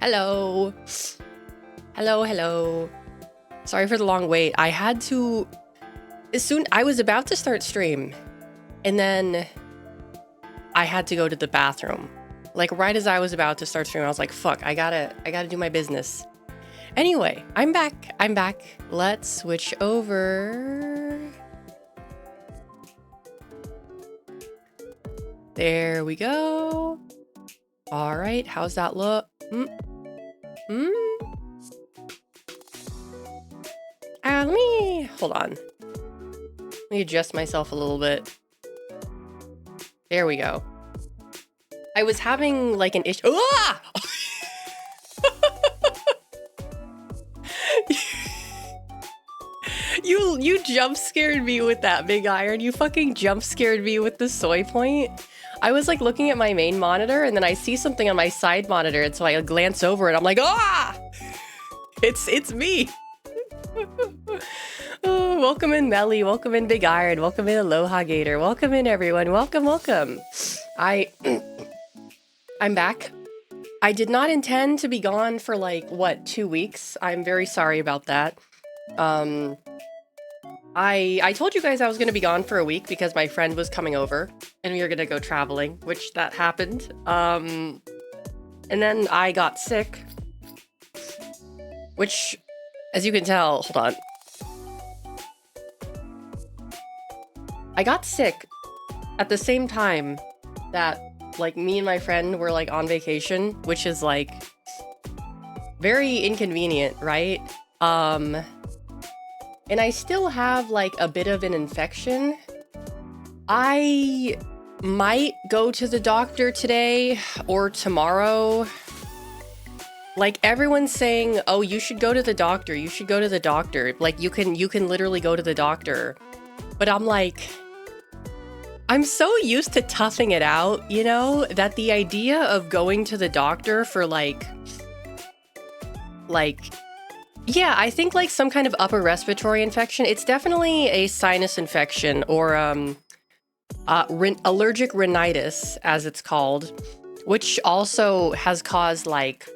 Hello. Hello. Sorry for the long wait. I had to... I was about to start stream, and then I had to go to the bathroom. Like, right as I was about to start stream, I was like, fuck, I gotta do my business. Anyway, I'm back. Let's switch over. There we go. All right, how's that look? Let me, hold on. Let me adjust myself a little bit. There we go. I was having like an issue. Ah! You jump scared me with that big iron. You fucking jump scared me with the soy point. I was like looking at my main monitor and then I see something on my side monitor, and so I glance over and I'm like, ah! It's me. Oh, welcome in Melly, welcome in Big Iron, welcome in Aloha Gator, welcome in everyone, welcome. I'm back. I did not intend to be gone for like, what, 2 weeks? I'm very sorry about that. I told you guys I was going to be gone for a week because my friend was coming over and we were going to go traveling, which that happened. And then I got sick, which, as you can tell, hold on. I got sick at the same time that like me and my friend were like on vacation, which is like very inconvenient, right? And I still have like a bit of an infection. I might go to the doctor today or tomorrow. Like everyone's saying, oh, you should go to the doctor. You should go to the doctor. Like you can literally go to the doctor. But I'm like, I'm so used to toughing it out, you know, that the idea of going to the doctor for like, yeah, I think like some kind of upper respiratory infection. It's definitely a sinus infection or allergic rhinitis, as it's called, which also has caused like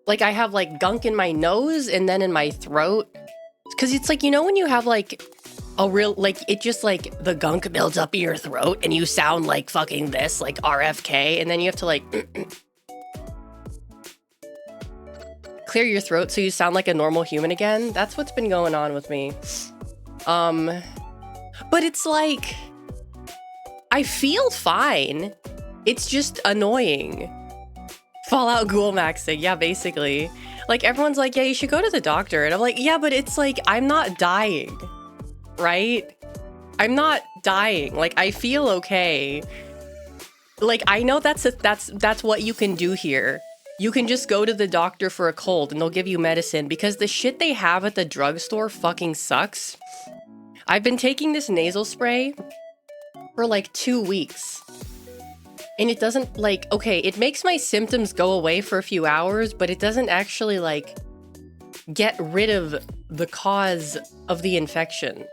I have like gunk in my nose and then in my throat. Because it's like, you know, when you have like a real, like, it just like the gunk builds up in your throat and you sound like fucking this, like RFK, and then you have to like clear your throat so you sound like a normal human again. That's what's been going on with me. But it's like, I feel fine. It's just annoying. Fallout Ghoul maxing, yeah, basically. Like everyone's like, yeah, you should go to the doctor. And I'm like, yeah, but it's like, I'm not dying, right? I'm not dying. Like I feel okay. Like I know that's what you can do here. You can just go to the doctor for a cold and they'll give you medicine because the shit they have at the drugstore fucking sucks. I've been taking this nasal spray for like 2 weeks. And it doesn't like, okay, it makes my symptoms go away for a few hours, but it doesn't actually like get rid of the cause of the infection.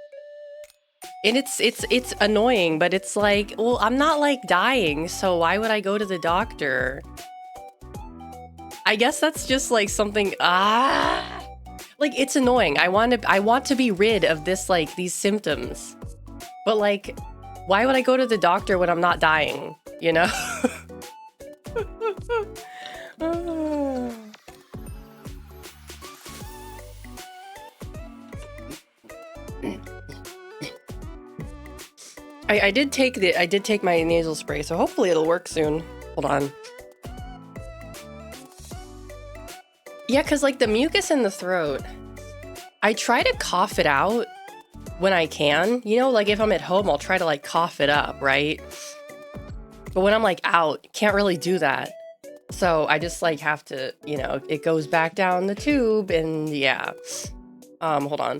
And it's annoying, but it's like, well, I'm not like dying, so why would I go to the doctor? I guess that's just like something, like it's annoying. I want to be rid of this, like these symptoms, but like, why would I go to the doctor when I'm not dying, you know? I did take my nasal spray, so hopefully it'll work soon. Hold on. Yeah, because like the mucus in the throat, I try to cough it out when I can. You know, like if I'm at home, I'll try to like cough it up, right? But when I'm like out, can't really do that. So I just like have to, you know, it goes back down the tube and yeah. Hold on.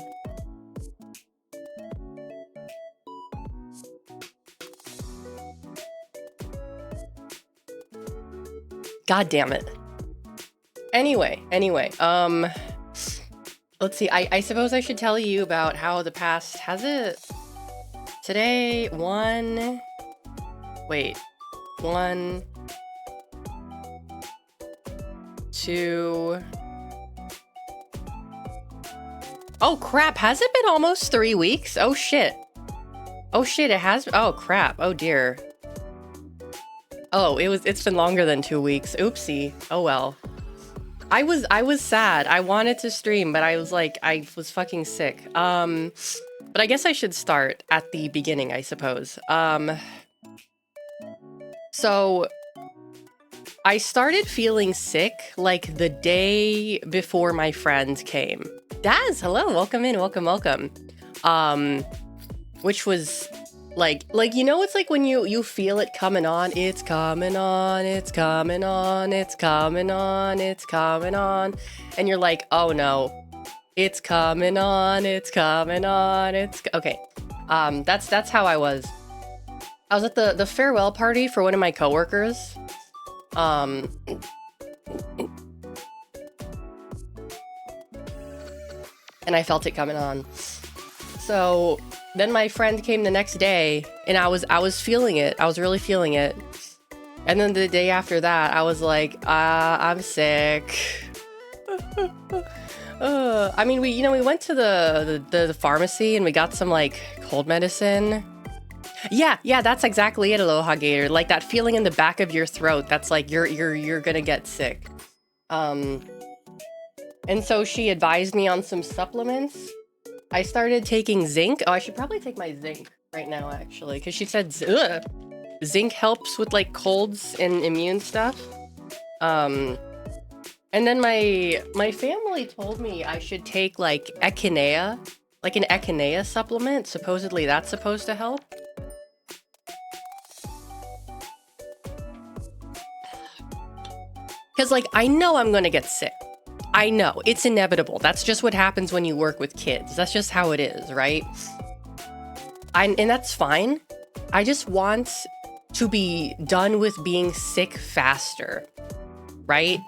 God damn it. Anyway, let's see. I suppose I should tell you about how the past, has it? Today, 1, 2, to... Oh crap, has it been almost 3 weeks? Oh shit. Oh shit, it has... Oh crap, oh dear. Oh, it's been longer than 2 weeks. Oopsie. Oh well. I was sad. I wanted to stream, but I was like, I was fucking sick. But I guess I should start at the beginning, I suppose. So I started feeling sick like the day before my friend came. Daz, hello, welcome in, welcome. Which was like, you know, it's like when you feel it coming on, it's coming on, it's coming on, it's coming on, it's coming on. And you're like, oh no, it's coming on, it's coming on, it's okay. That's how I was. I was at the farewell party for one of my coworkers. And I felt it coming on. So then my friend came the next day and I was feeling it. I was really feeling it. And then the day after that, I was like, I'm sick. I mean, we went to the pharmacy and we got some like cold medicine. Yeah, that's exactly it, Aloha Gator. Like that feeling in the back of your throat. That's like you're gonna get sick. And so she advised me on some supplements. I started taking zinc. Oh, I should probably take my zinc right now, actually, because she said zinc helps with like colds and immune stuff. And then my family told me I should take like echinacea, like an echinacea supplement. Supposedly that's supposed to help. Because like I know I'm gonna get sick. I know, it's inevitable. That's just what happens when you work with kids. That's just how it is, right? And that's fine. I just want to be done with being sick faster, right?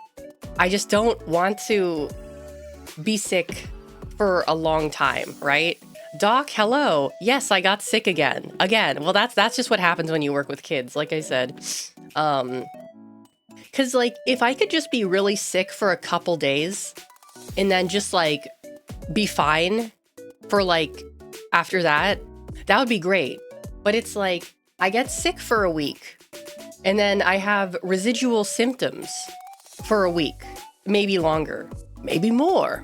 I just don't want to be sick for a long time, right? Doc, hello. Yes, I got sick again. Well, that's just what happens when you work with kids, like I said. Because, like, if I could just be really sick for a couple days and then just, like, be fine for, like, after that, that would be great. But it's like, I get sick for a week and then I have residual symptoms for a week, maybe longer, maybe more.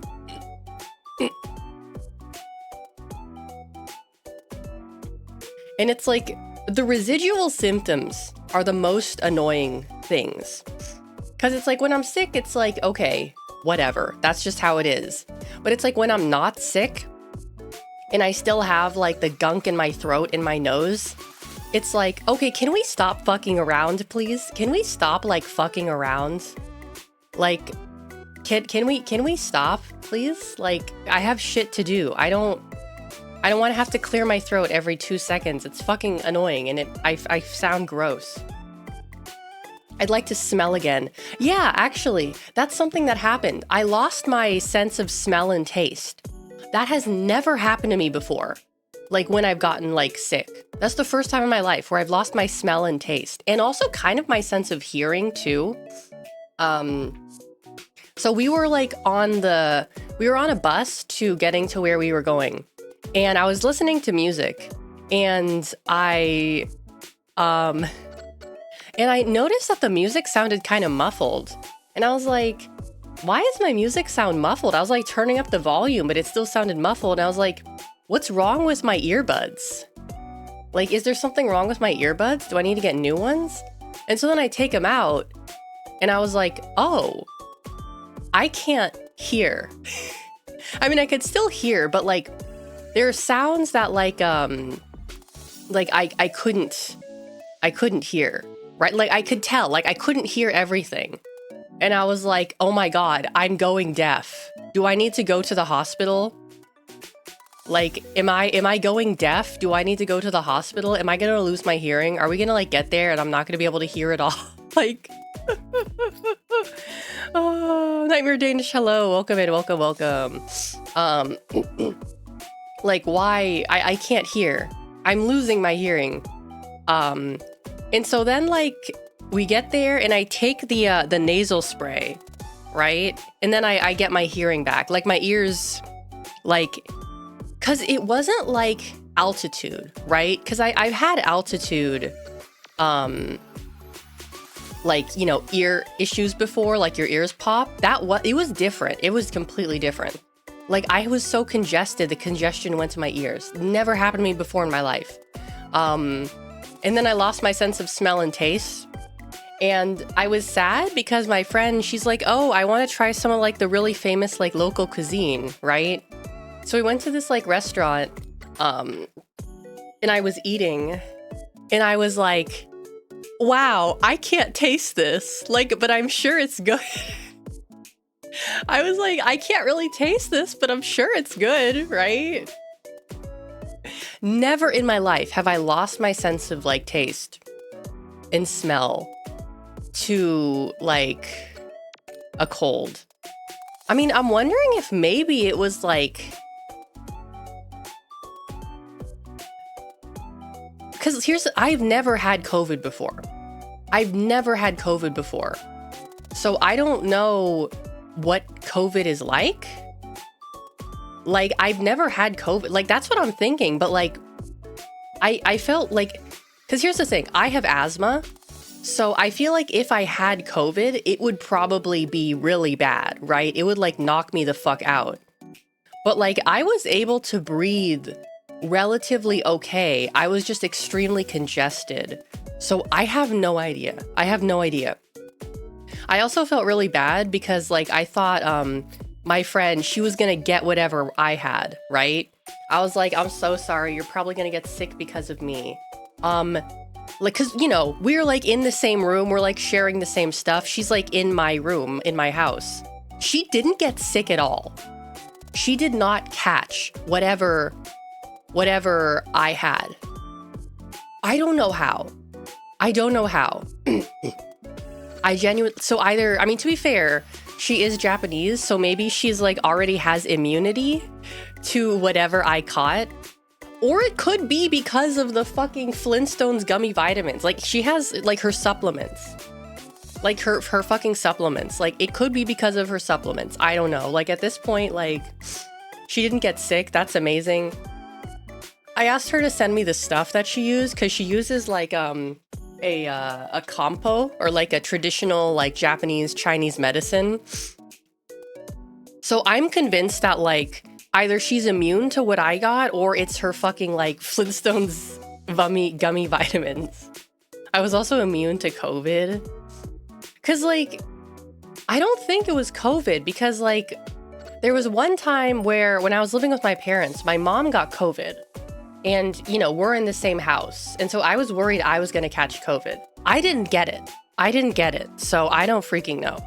And it's like, the residual symptoms are the most annoying things. Because it's like when I'm sick, it's like, okay, whatever. That's just how it is. But it's like when I'm not sick and I still have like the gunk in my throat and my nose, it's like, okay, can we stop fucking around, please? Can we stop like fucking around? Like, can we stop, please? Like, I have shit to do. I don't want to have to clear my throat every 2 seconds. It's fucking annoying and I sound gross. I'd like to smell again. Yeah, actually, that's something that happened. I lost my sense of smell and taste. That has never happened to me before. Like when I've gotten like sick. That's the first time in my life where I've lost my smell and taste. And also kind of my sense of hearing too. So we were like on a bus to getting to where we were going. And I was listening to music and I noticed that the music sounded kind of muffled. And I was like, why does my music sound muffled? I was like turning up the volume, but it still sounded muffled. And I was like, what's wrong with my earbuds? Like, is there something wrong with my earbuds? Do I need to get new ones? And so then I take them out and I was like, oh, I can't hear. I mean, I could still hear, but like, there are sounds that like I couldn't hear, right? Like I could tell, like I couldn't hear everything. And I was like, oh my God, I'm going deaf. Do I need to go to the hospital? Like, am I going deaf? Do I need to go to the hospital? Am I gonna lose my hearing? Are we gonna like get there and I'm not gonna be able to hear it all? Like, oh, Nightmare Danish, hello, welcome in, welcome. Like, why? I can't hear. I'm losing my hearing. And so then like we get there and I take the nasal spray, right? And then I get my hearing back. Like my ears, like, cause it wasn't like altitude, right? Cause I've had altitude, like, you know, ear issues before, like your ears pop. It was different. It was completely different. Like I was so congested, the congestion went to my ears. Never happened to me before in my life. And then I lost my sense of smell and taste. And I was sad because my friend, she's like, oh, I want to try some of like the really famous like local cuisine, right? So we went to this like restaurant, and I was eating and I was like, wow, I can't taste this. Like, but I'm sure it's good. I was like, I can't really taste this, but I'm sure it's good, right? Never in my life have I lost my sense of like taste and smell to like a cold. I mean, I'm wondering if maybe it was like, because I've never had COVID before. I've never had COVID before. So I don't know what COVID is like. Like, I've never had COVID. Like, that's what I'm thinking. But like, I felt like, because here's the thing, I have asthma. So I feel like if I had COVID, it would probably be really bad, right? It would like knock me the fuck out. But like, I was able to breathe relatively okay. I was just extremely congested. So I have no idea. I have no idea. I also felt really bad because like I thought my friend, she was gonna get whatever I had, right? I was like, I'm so sorry, you're probably gonna get sick because of me. Like, cause you know, we're like in the same room, we're like sharing the same stuff. She's like in my room, in my house. She didn't get sick at all. She did not catch whatever I had. I don't know how. I don't know how. So either, I mean, to be fair, she is Japanese, so maybe she's like already has immunity to whatever I caught. Or it could be because of the fucking Flintstones gummy vitamins. Like she has like her supplements. Like her fucking supplements. Like it could be because of her supplements. I don't know. Like at this point, like she didn't get sick. That's amazing. I asked her to send me the stuff that she used because she uses like a kampo, or like a traditional like Japanese Chinese medicine. So I'm convinced that like either she's immune to what I got or it's her fucking like Flintstones gummy vitamins. I was also immune to COVID. Cause like, I don't think it was COVID because like there was one time where when I was living with my parents, my mom got COVID. And, you know, we're in the same house. And so I was worried I was going to catch COVID. I didn't get it. So I don't freaking know.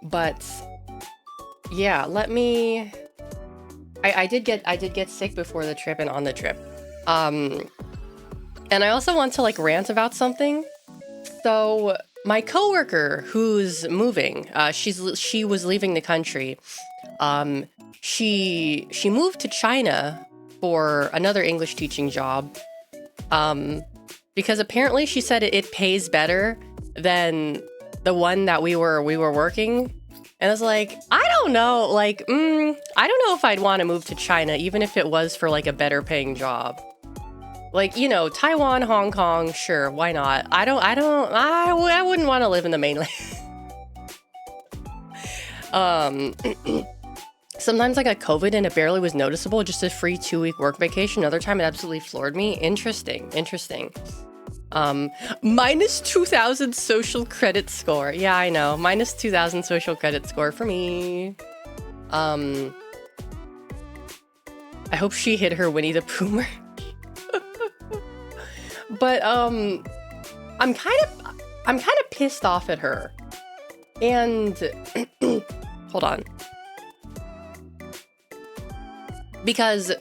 But yeah, I did get sick before the trip and on the trip. And I also want to like rant about something. So my coworker who's moving, she was leaving the country. She moved to China for another English teaching job. Because apparently she said it pays better than the one that we were working. And I was like, I don't know, like, I don't know if I'd want to move to China, even if it was for like a better paying job. Like, you know, Taiwan, Hong Kong, sure, why not? I wouldn't want to live in the mainland. Sometimes I got COVID and it barely was noticeable, just a free 2-week work vacation. Another time it absolutely floored me. Interesting. Minus 2,000 social credit score. Yeah, I know. Minus 2,000 social credit score for me. I hope she hit her Winnie the Pooh merch. But I'm kind of pissed off at her. And hold on. Because,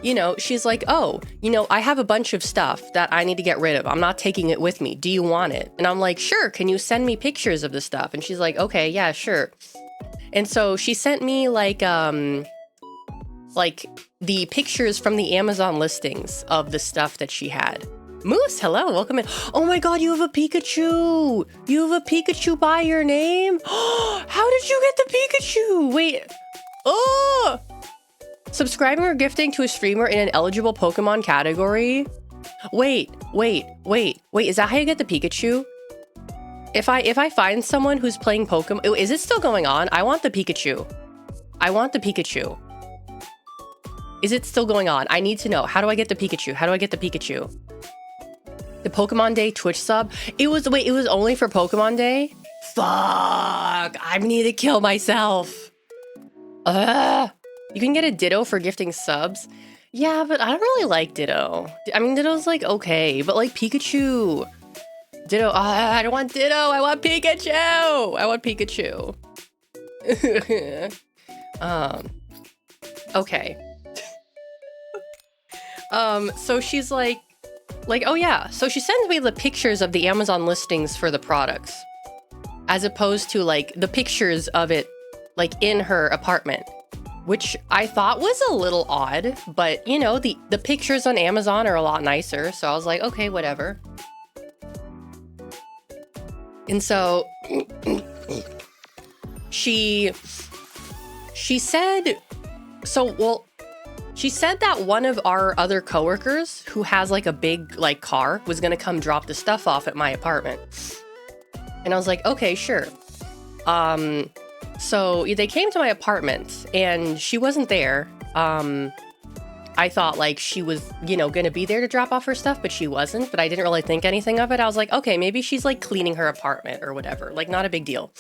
you know, she's like, oh, you know, I have a bunch of stuff that I need to get rid of. I'm not taking it with me. Do you want it? And I'm like, sure. Can you send me pictures of the stuff? And she's like, okay, yeah, sure. And so she sent me like the pictures from the Amazon listings of the stuff that she had. Moose, hello, welcome in. Oh my god, you have a Pikachu! You have a Pikachu by your name? How did you get the Pikachu? Wait. Oh! Subscribing or gifting to a streamer in an eligible Pokemon category? Wait, is that how you get the Pikachu? If I find someone who's playing Pokemon, is it still going on? I want the Pikachu. I want the Pikachu. Is it still going on? I need to know. How do I get the Pikachu? How do I get the Pikachu? The Pokemon Day Twitch sub? It was only for Pokemon Day? Fuck, I need to kill myself. You can get a Ditto for gifting subs. Yeah, but I don't really like Ditto. I mean, Ditto's like okay, but like Pikachu. Ditto, I don't want Ditto, I want Pikachu! I want Pikachu. Okay. So she's like, oh yeah. So she sends me the pictures of the Amazon listings for the products, as opposed to like the pictures of it like in her apartment, which I thought was a little odd, but you know, the pictures on Amazon are a lot nicer. So I was like, okay, whatever. And so she said, she said that one of our other coworkers who has like a big like car was gonna come drop the stuff off at my apartment. And I was like, okay, sure. So they came to my apartment and she wasn't there. I thought like she was, you know, gonna be there to drop off her stuff, but she wasn't, but I didn't really think anything of it. I was like, okay, maybe she's like cleaning her apartment or whatever, like not a big deal.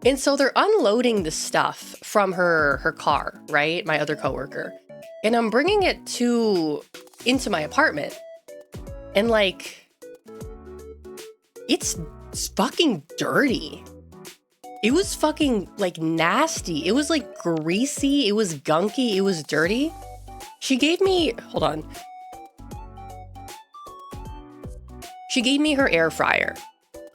And so they're unloading the stuff from her car, right? My other coworker. And I'm bringing it into my apartment. And like, it's fucking dirty. It was fucking like nasty. It was like greasy. It was gunky. It was dirty. She gave me, hold on. She gave me her air fryer.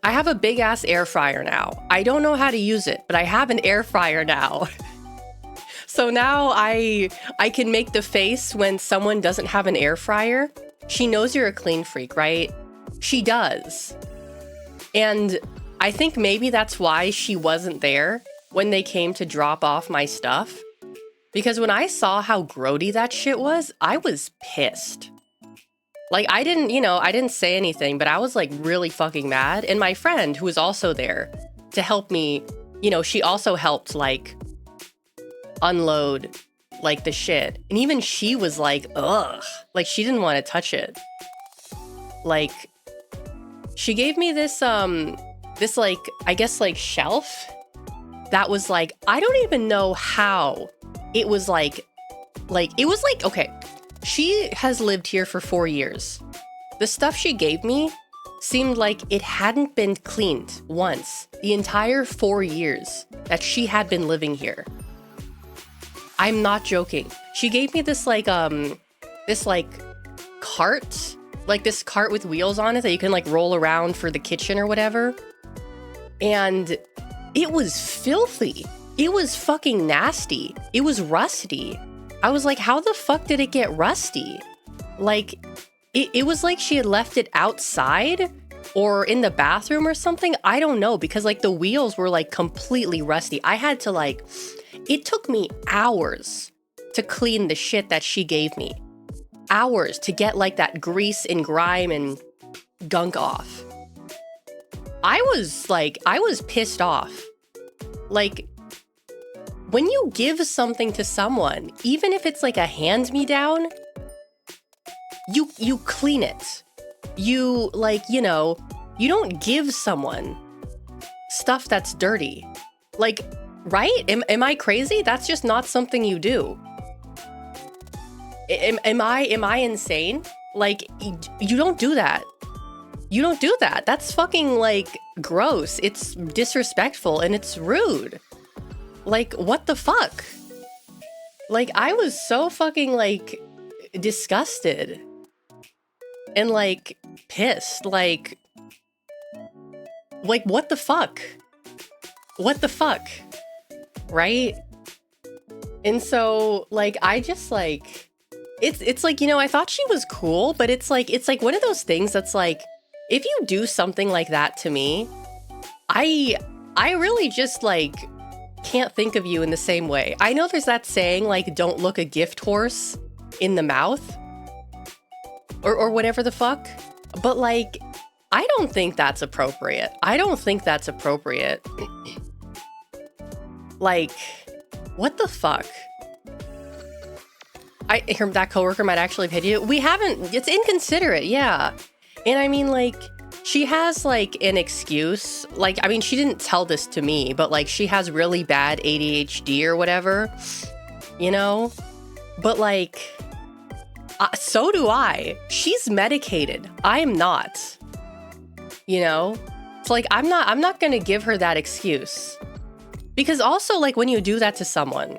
I have a big ass air fryer now. I don't know how to use it, but I have an air fryer now. So now I can make the face when someone doesn't have an air fryer. She knows you're a clean freak, right? She does. And I think maybe that's why she wasn't there when they came to drop off my stuff. Because when I saw how grody that shit was, I was pissed. Like, I didn't say anything, but I was like really fucking mad. And my friend, who was also there to help me, you know, she also helped like unload like the shit. And even she was like, ugh, like she didn't want to touch it. Like, she gave me this like, I guess like shelf that was like, I don't even know how it was like, it was like, okay, she has lived here for 4 years. The stuff she gave me seemed like it hadn't been cleaned once the entire 4 years that she had been living here. I'm not joking. She gave me this cart, like this cart with wheels on it that you can like roll around for the kitchen or whatever. And it was filthy. It was fucking nasty. It was rusty. I was like, how the fuck did it get rusty? Like, it was like she had left it outside or in the bathroom or something. I don't know, because like the wheels were like completely rusty. I had to like, it took me hours to clean the shit that she gave me. Hours to get like that grease and grime and gunk off. I was pissed off. Like, when you give something to someone, even if it's like a hand-me-down, you clean it. You like, you know, you don't give someone stuff that's dirty. Like, right? Am I crazy? That's just not something you do. Am I insane? Like, you don't do that. You don't do that. That's fucking like gross. It's disrespectful and it's rude. Like, what the fuck? Like, I was so fucking like disgusted and like pissed. Like what the fuck? What the fuck? Right? And so like, I just like, It's like, you know, I thought she was cool, but it's like one of those things that's like, if you do something like that to me, I really just like can't think of you in the same way. I know there's that saying like, don't look a gift horse in the mouth or whatever the fuck, but like, I don't think that's appropriate. I don't think that's appropriate. Like, what the fuck? That coworker might actually have hit you. We haven't, it's inconsiderate, yeah. And I mean, like, she has like an excuse. Like, I mean, she didn't tell this to me, but like, she has really bad ADHD or whatever, you know? But like, so do I. She's medicated. I'm not. You know? It's like, I'm not gonna give her that excuse. Because also, like, when you do that to someone,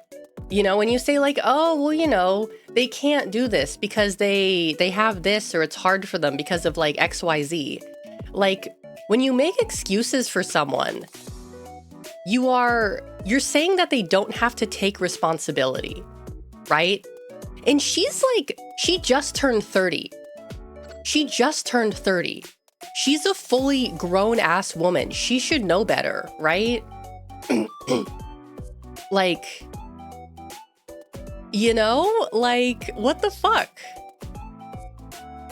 you know, when you say like, oh, well, you know, they can't do this because they have this, or it's hard for them because of like XYZ. Like, when you make excuses for someone, you're saying that they don't have to take responsibility, right? And she's like, she just turned 30. She just turned 30. She's a fully grown ass woman. She should know better, right? Like, you know, like, what the fuck?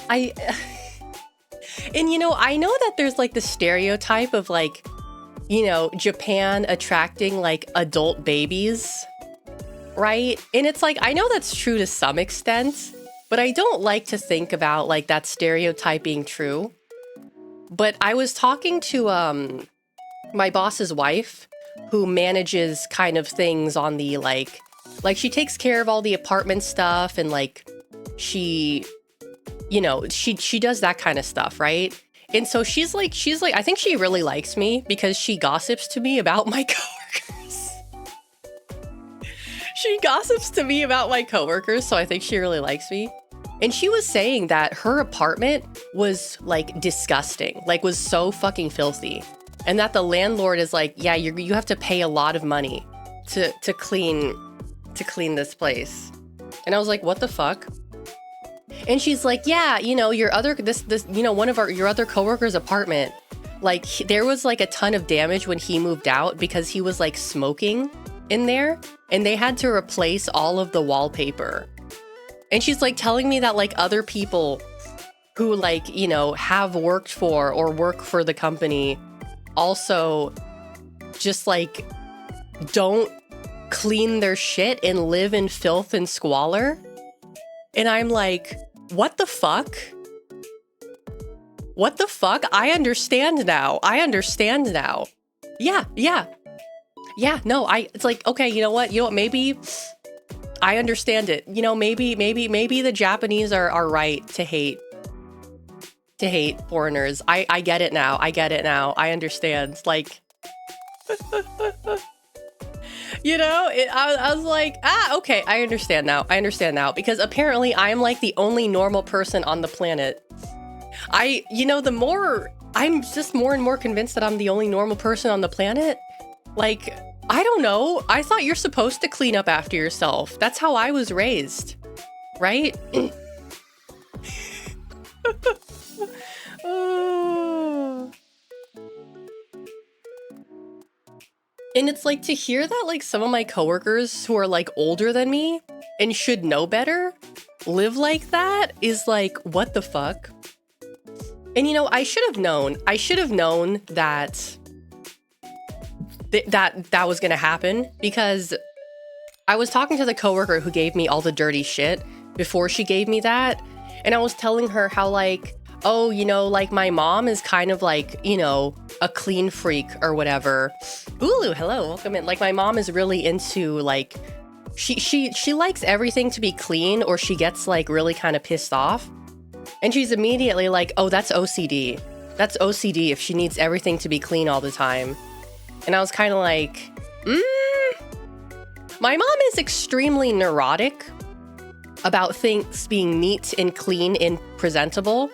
And you know, I know that there's like the stereotype of like, you know, Japan attracting like adult babies, right? And it's like, I know that's true to some extent, but I don't like to think about like that stereotype being true. But I was talking to my boss's wife, who manages kind of things on the like she takes care of all the apartment stuff, and like she, you know, she does that kind of stuff, right? And so she's like, I think she really likes me because she gossips to me about my coworkers. She gossips to me about my coworkers, so I think she really likes me. And she was saying that her apartment was like disgusting, like was so fucking filthy. And that the landlord is like, yeah, you have to pay a lot of money to clean this place. And I was like, what the fuck? And she's like, yeah, you know, your other you know, one of your other coworkers' apartment, like there was like a ton of damage when he moved out because he was like smoking in there, and they had to replace all of the wallpaper. And she's like telling me that like other people who like, you know, have worked for or work for the company also just like don't clean their shit and live in filth and squalor. And I'm like, what the fuck? What the fuck? I understand now. Yeah, no, it's like, okay, you know what, maybe I understand it. You know, maybe the Japanese are right to hate foreigners. I get it now. I understand. Like, you know, I was like, okay, I understand now. Because apparently I'm like the only normal person on the planet. You know, I'm just more and more convinced that I'm the only normal person on the planet. Like, I don't know. I thought you're supposed to clean up after yourself. That's how I was raised, right? And it's like, to hear that like some of my coworkers who are like older than me and should know better live like that is like, what the fuck? And you know, I should have known that that was gonna happen, because I was talking to the coworker who gave me all the dirty shit before she gave me that, and I was telling her how like, oh, you know, like my mom is kind of like, you know, a clean freak or whatever. Ulu, hello, welcome in. Like my mom is really into like, she likes everything to be clean, or she gets like really kind of pissed off. And she's immediately like, oh, that's OCD. That's OCD if she needs everything to be clean all the time. And I was kind of like, my mom is extremely neurotic about things being neat and clean and presentable.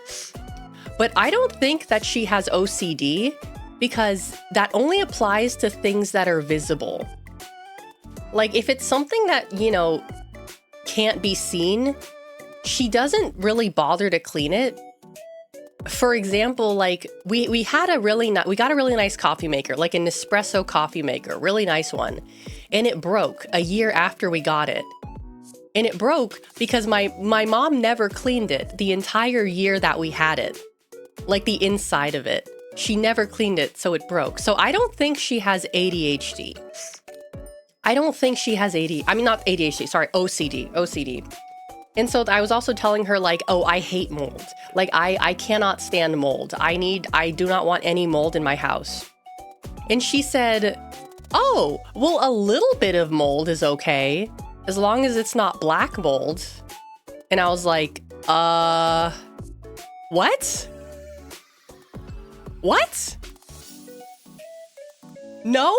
But I don't think that she has OCD, because that only applies to things that are visible. Like if it's something that, you know, can't be seen, she doesn't really bother to clean it. For example, like we got a really nice coffee maker, like an espresso coffee maker, really nice one. And it broke a year after we got it. And it broke because my mom never cleaned it the entire year that we had it. Like the inside of it. She never cleaned it, so it broke. So I don't think she has ADHD. I don't think she has not ADHD, sorry, OCD. And so I was also telling her like, oh, I hate mold. Like I cannot stand mold. I do not want any mold in my house. And she said, oh, well, a little bit of mold is okay, as long as it's not black mold. And I was like, what? What? No?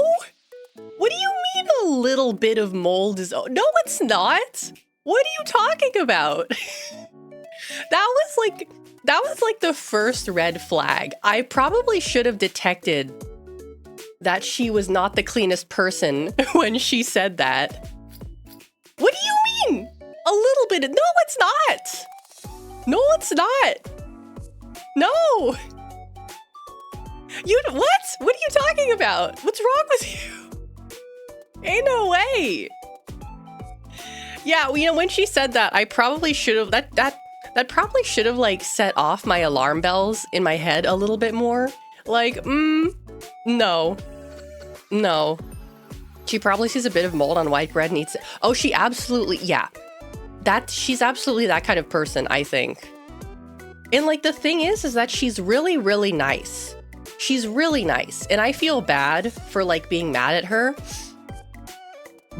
What do you mean a little bit of mold is... No, it's not. What are you talking about? That was like the first red flag. I probably should have detected that she was not the cleanest person when she said that. What do you mean? A little bit of... No, it's not. No, it's not. No. What? What are you talking about? What's wrong with you? Ain't no way. Yeah, you know, when she said that, I probably should have... That probably should have, like, set off my alarm bells in my head a little bit more. Like, no. No. She probably sees a bit of mold on white bread and eats it. Oh, she absolutely... Yeah. She's absolutely that kind of person, I think. And, like, the thing is that she's really, really nice. She's really nice. And I feel bad for, like, being mad at her.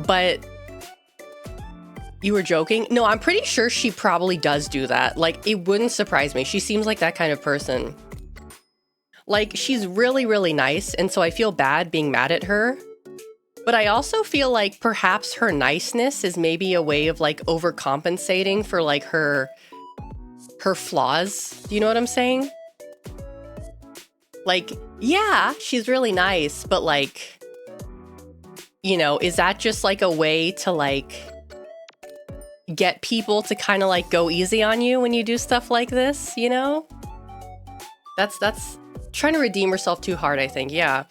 But... You were joking? No, I'm pretty sure she probably does do that. Like, it wouldn't surprise me. She seems like that kind of person. Like, she's really, really nice, and so I feel bad being mad at her. But I also feel like perhaps her niceness is maybe a way of, like, overcompensating for, like, her flaws. Do you know what I'm saying? Like, yeah, she's really nice, but, like, you know, is that just, like, a way to, like... get people to kind of like go easy on you when you do stuff like this, you know? That's trying to redeem herself too hard, I think. Yeah.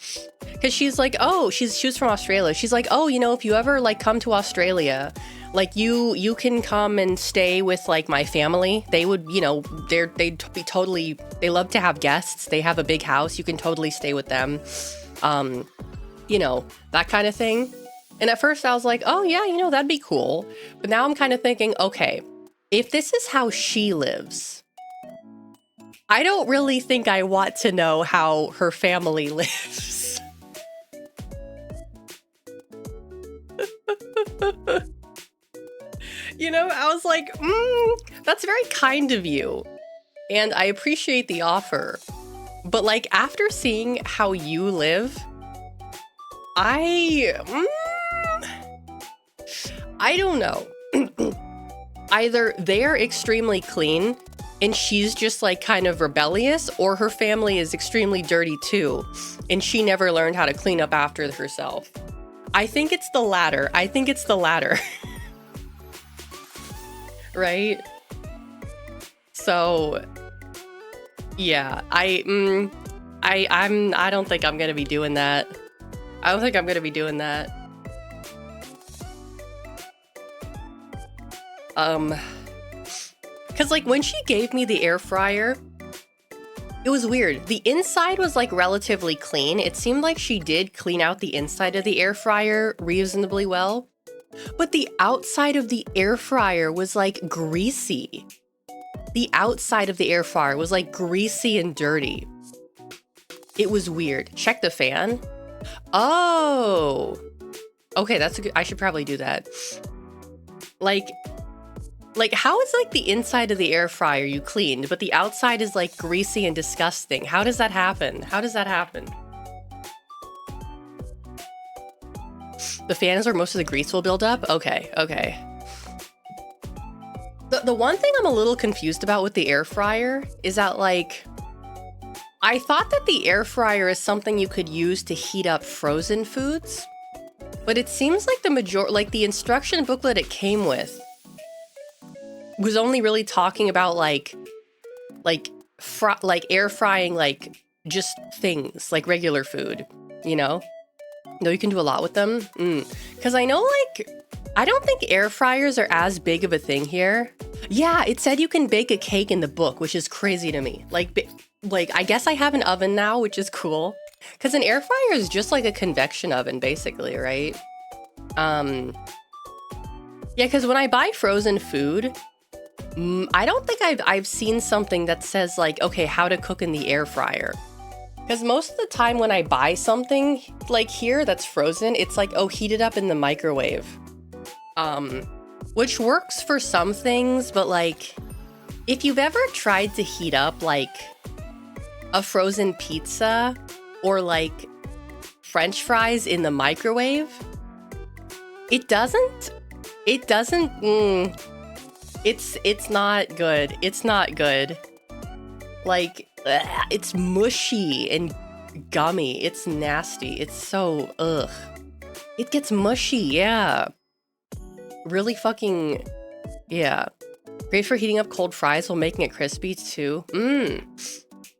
Because she's like, oh, she was from Australia. She's like, oh, you know, if you ever like come to Australia, like you can come and stay with like my family. They would, you know, they love to have guests. They have a big house. You can totally stay with them. You know, that kind of thing. And at first I was like, oh yeah, you know, that'd be cool. But now I'm kind of thinking, okay, if this is how she lives, I don't really think I want to know how her family lives. You know, I was like, that's very kind of you. And I appreciate the offer. But like, after seeing how you live, I don't know. Either they're extremely clean and she's just like kind of rebellious, or her family is extremely dirty too and she never learned how to clean up after herself. I think it's the latter. Right? So yeah, I don't think I'm gonna be doing that. Cause like when she gave me the air fryer, it was weird. The inside was like relatively clean. It seemed like she did clean out the inside of the air fryer reasonably well, but the outside of the air fryer was like greasy. The outside of the air fryer was like greasy and dirty. It was weird. Check the fan. Oh, okay. That's a good, I should probably do that. Like, how is, like, the inside of the air fryer you cleaned, but the outside is, like, greasy and disgusting? How does that happen? The fan is where most of the grease will build up? Okay. The one thing I'm a little confused about with the air fryer is that, like, I thought that the air fryer is something you could use to heat up frozen foods, but it seems like the instruction booklet it came with was only really talking about like air frying, like just things like regular food, you know? No, you can do a lot with them. Because I know, like, I don't think air fryers are as big of a thing here. Yeah, it said you can bake a cake in the book, which is crazy to me. Like I guess I have an oven now, which is cool. Because an air fryer is just like a convection oven, basically, right? Yeah, because when I buy frozen food, I don't think I've seen something that says like, okay, how to cook in the air fryer. Because most of the time when I buy something like here that's frozen, it's like, oh, heat it up in the microwave. Which works for some things, but like, if you've ever tried to heat up like a frozen pizza or like French fries in the microwave, it's not good. It's not good. Like, it's mushy and gummy. It's nasty. It's so, ugh. It gets mushy, yeah. Really fucking, yeah. Great for heating up cold fries while making it crispy too.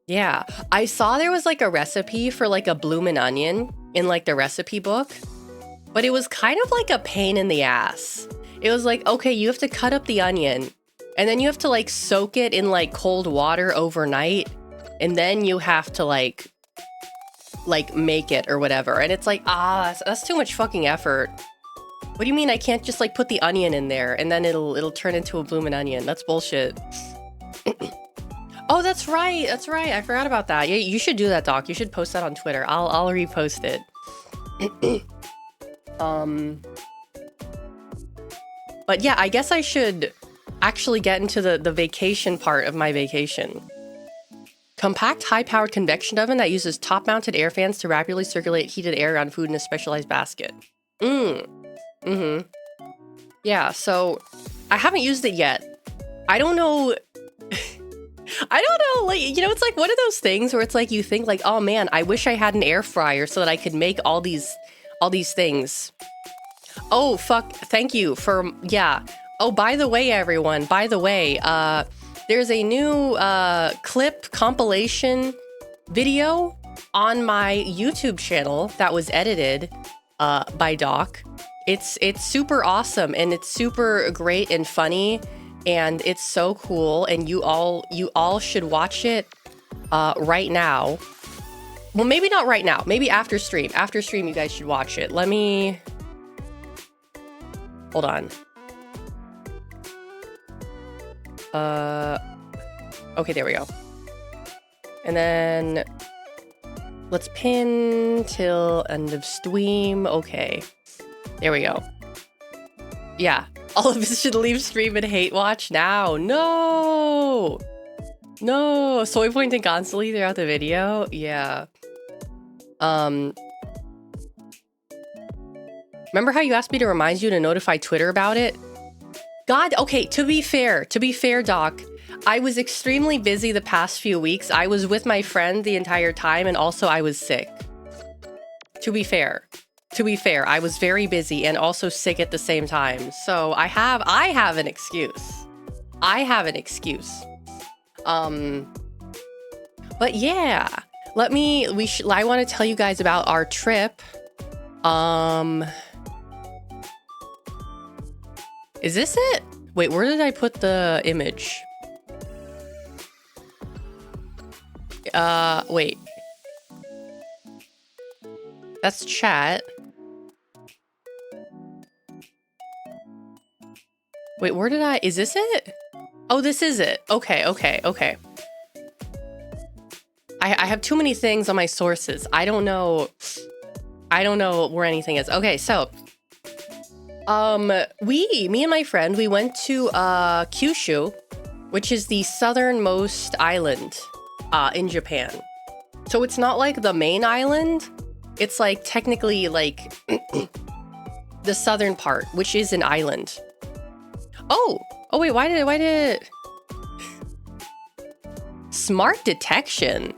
Yeah. I saw there was like a recipe for like a bloomin' onion in like the recipe book, but it was kind of like a pain in the ass. It was like, okay, you have to cut up the onion and then you have to like soak it in like cold water overnight. And then you have to like make it or whatever. And it's like, that's too much fucking effort. What do you mean I can't just like put the onion in there and then it'll turn into a bloomin' onion? That's bullshit. Oh, that's right. That's right. I forgot about that. Yeah, you should do that, Doc. You should post that on Twitter. I'll repost it. But yeah, I guess I should actually get into the vacation part of my vacation. Compact, high-powered convection oven that uses top-mounted air fans to rapidly circulate heated air around food in a specialized basket. Yeah, so I haven't used it yet. I don't know. I don't know, like, you know, it's like one of those things where it's like you think like, oh man, I wish I had an air fryer so that I could make all these things. Oh, fuck. Thank you for, yeah. Oh, by the way, everyone, there's a new clip compilation video on my YouTube channel that was edited by Doc. It's super awesome and it's super great and funny and it's so cool and you all should watch it right now. Well, maybe not right now. Maybe after stream. After stream, you guys should watch it. Let me... Hold on. Okay, there we go. And then let's pin till end of stream. Okay, there we go. Yeah, all of us should leave stream and hate watch now. No, no. Soy pointing constantly throughout the video. Yeah. Remember how you asked me to remind you to notify Twitter about it? God, okay, to be fair, Doc, I was extremely busy the past few weeks. I was with my friend the entire time, and also I was sick. To be fair, I was very busy and also sick at the same time. So I have an excuse. I But yeah, I want to tell you guys about our trip. Is this it? Wait, where did I put the image? Wait. That's chat. Wait, where did is this it? Oh, this is it. Okay. I have too many things on my sources. I don't know where anything is. Okay, so me and my friend, we went to Kyushu, which is the southernmost island in Japan. So it's not like the main island. It's like technically like the southern part, which is an island. Oh wait, why did it smart detection?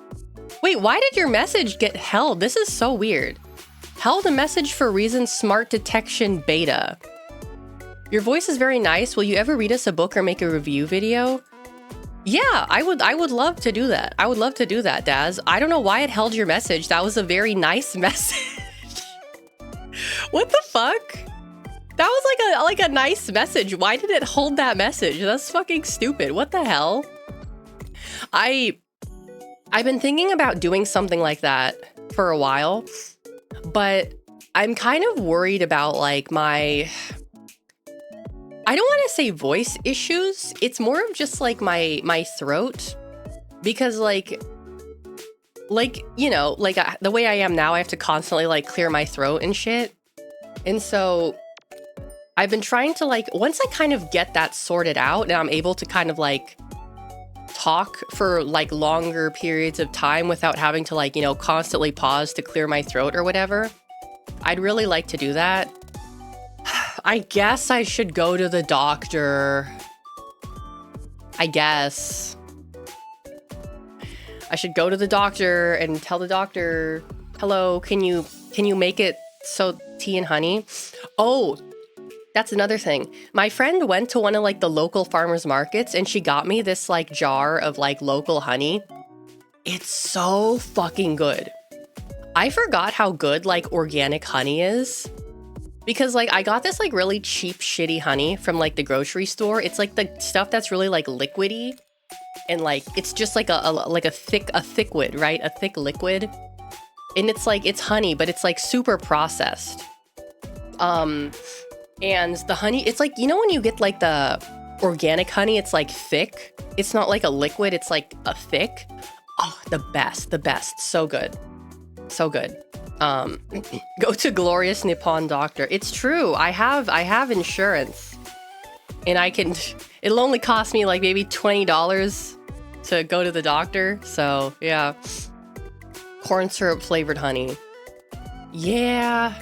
Wait, why did your message get held? This is so weird. Held a message for reason smart detection beta. Your voice is very nice. Will you ever read us a book or make a review video? Yeah, I would love to do that. I would love to do that, Daz. I don't know why it held your message. That was a very nice message. What the fuck? That was like a nice message. Why did it hold that message? That's fucking stupid. What the hell? I've been thinking about doing something like that for a while, but I'm kind of worried about like my, I don't want to say voice issues. It's more of just like my throat, because like, you know, like the way I am now, I have to constantly like clear my throat and shit. And so I've been trying to like, once I kind of get that sorted out and I'm able to kind of like talk for like longer periods of time without having to like, you know, constantly pause to clear my throat or whatever, I'd really like to do that. I guess I should go to the doctor. I guess I should go to the doctor and tell the doctor, hello, can you make it so tea and honey? Oh, that's another thing. My friend went to one of like the local farmers markets and she got me this like jar of like local honey. It's so fucking good. I forgot how good like organic honey is, because like I got this like really cheap shitty honey from like the grocery store. It's like the stuff that's really like liquidy, and like it's just like a thick liquid, right? A thick liquid. And it's like, it's honey, but it's like super processed. And the honey, it's like, you know, when you get like the organic honey, it's like thick. It's not like a liquid, it's like a thick. Oh, the best. So good. So good. Go to Glorious Nippon Doctor. It's true. I have insurance, and it'll only cost me like maybe $20 to go to the doctor. So yeah. Corn syrup flavored honey. Yeah.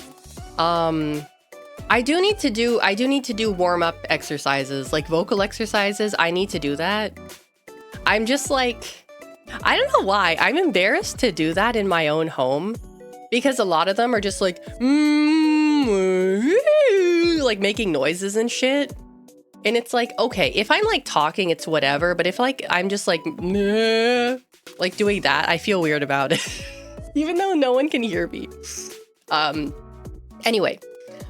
I do need to do warm-up exercises, like vocal exercises. I need to do that. I'm just like, I don't know why. I'm embarrassed to do that in my own home, because a lot of them are just like, like making noises and shit. And it's like, okay, if I'm like talking, it's whatever. But if like, I'm just like doing that, I feel weird about it, even though no one can hear me. Anyway.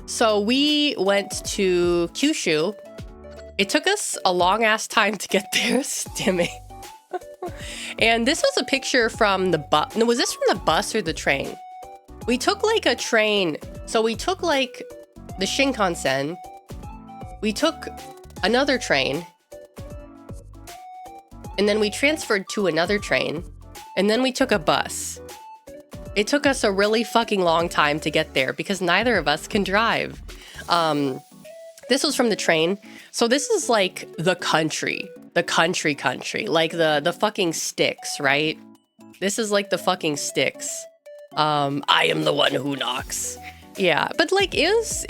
So we went to Kyushu. It took us a long ass time to get there, stimming. And this was a picture from the bus. No, was this from the bus or the train? We took like a train. So we took like the Shinkansen. We took another train. And then we transferred to another train. And then we took a bus. It took us a really fucking long time to get there because neither of us can drive. This was from the train. So this is like the country, like the fucking sticks, right? This is like the fucking sticks. I am the one who knocks. Yeah, but like it's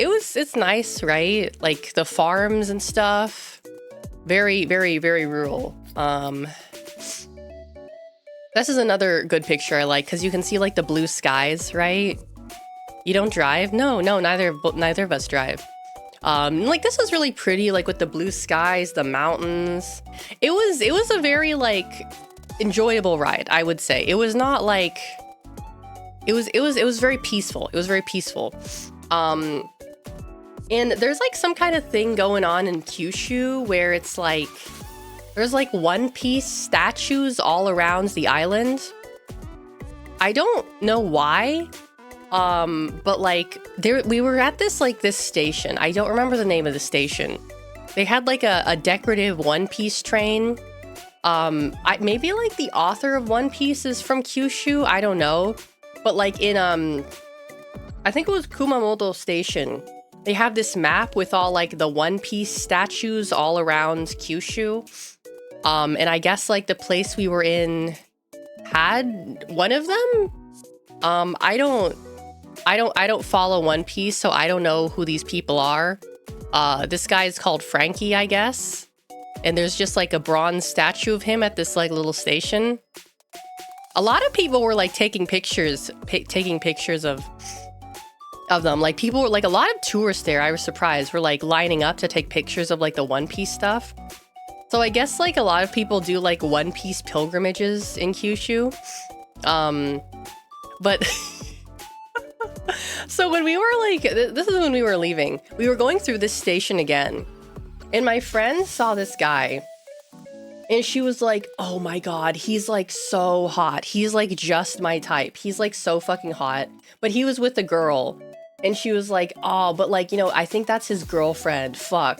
nice, right? Like the farms and stuff. Very, very, very rural. This is another good picture I like, because you can see like the blue skies, right? You don't drive? No, neither of us drive. Like this was really pretty, like with the blue skies, the mountains. It was a very like enjoyable ride, I would say. It was not like, it was very peaceful. It was very peaceful. And there's like some kind of thing going on in Kyushu where it's like, there's like One Piece statues all around the island. I don't know why, but like we were at this station. I don't remember the name of the station. They had like a decorative One Piece train. Maybe like the author of One Piece is from Kyushu. I don't know, but like in I think it was Kumamoto Station. They have this map with all like the One Piece statues all around Kyushu. And I guess like the place we were in had one of them. I don't follow One Piece, so I don't know who these people are. This guy is called Frankie, I guess. And there's just like a bronze statue of him at this like little station. A lot of people were like taking pictures of of them. Like people were like, a lot of tourists there, I was surprised, were like lining up to take pictures of like the One Piece stuff. So I guess like a lot of people do like One Piece pilgrimages in Kyushu. But so when we were like, this is when we were leaving, we were going through this station again, and my friend saw this guy, and she was like, oh my God, he's like so hot. He's like just my type. He's like so fucking hot. But he was with a girl, and she was like, oh, but like, you know, I think that's his girlfriend. Fuck.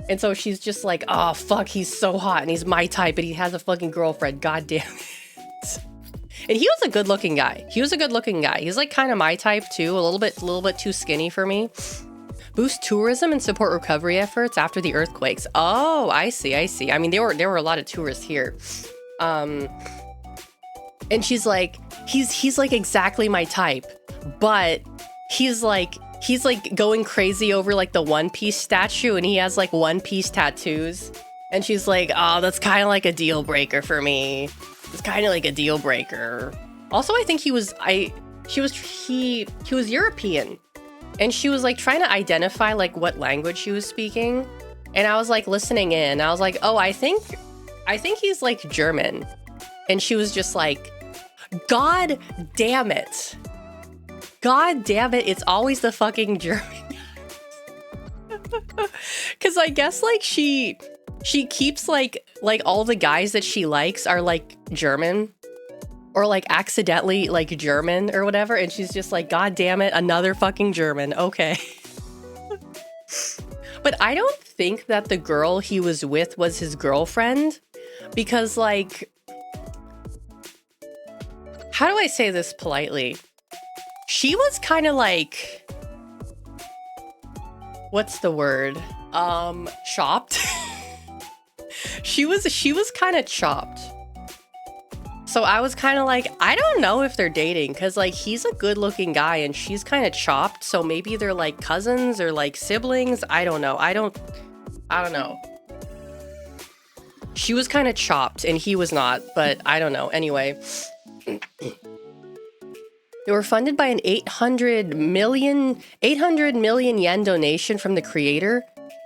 And so she's just like, oh, fuck, he's so hot, and he's my type, but he has a fucking girlfriend. God damn it. And he was a good looking guy. He's like kind of my type too. A little bit too skinny for me. Boost tourism and support recovery efforts after the earthquakes. Oh, I see. I mean, there were a lot of tourists here. And she's like, he's like exactly my type, but he's like going crazy over like the One Piece statue, and he has like One Piece tattoos. And she's like, oh, that's kind of like a deal breaker for me. It's kind of like a deal breaker. Also, I think he was European, and she was like trying to identify like what language he was speaking. And I was like listening in. I was like, oh, I think he's like German. And she was just like, God damn it. God damn it. It's always the fucking German. Cause I guess like she keeps like all the guys that she likes are like German, or like accidentally like German or whatever. And she's just like, God damn it, another fucking German. Okay. But I don't think that the girl he was with was his girlfriend, because like, how do I say this politely? She was kind of like, what's the word? Chopped. She was kind of chopped. So I was kind of like, I don't know if they're dating, because like he's a good looking guy and she's kind of chopped. So maybe they're like cousins or like siblings. I don't know. I don't know. She was kind of chopped and he was not, but I don't know. Anyway, they were funded by an 800 million yen donation from the creator.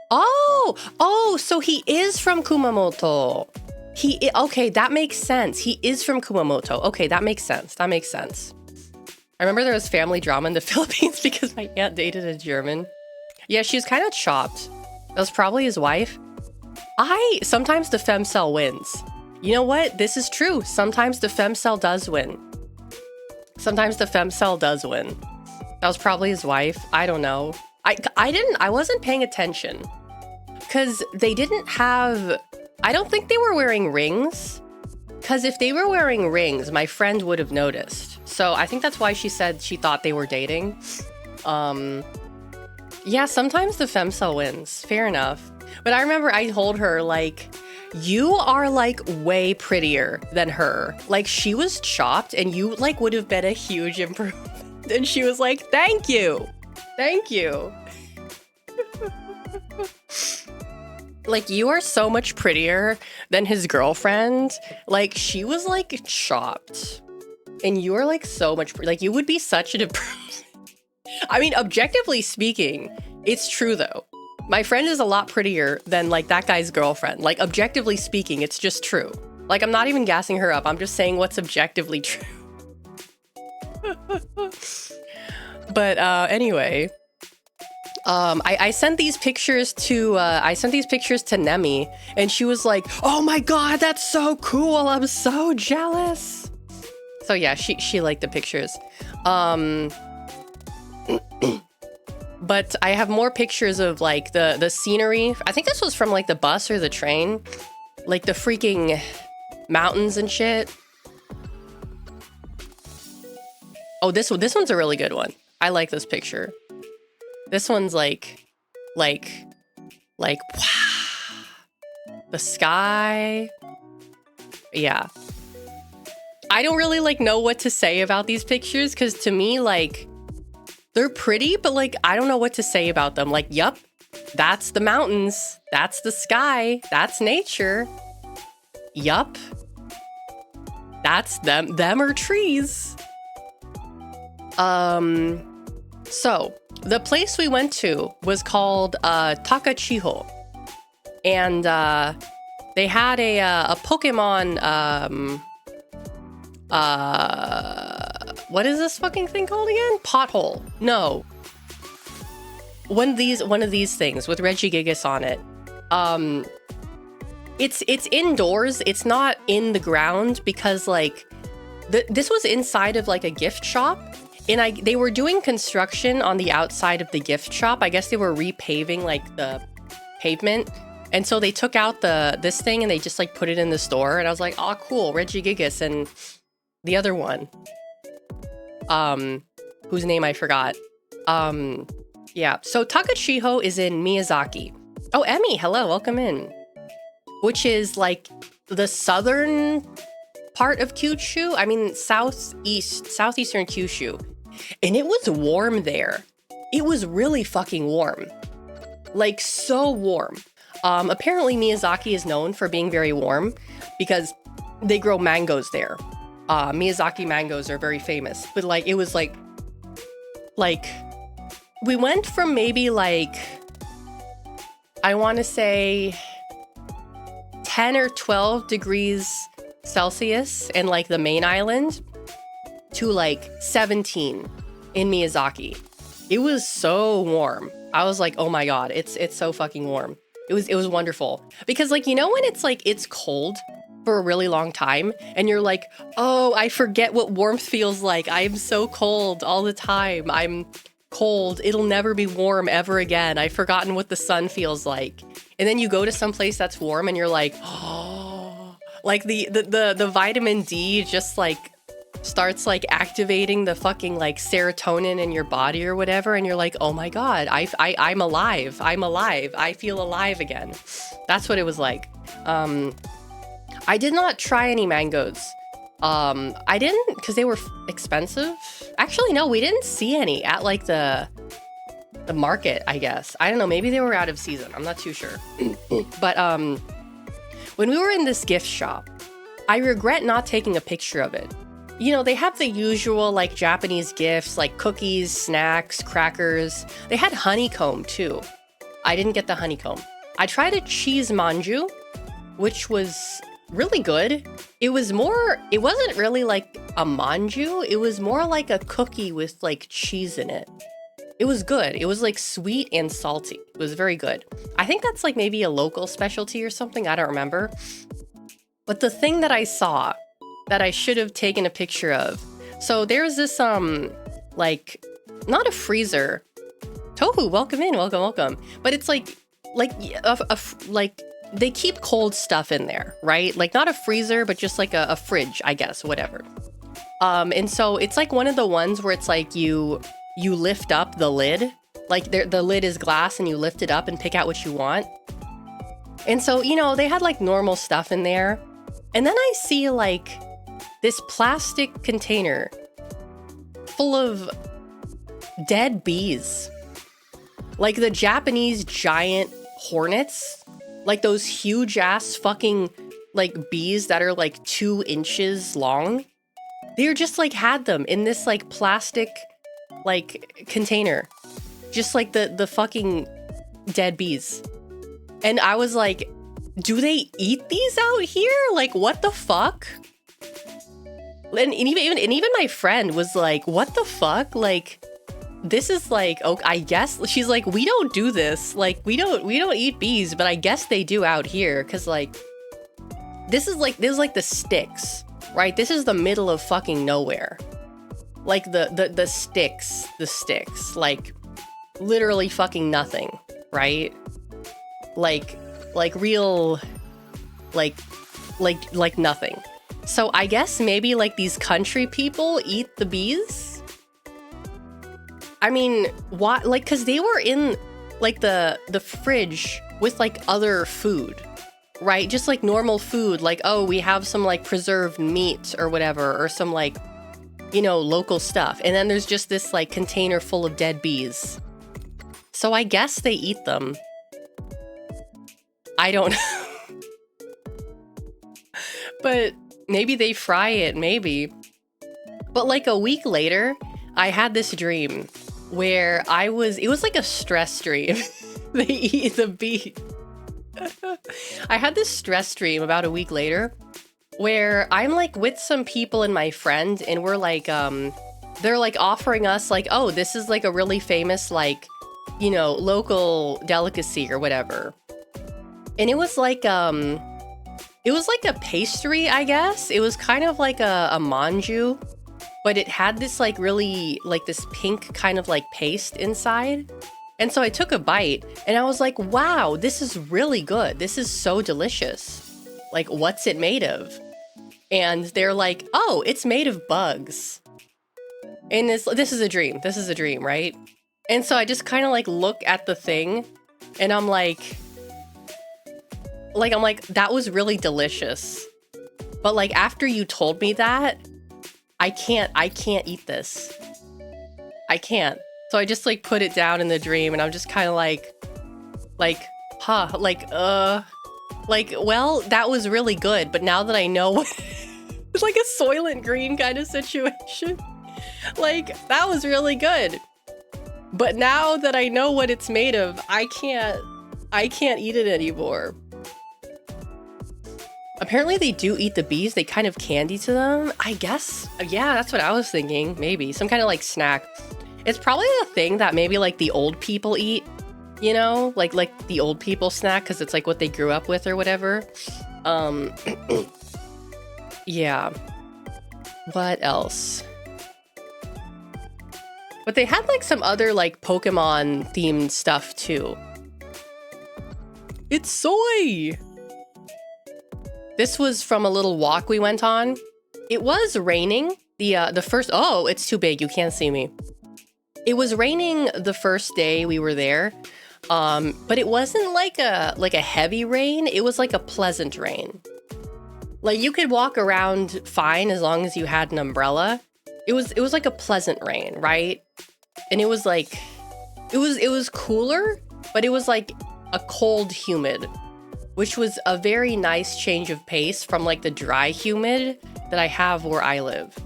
Oh, so he is from Kumamoto. Okay, that makes sense. He is from Kumamoto. Okay, that makes sense. I remember there was family drama in the Philippines because my aunt dated a German. Yeah, she's kind of chopped. That was probably his wife. Sometimes the femcel wins. You know what? This is true. Sometimes the femcel does win. That was probably his wife. I don't know. I wasn't paying attention because they didn't have, I don't think they were wearing rings, because if they were wearing rings, my friend would have noticed. So I think that's why she said she thought they were dating. Yeah, sometimes the femcel wins. Fair enough. But I remember I told her, like, you are like way prettier than her. Like, she was chopped and you like would have been a huge improvement. And she was like, thank you. Like, you are so much prettier than his girlfriend. Like, she was like chopped and you are like so much, like, you would be such an improvement. I mean, objectively speaking, it's true though. My friend is a lot prettier than like that guy's girlfriend. Like, objectively speaking, it's just true. Like, I'm not even gassing her up. I'm just saying what's objectively true. But anyway, I sent these pictures to Nemi, and she was like, "Oh my god, that's so cool! I'm so jealous." So yeah, she liked the pictures. But I have more pictures of like the scenery. I think this was from like the bus or the train, like the freaking mountains and shit. Oh, this one's a really good one. I like this picture. This one's like, wow. The sky. Yeah. I don't really like know what to say about these pictures, because to me, like, they're pretty, but like, I don't know what to say about them. Like, yup, that's the mountains. That's the sky. That's nature. Yup. That's them are trees. So the place we went to was called Takachiho, and they had a Pokemon. What is this fucking thing called again? Pothole? No. One of these things with Regigigas on it. It's indoors. It's not in the ground because like this was inside of like a gift shop, and they were doing construction on the outside of the gift shop. I guess they were repaving like the pavement, and so they took out this thing and they just like put it in the store. And I was like, oh cool, Regigigas and the other one, whose name I forgot. Yeah. So Takachiho is in Miyazaki. Oh, Emmy, hello, welcome in. Which is like the southern part of Kyushu. I mean, southeastern Kyushu. And it was warm there. It was really fucking warm. Like so warm. Apparently Miyazaki is known for being very warm because they grow mangoes there. Miyazaki mangoes are very famous. But like, it was like we went from maybe like, I want to say 10 or 12 degrees Celsius in like the main island to like 17 in Miyazaki. It was so warm. I was like, oh my God, it's so fucking warm. It was wonderful. Because like, you know, when it's like, it's cold for a really long time and you're like, oh, I forget what warmth feels like. I'm so cold all the time. I'm cold. It'll never be warm ever again. I've forgotten what the sun feels like. And then you go to some place that's warm and you're like, oh, like the vitamin D just like starts like activating the fucking like serotonin in your body or whatever. And you're like, oh my God, I'm alive. I'm alive. I feel alive again. That's what it was like. I did not try any mangoes. I didn't, because they were expensive. Actually, no, we didn't see any at like the market, I guess. I don't know, maybe they were out of season. I'm not too sure. But when we were in this gift shop, I regret not taking a picture of it. You know, they have the usual like Japanese gifts, like cookies, snacks, crackers. They had honeycomb too. I didn't get the honeycomb. I tried a cheese manju, which was really good. It wasn't really like a manju. It was more like a cookie with like cheese in it. It was good. It was like sweet and salty. It was very good. I think that's like maybe a local specialty or something. I don't remember. But the thing that I saw that I should have taken a picture of. So there's this, like, not a freezer. Tohu, welcome in, welcome. But it's like they keep cold stuff in there, right? Like not a freezer, but just like a fridge, I guess, whatever. And so it's like one of the ones where it's like you lift up the lid, like the lid is glass and you lift it up and pick out what you want. And so, you know, they had like normal stuff in there. And then I see like this plastic container full of dead bees. Like the Japanese giant hornets, like those huge ass fucking like bees that are like 2 inches long. They're just like had them in this like plastic like container, just like the fucking dead bees. And I was like, do they eat these out here? Like, what the fuck? And even my friend was like, what the fuck? Like, this is like, oh, I guess she's like, we don't do this. Like, we don't eat bees, but I guess they do out here. Cause like, this is like the sticks, right? This is the middle of fucking nowhere. Like the sticks, like literally fucking nothing, right? Like real, like nothing. So I guess maybe like these country people eat the bees. I mean, why? Like, cause they were in like the fridge with like other food, right? Just like normal food. Like, oh, we have some like preserved meat or whatever, or some like, you know, local stuff. And then there's just this like container full of dead bees. So I guess they eat them. I don't know. But maybe they fry it, maybe. But like a week later, I had this dream. where it was like a stress dream. They eat the beef. I had this stress dream about a week later where I'm like with some people and my friend, and we're like, they're like offering us like, oh, this is like a really famous, like, you know, local delicacy or whatever. And it was like a pastry, I guess. It was kind of like a manju, but it had this like really like this pink kind of like paste inside. And so I took a bite and I was like, wow, this is really good. This is so delicious. Like, what's it made of? And they're like, oh, it's made of bugs. And this is a dream. This is a dream, right? And so I just kind of like look at the thing and I'm like, that was really delicious. But like after you told me that, I can't eat this. I can't. So I just like put it down in the dream and I'm just kind of like, well, that was really good. But now that I know what, it's like a Soylent Green kind of situation. Like, that was really good. But now that I know what it's made of, I can't eat it anymore. Apparently they do eat the bees. They kind of candy to them, I guess. Yeah, that's what I was thinking. Maybe some kind of like snack. It's probably a thing that maybe like the old people eat, you know, like the old people snack, because it's like what they grew up with or whatever. Yeah. What else? But they had like some other like Pokemon themed stuff too. It's soy! This was from a little walk we went on. It was raining. The first, oh, it's too big. You can't see me. It was raining the first day we were there. But it wasn't like a heavy rain. It was like a pleasant rain. Like you could walk around fine as long as you had an umbrella. It was like a pleasant rain, right? And it was like, it was cooler, but it was like a cold humid, which was a very nice change of pace from like the dry humid that I have where I live.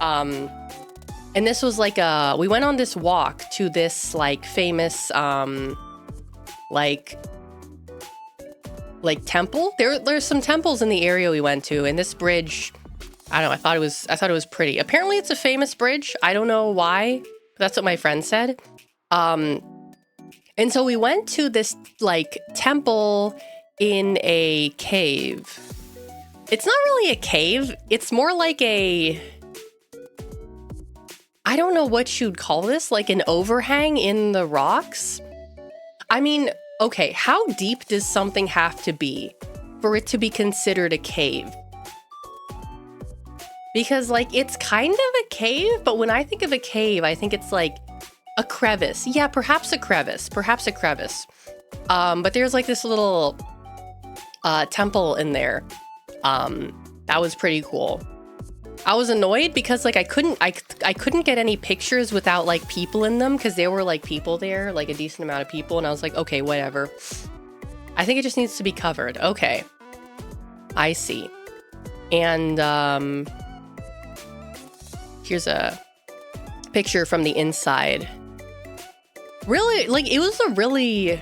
And this was like we went on this walk to this like famous, like temple. There's some temples in the area we went to, and this bridge, I don't know, I thought it was pretty. Apparently it's a famous bridge. I don't know why, but that's what my friend said. And so we went to this like temple in a cave. It's not really a cave. It's more like I don't know what you'd call this, like an overhang in the rocks. I mean, okay, how deep does something have to be for it to be considered a cave? Because like it's kind of a cave, but when I think of a cave, I think it's like a crevice. Yeah, perhaps a crevice. But there's like this little temple in there. That was pretty cool. I was annoyed because like I couldn't get any pictures without like people in them, because there were like people there, like a decent amount of people, and I was like, okay, whatever. I think it just needs to be covered. Okay. I see. And here's a picture from the inside. Really, like it was a really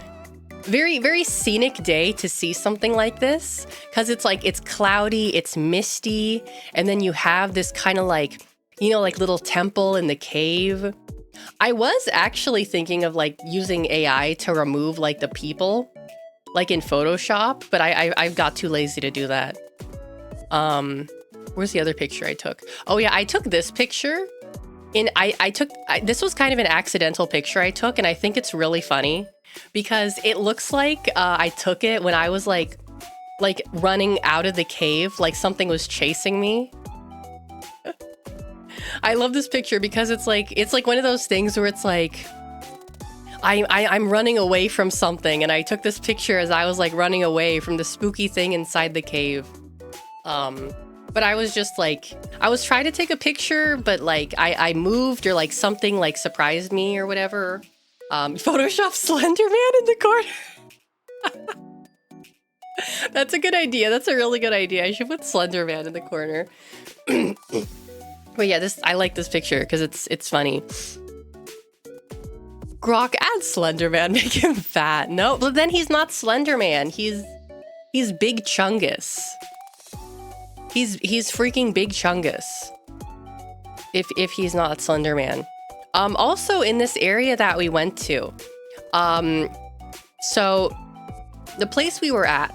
very, very scenic day to see something like this, because it's like, it's cloudy, it's misty, and then you have this kind of like, you know, like little temple in the cave. I was actually thinking of like using AI to remove like the people, like in Photoshop, but I've got too lazy to do that. Where's the other picture I took? Oh yeah, I took this picture. This was kind of an accidental picture I took, and I think it's really funny because it looks like I took it when I was like running out of the cave, like something was chasing me. I love this picture because it's like one of those things where it's like I'm running away from something, and I took this picture as I was like running away from the spooky thing inside the cave. But I was just like, I was trying to take a picture, but like I moved, or like something like surprised me or whatever. Photoshop Slender Man in the corner. That's a good idea. That's a really good idea. I should put Slender Man in the corner. But yeah, I like this picture because it's funny. Grok and Slender Man make him fat. No, but then he's not Slender Man. He's Big Chungus. He's freaking Big Chungus. If he's not Slender Man. Also in this area that we went to, so the place we were at,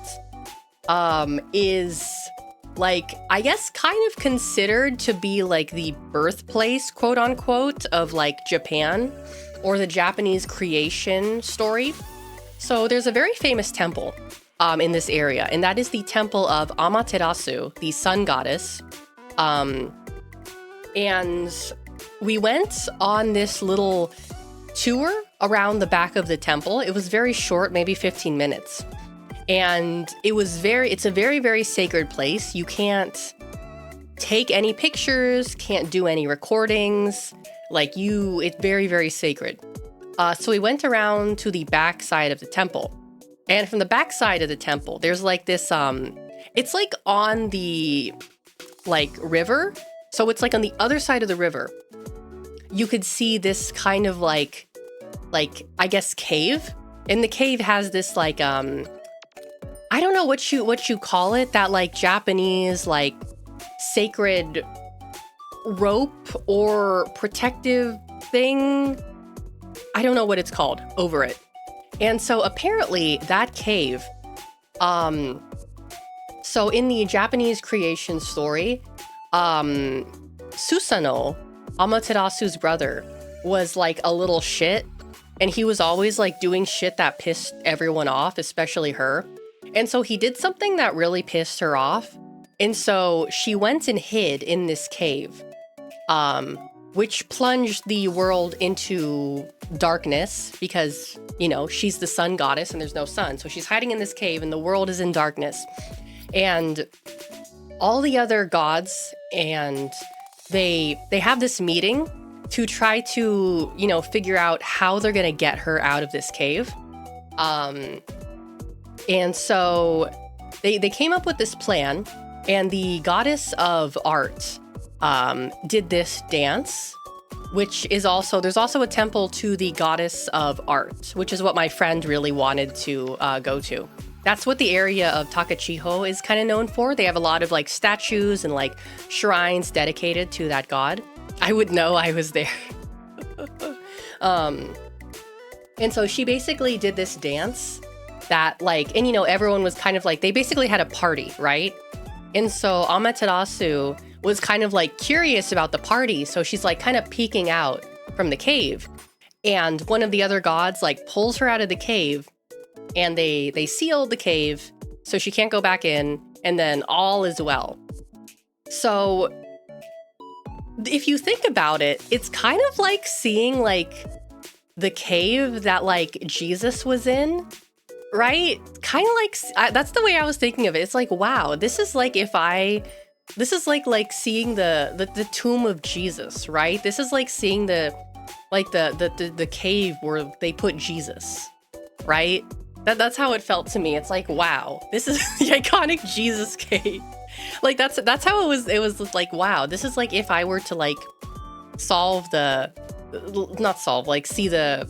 is like, I guess kind of considered to be like the birthplace, quote unquote, of like Japan or the Japanese creation story. So there's a very famous temple in this area, and that is the temple of Amaterasu, the sun goddess. And we went on this little tour around the back of the temple. It was very short, maybe 15 minutes. And it's a very, very sacred place. You can't take any pictures, can't do any recordings. It's very, very sacred. So we went around to the back side of the temple. And from the back side of the temple, there's like this, it's like on the river. So it's like on the other side of the river. You could see this kind of like I guess cave. And the cave has this I don't know what you call it, that like Japanese like sacred rope or protective thing. I don't know what it's called over it. And so apparently that cave, so in the Japanese creation story, Susanoo, Amaterasu's brother, was like a little shit, and he was always like doing shit that pissed everyone off, especially her. And so he did something that really pissed her off. And so she went and hid in this cave, which plunged the world into darkness because, you know, she's the sun goddess and there's no sun. So she's hiding in this cave and the world is in darkness. And all the other gods, and they have this meeting to try to, you know, figure out how they're going to get her out of this cave. And so they came up with this plan, and the goddess of art did this dance, which is also, there's also a temple to the goddess of art, which is what my friend really wanted to go to. That's what the area of Takachiho is kind of known for. They have a lot of like statues and like shrines dedicated to that god. I would know, I was there. And so she basically did this dance that like, and you know, everyone was kind of like, they basically had a party, right? And so Amaterasu was kind of like curious about the party. So she's like kind of peeking out from the cave. And one of the other gods like pulls her out of the cave, and they seal the cave so she can't go back in, and then all is well. So if you think about it, it's kind of like seeing like the cave that like Jesus was in, right? Kind of like, that's the way I was thinking of it. It's like, wow, this is like like seeing the tomb of Jesus, right? This is like seeing the cave where they put Jesus, right? That's how it felt to me. It's like, wow, this is the iconic Jesus cave. Like that's how it was. It was like, wow, this is like if I were to like see the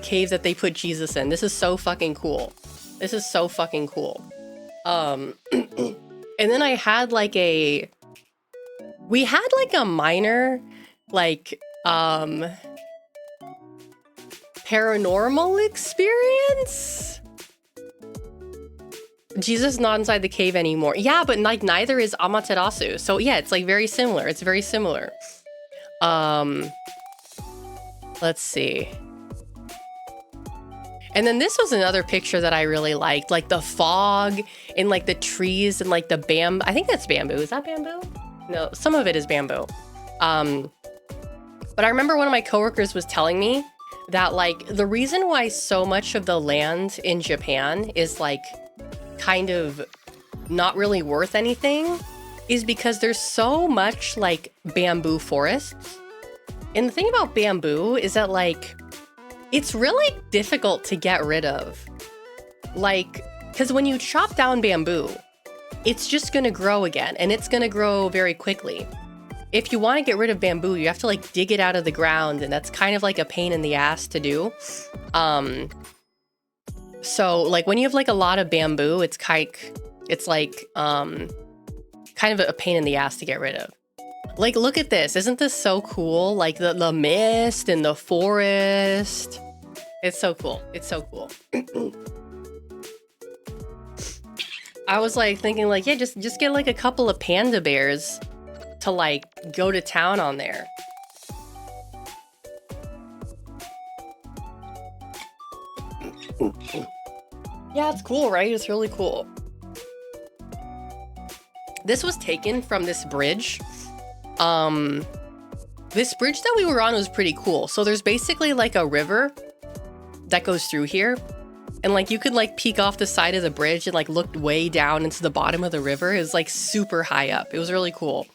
cave that they put Jesus in. This is so fucking cool. This is so fucking cool. And then we had like a minor like paranormal experience. Jesus is not inside the cave anymore. Yeah, but like neither is Amaterasu. So yeah, it's like very similar. It's very similar. Let's see. And then this was another picture that I really liked, like the fog and like the trees and like the bamboo. I think that's bamboo. Is that bamboo? No, some of it is bamboo. But I remember one of my coworkers was telling me that like the reason why so much of the land in Japan is like kind of not really worth anything is because there's so much like bamboo forests. And the thing about bamboo is that like it's really difficult to get rid of. Like, because when you chop down bamboo, it's just gonna grow again, and it's gonna grow very quickly. if you want to get rid of bamboo, you have to like dig it out of the ground, and that's kind of like a pain in the ass to do. So like when you have like a lot of bamboo, it's like kind of a pain in the ass to get rid of. Like, look at this. Isn't this so cool? Like the mist and the forest. It's so cool. It's so cool. I was like thinking like, yeah, just get like a couple of panda bears to like go to town on there. Yeah, it's cool, right? It's really cool. This was taken from this bridge. This bridge that we were on was pretty cool. So there's basically like a river that goes through here. And like you could like peek off the side of the bridge and like look way down into the bottom of the river. It was like super high up. It was really cool.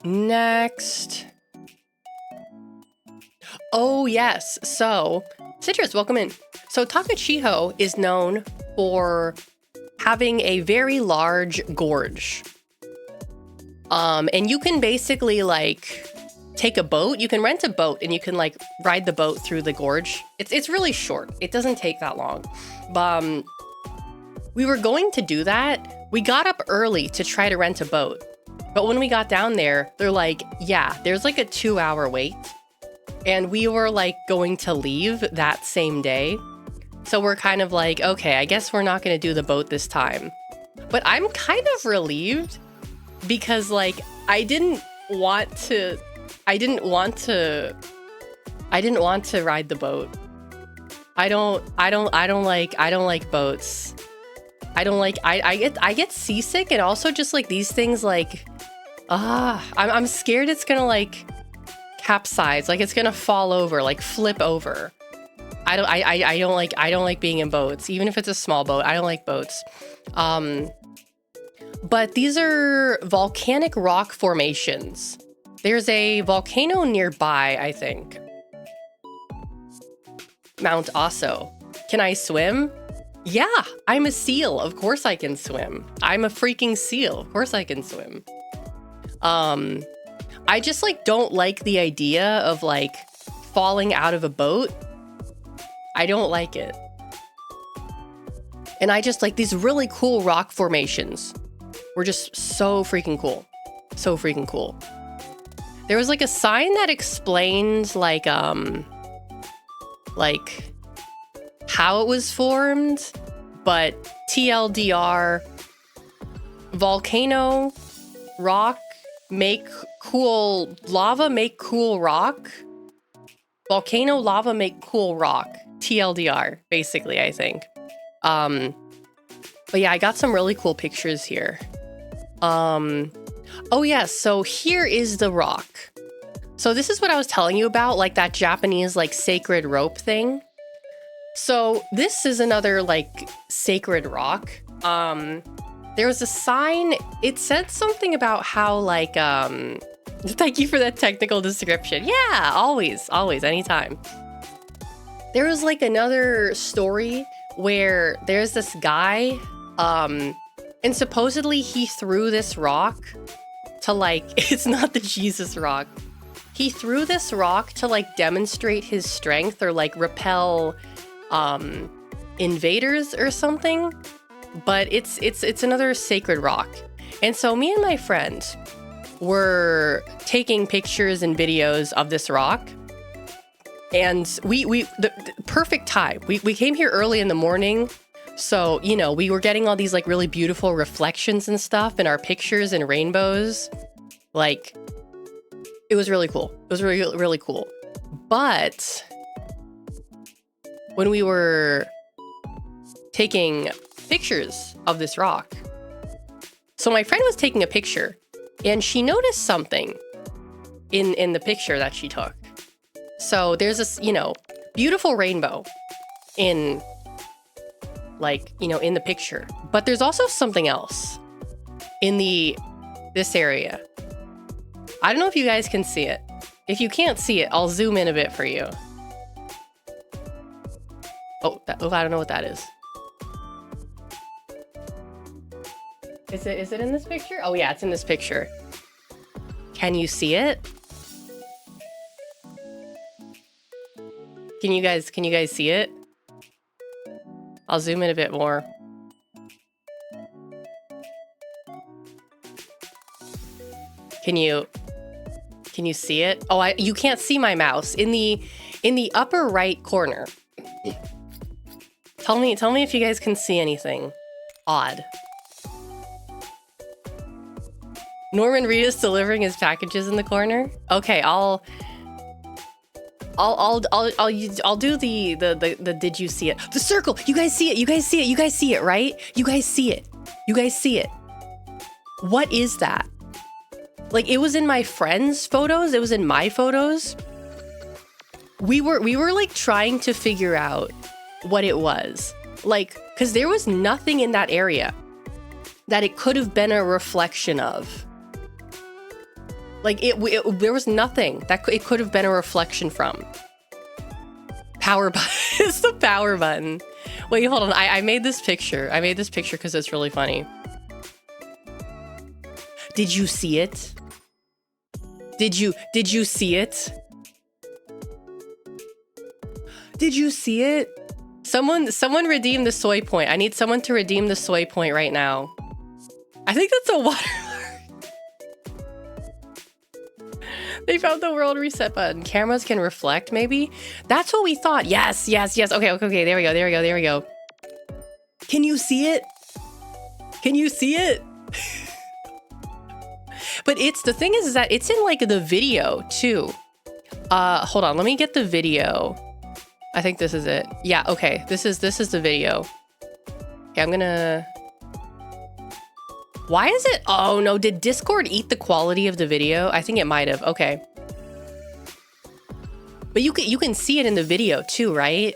Next. Oh yes, so Citrus, welcome in. So Takachiho is known for having a very large gorge. And you can basically like take a boat. You can rent a boat and you can like ride the boat through the gorge. It's really short. It doesn't take that long. We were going to do that. We got up early to try to rent a boat. But when we got down there, they're like, yeah, there's like a 2-hour wait. And we were like going to leave that same day. So we're kind of like, okay, I guess we're not going to do the boat this time. But I'm kind of relieved because like I didn't want to ride the boat. I don't like boats. I get seasick, and also just like these things like I'm scared it's gonna like capsize, like it's gonna fall over, like flip over. I don't like being in boats, even if it's a small boat. I don't like boats. But these are volcanic rock formations. There's a volcano nearby, I think. Mount Aso. Can I swim? Yeah, I'm a seal. Of course I can swim. I'm a freaking seal. Of course I can swim. I just like don't like the idea of like falling out of a boat. I don't like it. And I just like these really cool rock formations. Were just so freaking cool. So freaking cool. There was like a sign that explained like how it was formed, but TLDR, volcano, rock, make cool, lava make cool rock. Volcano, lava make cool rock. TLDR, basically, I think. But yeah, I got some really cool pictures here. Oh yeah, so here is the rock. So this is what I was telling you about, like that Japanese like sacred rope thing. So this is another like sacred rock. There was a sign, it said something about how like, thank you for that technical description. Yeah, always, anytime. There was like another story where there's this guy, and supposedly he threw this rock to like, it's not the Jesus rock. He threw this rock to like demonstrate his strength or like repel invaders or something. But it's another sacred rock. And so me and my friend were taking pictures and videos of this rock. And the perfect time. We came here early in the morning. So, you know, we were getting all these like really beautiful reflections and stuff in our pictures and rainbows. Like, it was really cool. It was really, really cool. But when we were taking pictures of this rock, so my friend was taking a picture and she noticed something in the picture that she took. So there's this, you know, beautiful rainbow in like, you know, in the picture, but there's also something else in this area. I don't know if you guys can see it. If you can't see it, I'll zoom in a bit for you. Oh, I don't know what that is. Is it in this picture? Oh yeah, it's in this picture. Can you see it? Can you guys see it? I'll zoom in a bit more. Can you see it? Oh, you can't see my mouse. In the upper right corner. Tell me if you guys can see anything odd. Norman Reedus delivering his packages in the corner. Okay, I'll do the did you see it? The circle. You guys see it. You guys see it. You guys see it, right? You guys see it. You guys see it. What is that? Like, it was in my friends' photos. It was in my photos. We were like trying to figure out what it was. Like, because there was nothing in that area that it could have been a reflection of. Like, there was nothing that it could have been a reflection from. Power button. It's the power button. Wait, hold on. I made this picture. I made this picture because it's really funny. Did you see it? Did you see it? Did you see it? Someone redeem the soy point. I need someone to redeem the soy point right now. I think that's a watermark. They found the world reset button. Cameras can reflect, maybe? That's what we thought. Yes, yes, yes. Okay, okay, okay. There we go, there we go, there we go. Can you see it? Can you see it? But the thing is that it's in like the video too. Hold on, let me get the video. I think this is it. Yeah, okay. This is the video. Okay, I'm gonna... Why is it? Oh no, did Discord eat the quality of the video? I think it might have. Okay. But you can see it in the video too, right?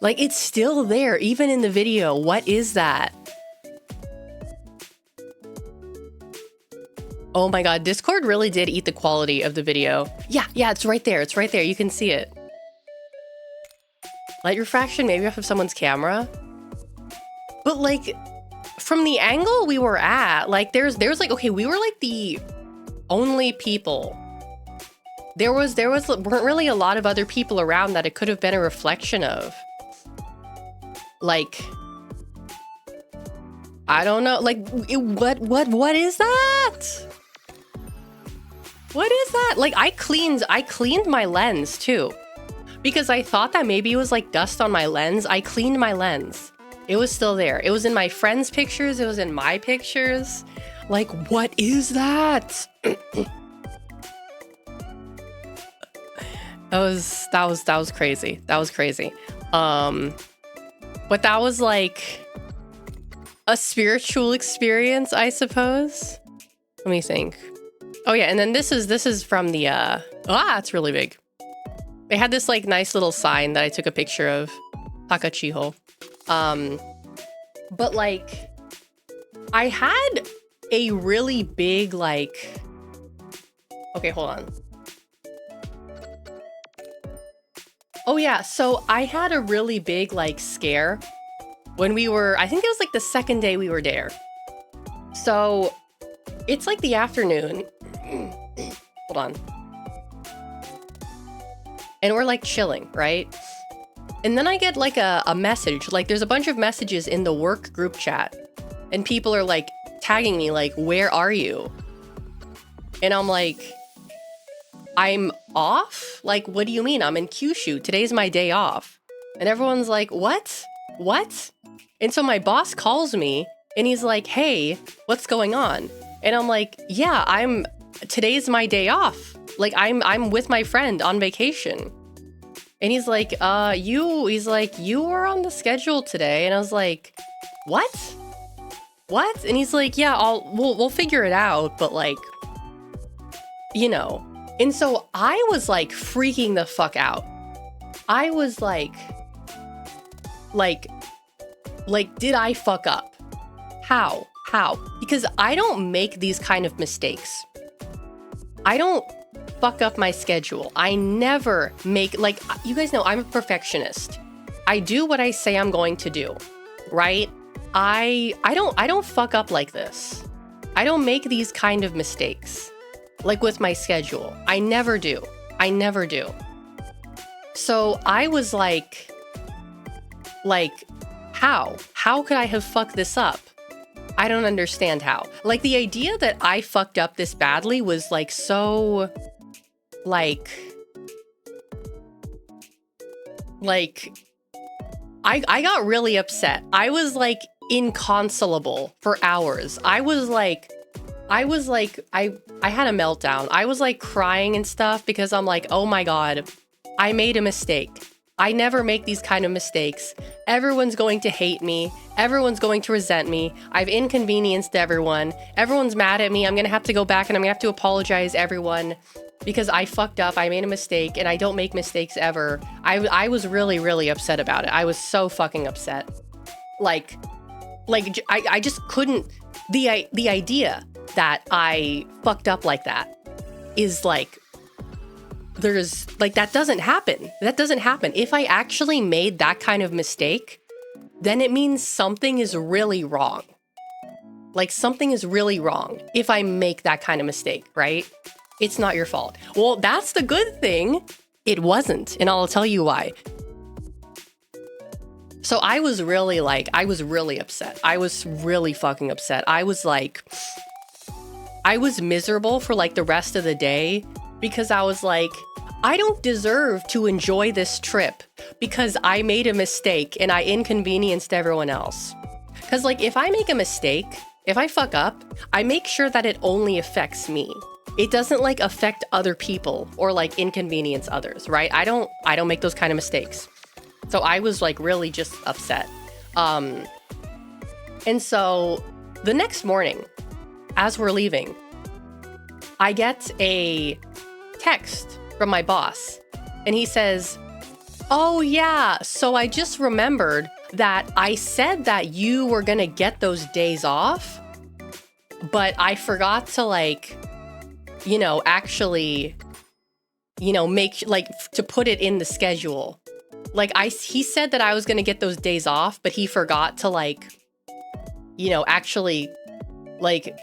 Like, it's still there, even in the video. What is that? Oh my god, Discord really did eat the quality of the video. Yeah, yeah, it's right there. It's right there. You can see it. Light refraction, maybe off of someone's camera. But like, from the angle we were at, like there's like, okay, we were like the only people. There weren't really a lot of other people around that it could have been a reflection of. Like, I don't know, like, what is that? What is that? Like, I cleaned my lens too, because I thought that maybe it was like dust on my lens. I cleaned my lens. It was still there. It was in my friends' pictures. It was in my pictures. Like, what is that? That was crazy. That was crazy. But that was like a spiritual experience, I suppose. Let me think. Oh yeah, and then this is from the it's really big. They had this like nice little sign that I took a picture of. Takachiho. But like, I had a really big like, okay, hold on. Oh yeah, so I had a really big like scare when we were, I think it was like the second day we were there. So it's like the afternoon. Hold on. And we're like chilling, right? And then I get like a message, like there's a bunch of messages in the work group chat and people are like tagging me like, where are you? And I'm like, I'm off? Like, what do you mean? I'm in Kyushu. Today's my day off. And everyone's like, what? What? And so my boss calls me and he's like, hey, what's going on? And I'm like, yeah, today's my day off. Like, I'm with my friend on vacation. And he's like, you were on the schedule today. And I was like, what? What? And he's like, yeah, we'll figure it out. But like, you know. And so I was like freaking the fuck out. I was like, did I fuck up? How? Because I don't make these kind of mistakes. I don't fuck up my schedule. I never make, like, you guys know I'm a perfectionist. I do what I say I'm going to do, right? I don't fuck up like this. I don't make these kind of mistakes, like with my schedule. I never do. I never do. So I was like, how? How could I have fucked this up? I don't understand how. Like, the idea that I fucked up this badly was like so, like I got really upset. I was like inconsolable for hours. I had a meltdown. I was like crying and stuff because I'm like, oh my God, I made a mistake. I never make these kind of mistakes. Everyone's going to hate me. Everyone's going to resent me. I've inconvenienced everyone. Everyone's mad at me. I'm going to have to go back and I'm going to have to apologize everyone because I fucked up. I made a mistake and I don't make mistakes ever. I was really, really upset about it. I was so fucking upset. I just couldn't, the idea that I fucked up like that is like, there's like, that doesn't happen. That doesn't happen. If I actually made that kind of mistake, then it means something is really wrong. Like, something is really wrong if I make that kind of mistake, right? It's not your fault. Well, that's the good thing. It wasn't, and I'll tell you why. So I was really upset. I was really fucking upset. I was miserable for like the rest of the day because I was like, I don't deserve to enjoy this trip because I made a mistake and I inconvenienced everyone else. Because like, if I make a mistake, if I fuck up, I make sure that it only affects me. It doesn't like affect other people or like inconvenience others, right? I don't make those kind of mistakes. So I was like really just upset. And so the next morning, as we're leaving, I get a text from my boss, and he says, oh yeah, so I just remembered that I said that you were gonna get those days off, but I forgot to like, actually, make like to put it in the schedule. Like he said that I was gonna get those days off, but he forgot to like, actually like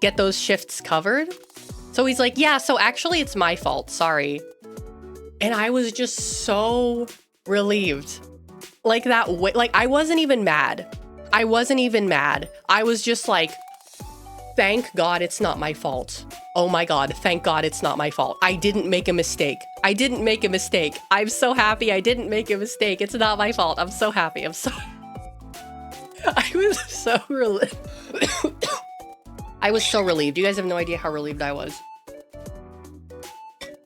get those shifts covered. So he's like, yeah, so actually it's my fault, sorry. And I was just so relieved. Like that way, like I wasn't even mad. I was just like, thank God it's not my fault. Oh my God, thank God it's not my fault. I didn't make a mistake. I'm so happy I didn't make a mistake. It's not my fault. I'm so happy. I was so relieved. I was so relieved. You guys have no idea how relieved I was.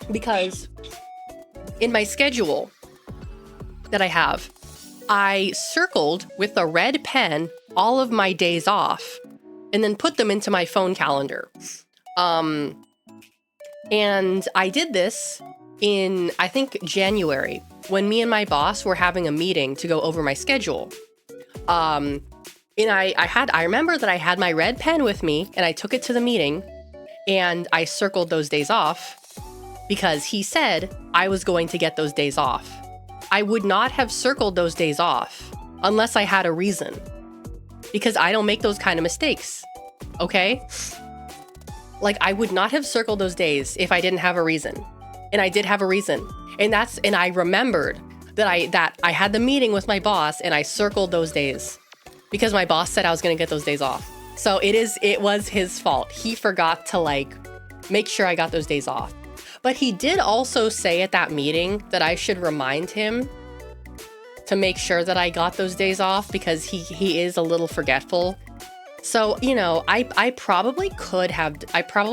Because in my schedule that I have, I circled with a red pen all of my days off and then put them into my phone calendar. And I did this in, I think, January, when me and my boss were having a meeting to go over my schedule. And I remember that I had my red pen with me and I took it to the meeting and I circled those days off because he said I was going to get those days off. I would not have circled those days off unless I had a reason, because I don't make those kind of mistakes. Okay? Like, I would not have circled those days if I didn't have a reason. And I did have a reason. And I remembered that I had the meeting with my boss and I circled those days because my boss said I was going to get those days off. So it was his fault. He forgot to like make sure I got those days off. But he did also say at that meeting that I should remind him to make sure that I got those days off because he is a little forgetful. So, I probably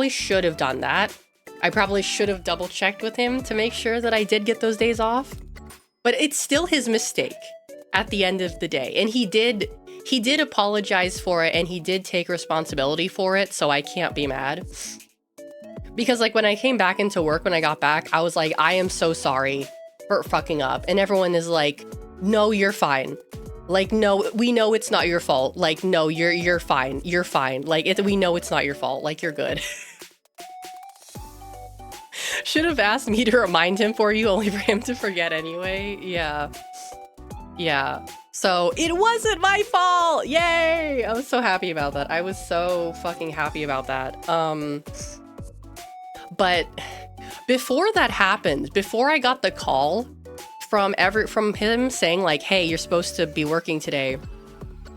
should have done that. I probably should have double checked with him to make sure that I did get those days off. But it's still his mistake at the end of the day. And he did apologize for it and he did take responsibility for it. So I can't be mad. Because like when I came back into work, when I got back, I was like, I am so sorry for fucking up. And everyone is like, no, you're fine. Like, no, we know it's not your fault. Like, no, you're fine. You're fine. Like, we know it's not your fault. Like, you're good. Should have asked me to remind him for you, only for him to forget anyway. Yeah. Yeah. So it wasn't my fault. Yay! I was so happy about that. I was so fucking happy about that. But before that happened, before I got the call from him saying like, hey, you're supposed to be working today,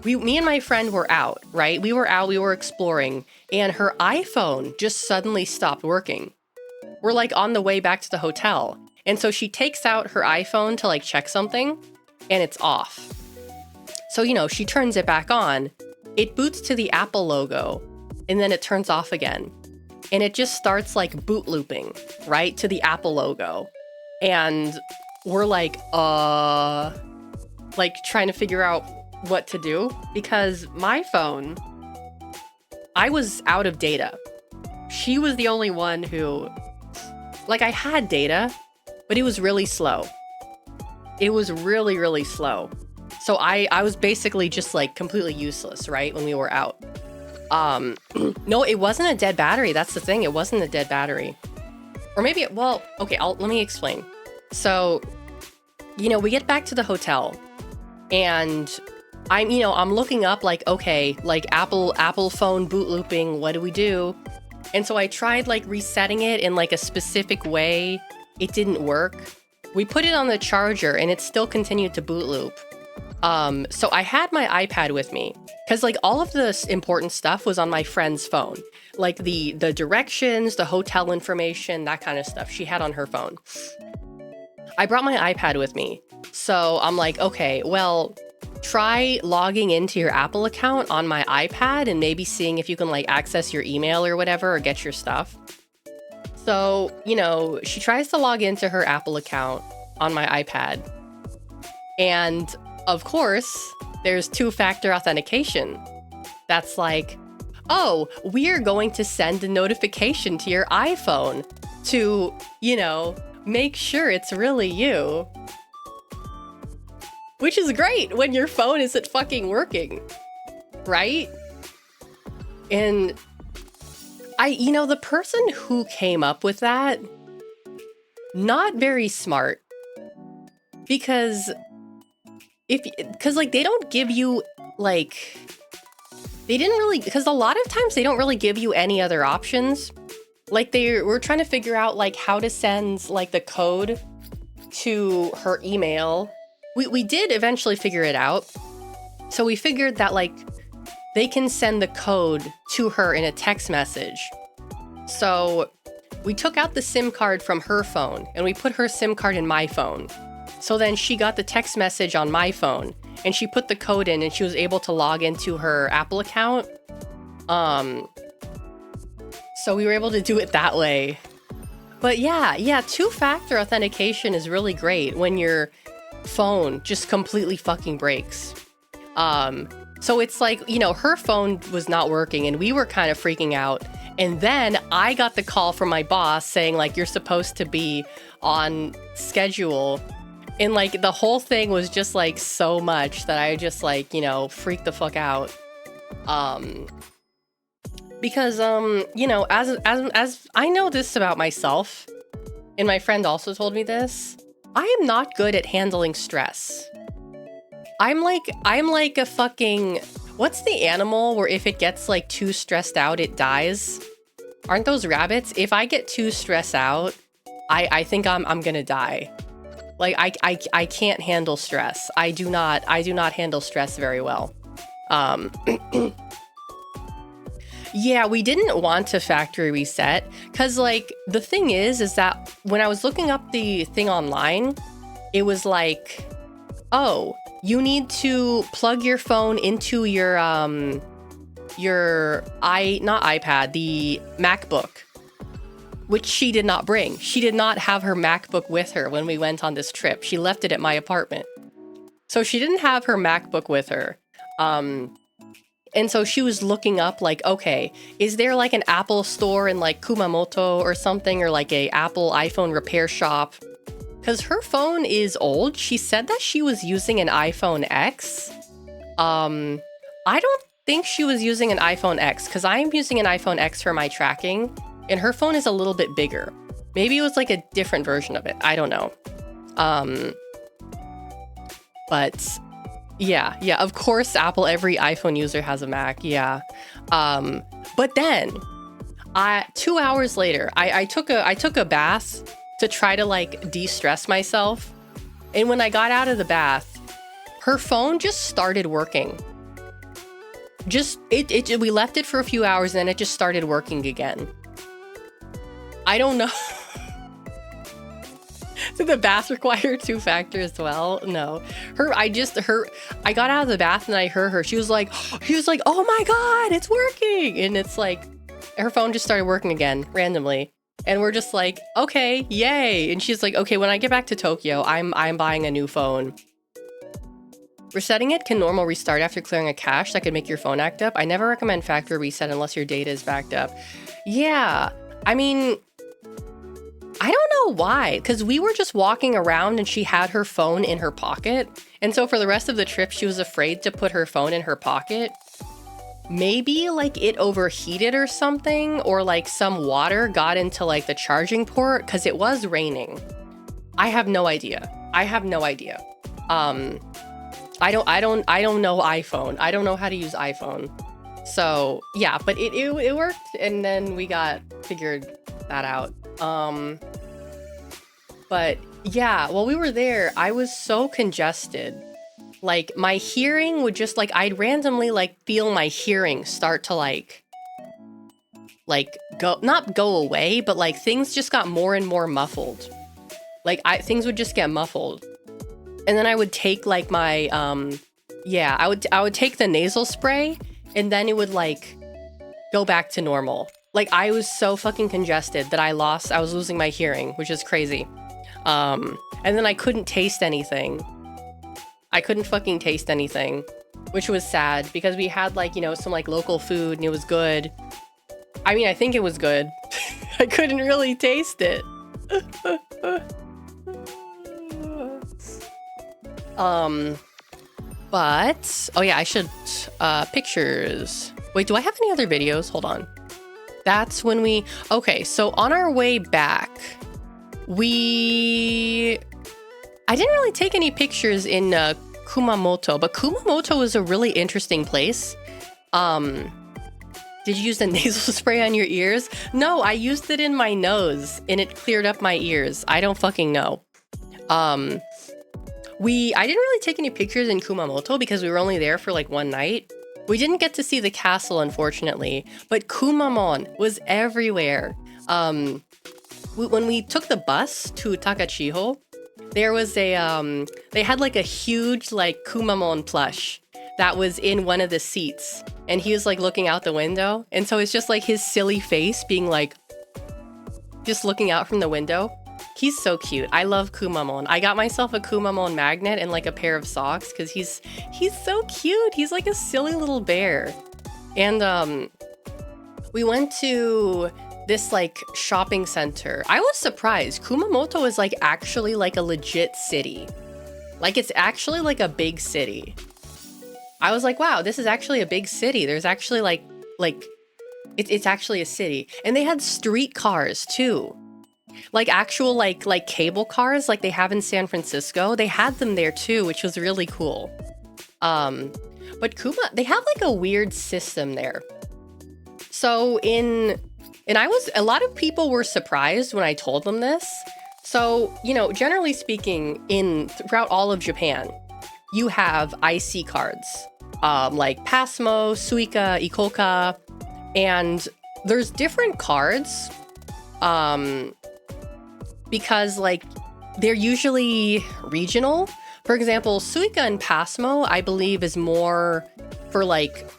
me and my friend were out, right? We were exploring, and her iPhone just suddenly stopped working. We're like on the way back to the hotel. And so she takes out her iPhone to like check something, and it's off. So, you know, she turns it back on. It boots to the Apple logo, and then it turns off again. And it just starts like boot looping, right, to the Apple logo. And we're like trying to figure out what to do, because my phone, I was out of data. She was the only one who, like, I had data, but it was really slow. It was really, really slow. So I was basically just like completely useless, right, when we were out. No, it wasn't a dead battery. That's the thing. It wasn't a dead battery. Or maybe, well, okay, let me explain. So, you know, we get back to the hotel, and I'm looking up like, okay, like Apple phone boot looping, what do we do? And so I tried like resetting it in like a specific way. It didn't work. We put it on the charger and it still continued to boot loop. So I had my iPad with me, because like all of this important stuff was on my friend's phone. Like the directions, the hotel information, that kind of stuff she had on her phone. I brought my iPad with me. So I'm like, okay, well, try logging into your Apple account on my iPad and maybe seeing if you can like access your email or whatever, or get your stuff. So, you know, she tries to log into her Apple account on my iPad. And of course, there's two-factor authentication. That's like, oh, we're going to send a notification to your iPhone to, you know, make sure it's really you. Which is great when your phone isn't fucking working, right? And the person who came up with that, not very smart. Because like they don't give you like, because a lot of times they don't really give you any other options. Like we're trying to figure out like how to send like the code to her email. We did eventually figure it out. So we figured that like they can send the code to her in a text message. So we took out the SIM card from her phone and we put her SIM card in my phone. So then she got the text message on my phone and she put the code in and she was able to log into her Apple account. So we were able to do it that way. But yeah, two-factor authentication is really great when your phone just completely fucking breaks. So it's like, you know, her phone was not working and we were kind of freaking out. And then I got the call from my boss saying like, you're supposed to be on schedule. And like the whole thing was just like so much that I just like, you know, freaked the fuck out. Because you know, as I know this about myself, and my friend also told me this, I am not good at handling stress. I'm like a fucking, what's the animal where if it gets like too stressed out, it dies? Aren't those rabbits? If I get too stressed out, I think I'm gonna die. Like I can't handle stress. I do not handle stress very well. Yeah, we didn't want to factory reset because like the thing is that when I was looking up the thing online, it was like, oh, you need to plug your phone into your not iPad, the MacBook, which she did not bring. She did not have her MacBook with her when we went on this trip. She left it at my apartment. So she didn't have her MacBook with her. And so she was looking up like, okay, is there like an Apple store in like Kumamoto or something, or like a Apple iPhone repair shop? Because her phone is old. She said that she was using an iPhone X. I don't think she was using an iPhone X because I'm using an iPhone X for my tracking and her phone is a little bit bigger. Maybe it was like a different version of it. I don't know. But yeah, of course, Apple, every iPhone user has a Mac. Yeah. But then 2 hours later, I took a bath to try to like de-stress myself. And when I got out of the bath, her phone just started working. We left it for a few hours and then it just started working again. I don't know. Did the bath require two-factor as well? No. I got out of the bath and I heard her. She was like, oh my God, it's working. And it's like, her phone just started working again randomly. And we're just like, okay, yay. And she's like, okay, when I get back to Tokyo, I'm buying a new phone. Resetting it can normal restart after clearing a cache that could make your phone act up. I never recommend factory reset unless your data is backed up. Yeah, I mean, I don't know why, because we were just walking around and she had her phone in her pocket. And so for the rest of the trip, she was afraid to put her phone in her pocket. Maybe like it overheated or something, or like some water got into like the charging port because it was raining. I have no idea. I don't know iPhone. I don't know how to use iPhone. So yeah, but it worked, and then we got figured that out. But yeah, while we were there, I was so congested. Like my hearing would just like, I'd randomly like feel my hearing start to like not go away, but like things just got more and more muffled. Like things would just get muffled. And then I would take like my, I would take the nasal spray and then it would like go back to normal. Like I was so fucking congested that I was losing my hearing, which is crazy. And then I couldn't taste anything. I couldn't fucking taste anything, which was sad because we had like, you know, some like local food and it was good. I mean, I think it was good. I couldn't really taste it. But, oh yeah, I should, pictures. Wait, do I have any other videos? Hold on. That's when okay, so on our way back, I didn't really take any pictures in Kumamoto, but Kumamoto is a really interesting place. Did you use the nasal spray on your ears? No, I used it in my nose and it cleared up my ears. I don't fucking know. I didn't really take any pictures in Kumamoto because we were only there for like one night. We didn't get to see the castle, unfortunately, but Kumamon was everywhere. When we took the bus to Takachiho, there was they had like a huge like Kumamon plush that was in one of the seats, and he was like looking out the window, and so it's just like his silly face being like just looking out from the window. He's so cute. I love Kumamon. I got myself a Kumamon magnet and like a pair of socks because he's so cute. He's like a silly little bear. And we went to this like shopping center. I was surprised. Kumamoto is like actually like a legit city. Like it's actually like a big city. I was like, wow, this is actually a big city. There's actually like it's actually a city. And they had street cars too. Like actual like cable cars like they have in San Francisco. They had them there too, which was really cool. But they have like a weird system there. So a lot of people were surprised when I told them this. So, you know, generally speaking, throughout all of Japan, you have IC cards, like Passmo, Suica, Ikoka, and there's different cards, because like they're usually regional. For example, Suica and Passmo, I believe, is more for like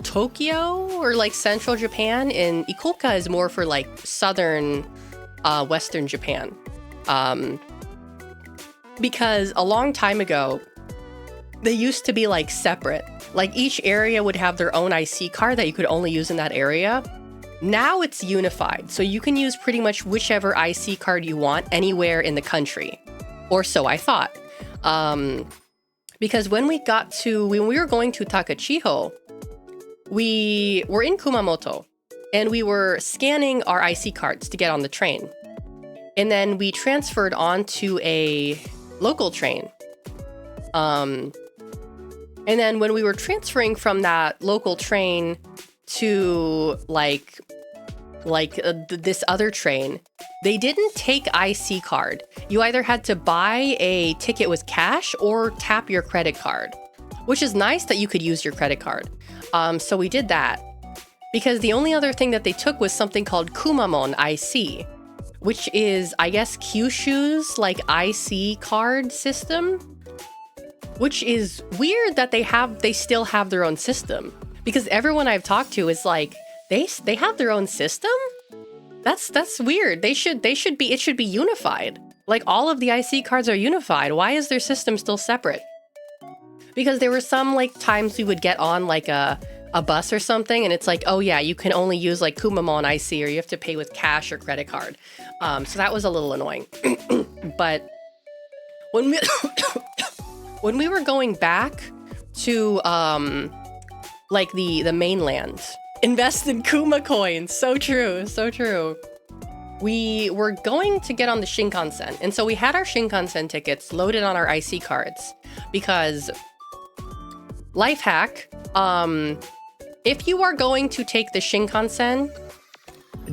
Tokyo or like central Japan, and Ikoka is more for like southern, western Japan. Because a long time ago, they used to be like separate. Like each area would have their own IC card that you could only use in that area. Now it's unified, so you can use pretty much whichever IC card you want anywhere in the country. Or so I thought. Because when we were going to Takachiho, we were in Kumamoto and we were scanning our IC cards to get on the train. And then we transferred onto a local train. And then when we were transferring from that local train to this other train, they didn't take IC card. You either had to buy a ticket with cash or tap your credit card, which is nice that you could use your credit card. So we did that because the only other thing that they took was something called Kumamon IC, which is, I guess, Kyushu's like IC card system, which is weird that they still have their own system, because everyone I've talked to is like, they have their own system? That's weird. It should be unified. Like all of the IC cards are unified. Why is their system still separate? Because there were some like times we would get on like a bus or something and it's like, oh yeah, you can only use like Kumamon IC or you have to pay with cash or credit card. So that was a little annoying. But when we when we were going back to like the mainland, invest in Kuma coins. So true, so true. We were going to get on the Shinkansen, and so we had our Shinkansen tickets loaded on our IC cards because life hack, if you are going to take the Shinkansen,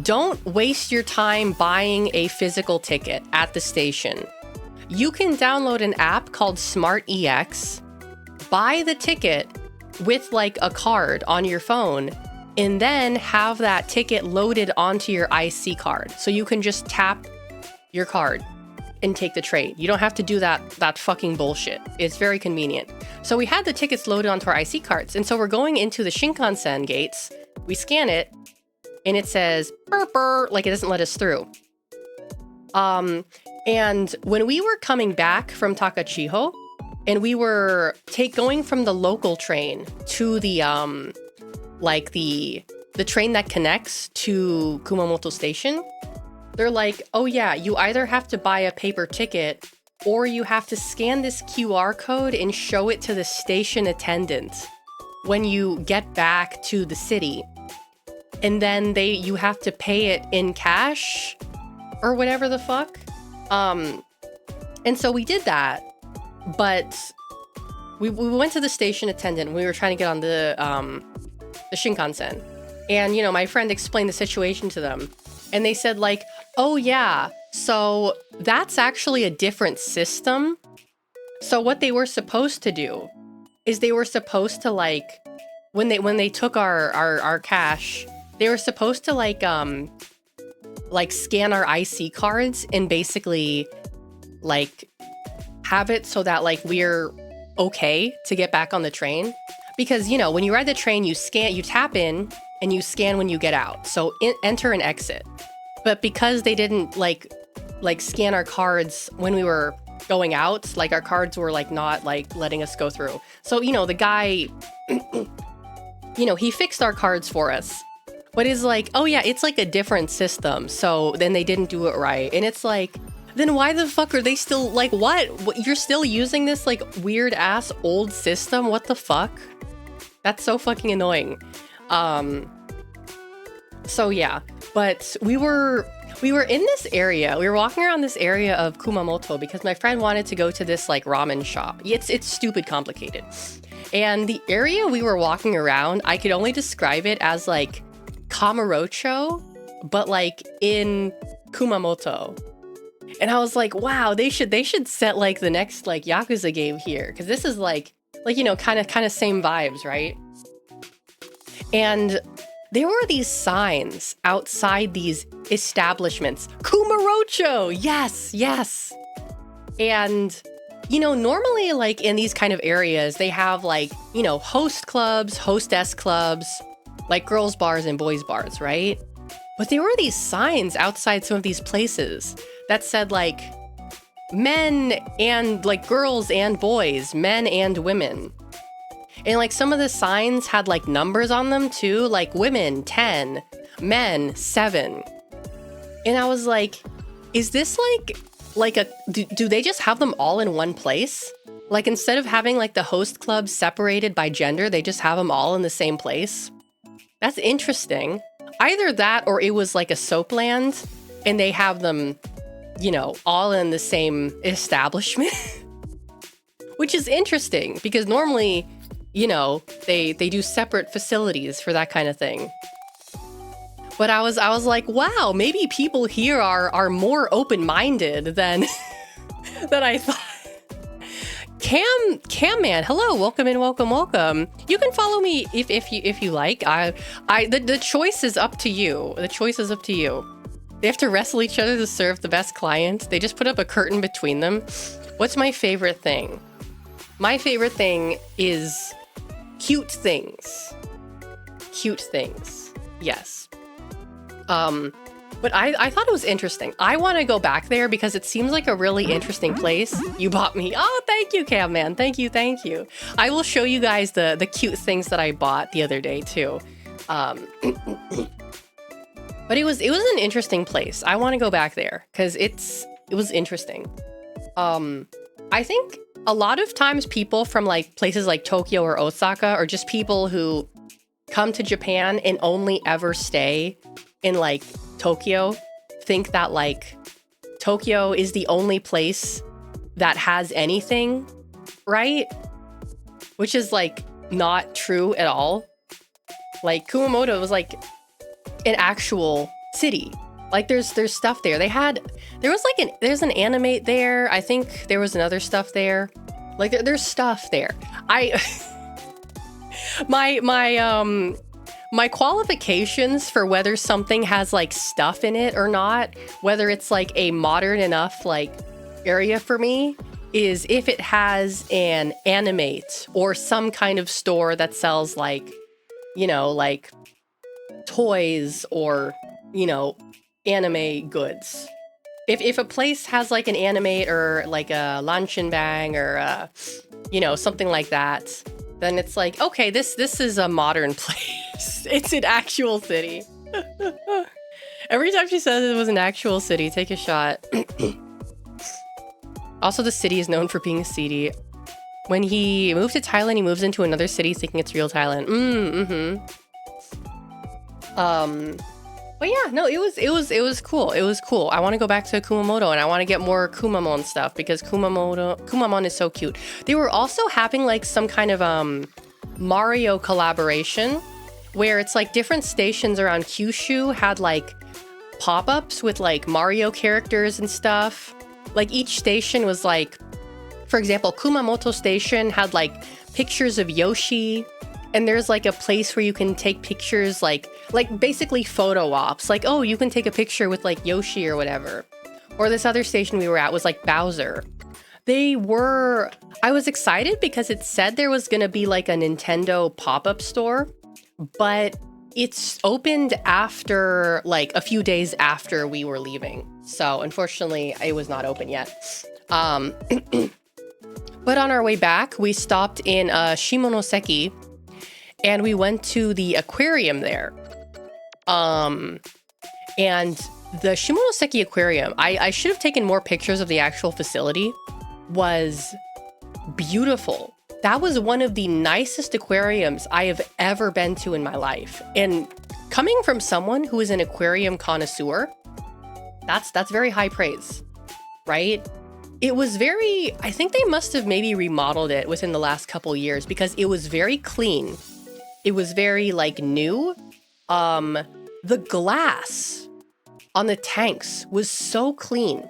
don't waste your time buying a physical ticket at the station. You can download an app called Smart EX, buy the ticket with like a card on your phone, and then have that ticket loaded onto your IC card. So you can just tap your card and take the train. You don't have to do that fucking bullshit. It's very convenient. So we had the tickets loaded onto our IC cards. And so we're going into the Shinkansen gates. We scan it and it says, burr, burr, like it doesn't let us through. And when we were coming back from Takachiho and we were going from the local train to the, like the train that connects to Kumamoto Station, they're like, oh yeah, you either have to buy a paper ticket or you have to scan this QR code and show it to the station attendant when you get back to the city. And then you have to pay it in cash or whatever the fuck. And so we did that, but we went to the station attendant and we were trying to get on the Shinkansen. And, you know, my friend explained the situation to them. And they said like, oh yeah, so that's actually a different system. So what they were supposed to do is they were supposed to like, when they took our cash, they were supposed to like scan our IC cards and basically like have it so that like we're okay to get back on the train. Because, you know, when you ride the train, you tap in and you scan when you get out. So enter and exit. But because they didn't like scan our cards when we were going out, like our cards were like not like letting us go through. So, you know, the guy, you know, he fixed our cards for us. But it's like, oh yeah, it's like a different system. So then they didn't do it right. And it's like, then why the fuck are they still like, what? You're still using this like weird ass old system? What the fuck? That's so fucking annoying. So yeah, but we were in this area. We were walking around this area of Kumamoto because my friend wanted to go to this like ramen shop. It's stupid complicated. And the area we were walking around, I could only describe it as like Kamurocho, but like in Kumamoto. And I was like, wow, they should set like the next like Yakuza game here, because this is like you know, kind of same vibes, right? And there were these signs outside these establishments. Kumarocho! Yes, yes. And, you know, normally like in these kind of areas, they have like, you know, host clubs, hostess clubs, like girls bars and boys bars, right? But there were these signs outside some of these places that said like men and like girls and boys, men and women. And like some of the signs had like numbers on them too, like women 10, men 7. And I was like, is this like a do they just have them all in one place? Like instead of having like the host clubs separated by gender, they just have them all in the same place? That's interesting. Either that or it was like a soap land and they have them you know, all in the same establishment, which is interesting because normally, you know, they do separate facilities for that kind of thing. But I was like, wow, maybe people here are more open-minded than than I thought. Cam man, hello, welcome in, welcome. You can follow me if you like. The choice is up to you. The choice is up to you. They have to wrestle each other to serve the best client. They just put up a curtain between them. What's my favorite thing? My favorite thing is cute things. Cute things. Yes. But I thought it was interesting. I want to go back there because it seems like a really interesting place. You bought me. Oh, thank you, Cam man. Thank you. I will show you guys the cute things that I bought the other day too. But it was an interesting place. I want to go back there because it was interesting. I think a lot of times people from like places like Tokyo or Osaka, or just people who come to Japan and only ever stay in like Tokyo, think that like Tokyo is the only place that has anything, right? Which is like not true at all. Like Kumamoto was like an actual city. Like there's stuff there. There's an anime there. I think there was another stuff there. Like there's stuff there. My qualifications for whether something has like stuff in it or not, whether it's like a modern enough like area for me, is if it has an animate or some kind of store that sells like, you know, like toys or, you know, anime goods. If a place has like an animate or like a Lanchin Bang or you know, something like that, then it's like, okay, this is a modern place. It's an actual city. Every time she says it was an actual city, take a shot. Also, the city is known for being seedy. When he moved to Thailand, he moves into another city thinking it's real Thailand. But yeah, no, it was cool. It was cool. I want to go back to Kumamoto and I want to get more Kumamon stuff because Kumamon is so cute. They were also having like some kind of Mario collaboration where it's like different stations around Kyushu had like pop-ups with like Mario characters and stuff. Like each station was like, for example, Kumamoto Station had like pictures of Yoshi. And there's like a place where you can take pictures like basically photo ops. Like, oh, you can take a picture with like Yoshi or whatever. Or this other station we were at was like Bowser. I was excited because it said there was going to be like a Nintendo pop-up store, but it's opened after like a few days after we were leaving. So unfortunately, it was not open yet. But on our way back, we stopped in Shimonoseki. And we went to the aquarium there. And the Shimonoseki Aquarium, I should have taken more pictures of the actual facility, was beautiful. That was one of the nicest aquariums I have ever been to in my life. And coming from someone who is an aquarium connoisseur, that's very high praise, right? It was I think they must have maybe remodeled it within the last couple years because it was very clean. It was very like new. The glass on the tanks was so clean.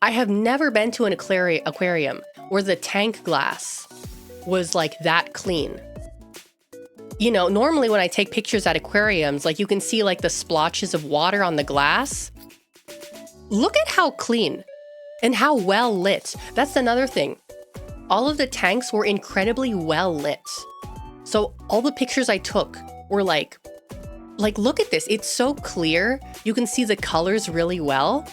I have never been to an aquarium where the tank glass was like that clean. You know, normally when I take pictures at aquariums, like you can see like the splotches of water on the glass. Look at how clean and how well lit. That's another thing. All of the tanks were incredibly well lit. So all the pictures I took were like, look at this. It's so clear. You can see the colors really well.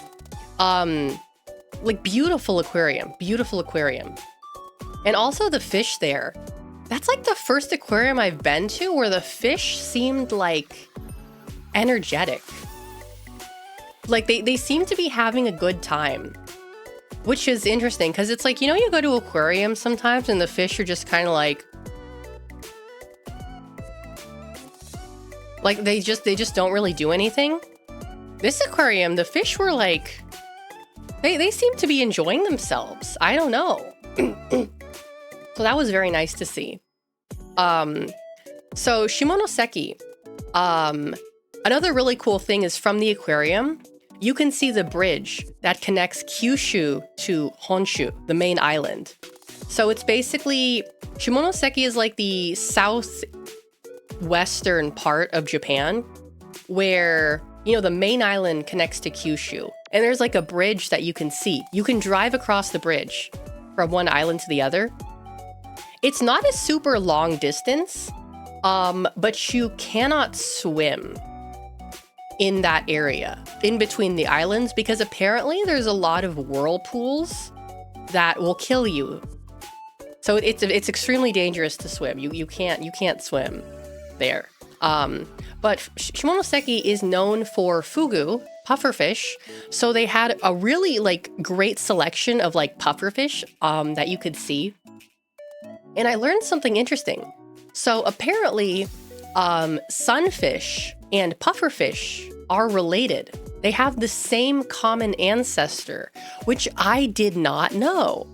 Like beautiful aquarium. And also the fish there. That's like the first aquarium I've been to where the fish seemed like energetic. Like they seem to be having a good time, which is interesting because it's like, you know, you go to aquariums sometimes and the fish are just kind of like they just don't really do anything. This aquarium, the fish were like They seem to be enjoying themselves. I don't know. So that was very nice to see. So Shimonoseki, another really cool thing is from the aquarium, you can see the bridge that connects Kyushu to Honshu, the main island. So it's basically, Shimonoseki is like the southwestern part of Japan where, you know, the main island connects to Kyushu. And there's like a bridge that you can see. You can drive across the bridge from one island to the other. It's not a super long distance, but you cannot swim in that area in between the islands because apparently there's a lot of whirlpools that will kill you. So it's extremely dangerous to swim. You can't swim there. But Shimonoseki is known for fugu, pufferfish. So they had a really like great selection of like pufferfish that you could see. And I learned something interesting. So apparently sunfish and pufferfish are related. They have the same common ancestor, which I did not know.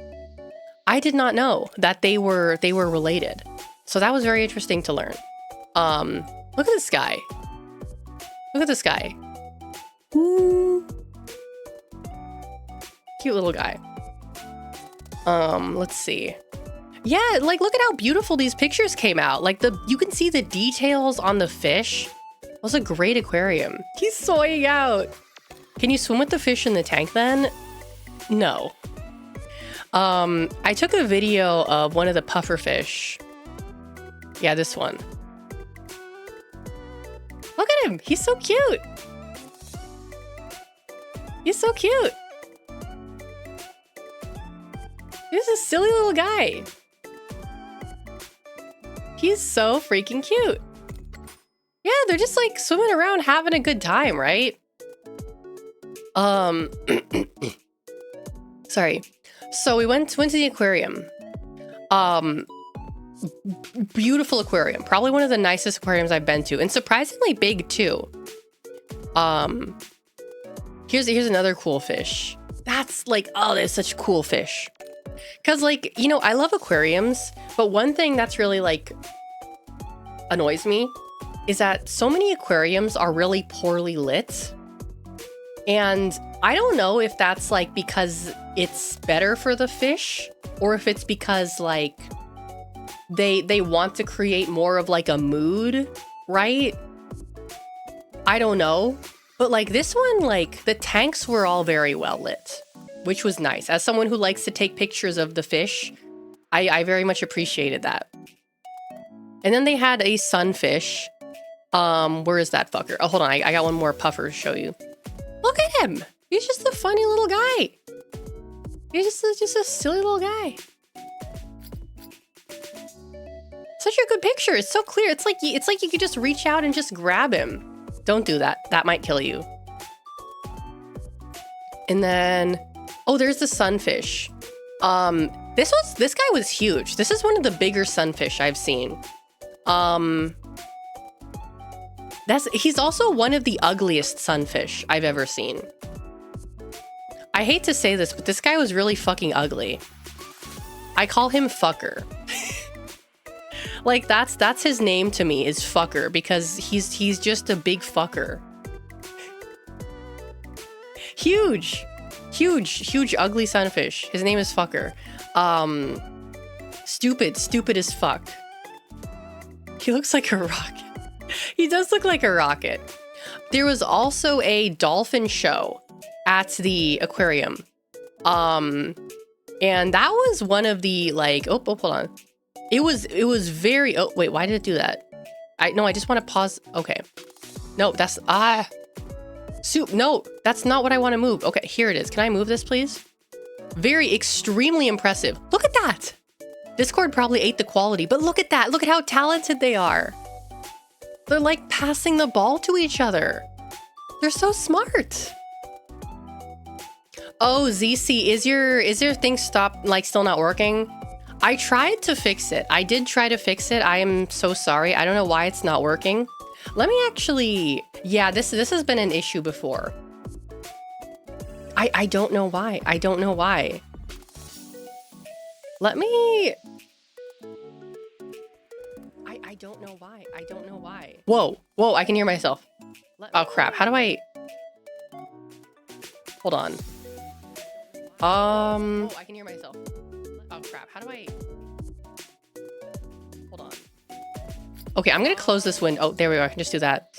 I did not know that they were related. So that was very interesting to learn. Look at this guy. Look at this guy. Ooh. Cute little guy. Let's see. Yeah, like look at how beautiful these pictures came out. Like you can see the details on the fish. It was a great aquarium. He's soying out. Can you swim with the fish in the tank then? No. I took a video of one of the pufferfish. Yeah, this one. Look at him. He's so cute. He's so cute. He's a silly little guy. He's so freaking cute. Yeah, they're just like swimming around having a good time, right? Sorry. So we went to the aquarium. Beautiful aquarium. Probably one of the nicest aquariums I've been to, and surprisingly big too. Here's another cool fish. That's like, oh, there's such cool fish. Cause like, you know, I love aquariums, but one thing that's really like annoys me is that so many aquariums are really poorly lit. And I don't know if that's like because it's better for the fish or if it's because like they want to create more of like a mood, right? I don't know. But like this one, like the tanks were all very well lit, which was nice. As someone who likes to take pictures of the fish, I very much appreciated that. And then they had a sunfish. Where is that fucker? Oh, hold on. I got one more puffer to show you. Look at him. He's just a funny little guy. He's just a silly little guy. Such a good picture. It's so clear. It's like you could just reach out and just grab him. Don't do that. That might kill you. And then, oh, there's the sunfish. This guy was huge. This is one of the bigger sunfish I've seen. He's also one of the ugliest sunfish I've ever seen. I hate to say this, but this guy was really fucking ugly. I call him Fucker. Like that's his name to me, is Fucker, because he's just a big fucker. Huge ugly sunfish. His name is Fucker. Stupid as fuck. He looks like a rocket. He does look like a rocket. There was also a dolphin show at the aquarium. And that was one of the like, oh, hold on. It was very, oh, wait, why did it do that? I just want to pause. Okay. No, that's, no, that's not what I want to move. Okay, here it is. Can I move this, please? Extremely impressive. Look at that. Discord probably ate the quality, but look at that. Look at how talented they are. They're like passing the ball to each other. They're so smart. Oh, ZC, is your thing still not working? I tried to fix it. I did try to fix it. I am so sorry. I don't know why it's not working. Let me actually, yeah, this has been an issue before. I don't know why. I don't know why. Let me... I don't know why. I don't know why. Whoa. Whoa, I can hear myself. Oh, crap. How do I... Hold on. Oh, I can hear myself. Oh, crap. How do I... Hold on. Okay, I'm gonna close this window. Oh, there we go. I can just do that.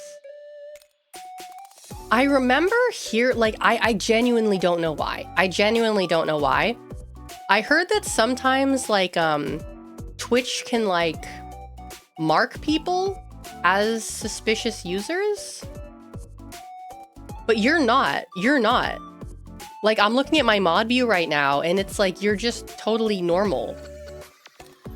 I remember here, like, I genuinely don't know why. I genuinely don't know why. I heard that sometimes, like, Twitch can, like, mark people as suspicious users. But you're not. You're not. Like, I'm looking at my mod view right now, and it's like, you're just totally normal.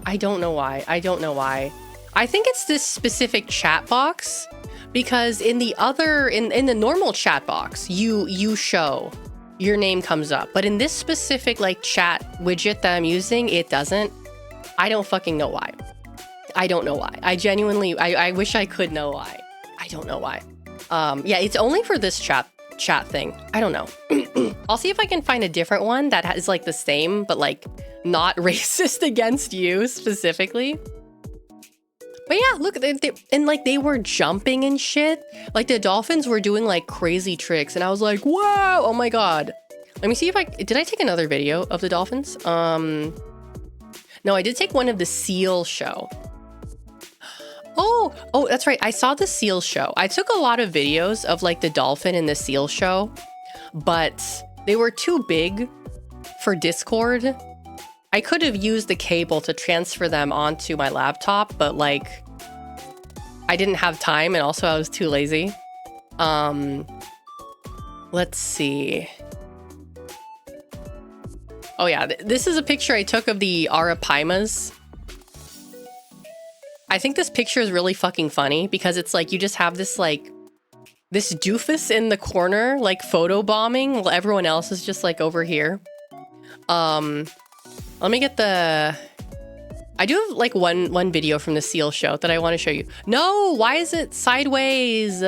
I don't know why. I don't know why. I think it's this specific chat box. Because in the other, in the normal chat box, you show, your name comes up. But in this specific like chat widget that I'm using, it doesn't. I don't fucking know why. I don't know why. I genuinely, I wish I could know why. I don't know why. Yeah, it's only for this chat thing. I don't know. I'll see if I can find a different one that is like the same, but like not racist against you specifically. But yeah, look, and like they were jumping and shit. Like the dolphins were doing like crazy tricks, and I was like, wow, oh my god. Let me see if did I take another video of the dolphins? No, I did take one of the seal show. Oh, that's right. I saw the seal show. I took a lot of videos of like the dolphin and the seal show, but they were too big for Discord. I could have used the cable to transfer them onto my laptop, but like I didn't have time, and also I was too lazy. Let's see. Oh yeah, this is a picture I took of the Arapaimas. I think this picture is really fucking funny because it's like you just have this like this doofus in the corner like photo bombing while everyone else is just like over here. Let me get the... I do have like one video from the seal show that I want to show you. No, why is it sideways?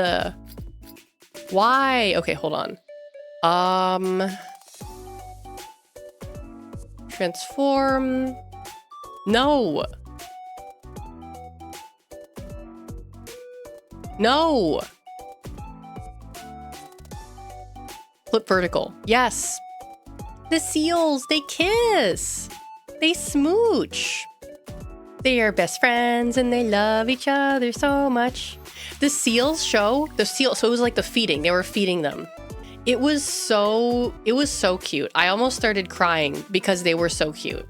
Why? Okay, hold on. Transform. No. No. Flip vertical. Yes. The seals, they kiss. They smooch. They are best friends and they love each other so much. The seals show, so it was like the feeding. They were feeding them. It was so cute. I almost started crying because they were so cute.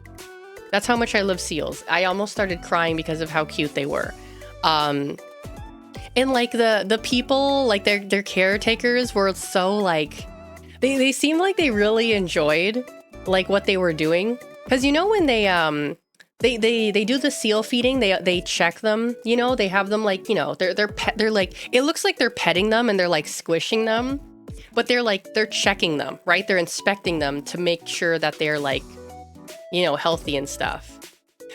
That's how much I love seals. I almost started crying because of how cute they were. And like the people, like their caretakers were so like, they seemed like they really enjoyed like what they were doing. Cause you know, when they do the seal feeding, they check them, you know, they have them like, you know, they're like, it looks like they're petting them and they're like squishing them, but they're checking them, right? They're inspecting them to make sure that they're like, you know, healthy and stuff.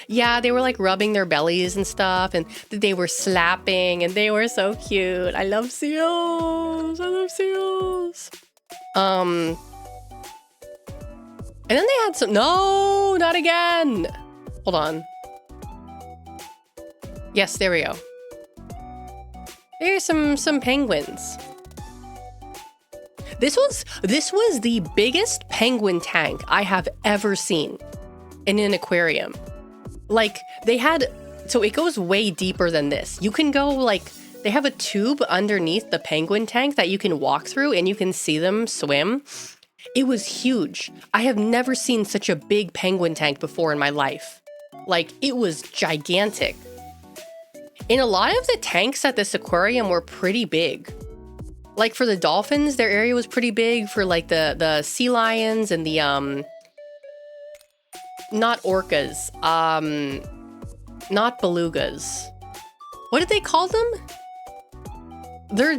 Yeah, they were like rubbing their bellies and stuff, and they were slapping, and they were so cute. I love seals. I love seals. And then they had some, no, not again. Hold on. Yes, there we go. There's some penguins. This was the biggest penguin tank I have ever seen in an aquarium. Like, they had, so it goes way deeper than this. You can go like, they have a tube underneath the penguin tank that you can walk through and you can see them swim. It was huge. I have never seen such a big penguin tank before in my life. Like, it was gigantic. And a lot of the tanks at this aquarium were pretty big. Like for the dolphins, their area was pretty big. For like the sea lions and the, not orcas, not belugas. What did they call them?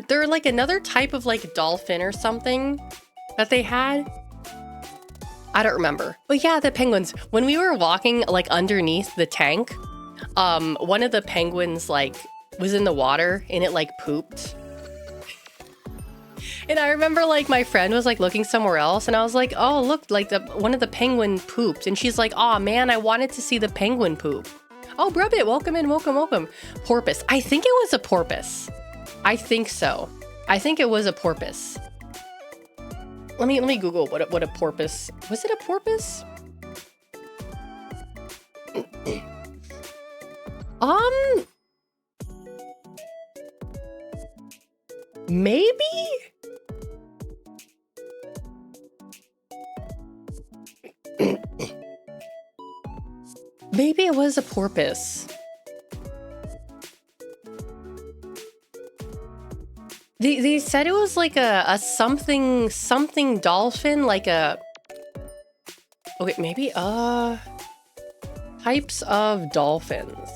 They're like another type of like dolphin or something that they had. I don't remember. But yeah, the penguins. When we were walking like underneath the tank, one of the penguins like was in the water and it like pooped. And I remember like my friend was like looking somewhere else and I was like, oh, look, like one of the penguin pooped. And she's like, oh man, I wanted to see the penguin poop. Oh, Brubbit, welcome in, welcome, welcome. Porpoise. I think it was a porpoise. I think so. I think it was a porpoise. Let me Google what a porpoise. Was it a porpoise? Maybe? Maybe it was a porpoise. They said it was like a something dolphin, like a... Okay, maybe types of dolphins.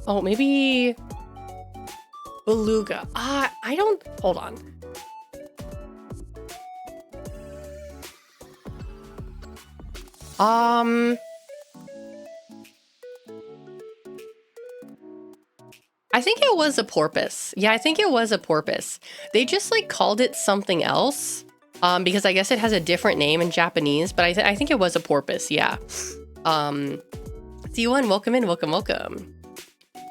Oh, maybe beluga. I don't... Hold on. I think it was a porpoise. Yeah, I think it was a porpoise. They just like called it something else. Because I guess it has a different name in Japanese, but I think it was a porpoise, yeah. C1, welcome in, welcome, welcome.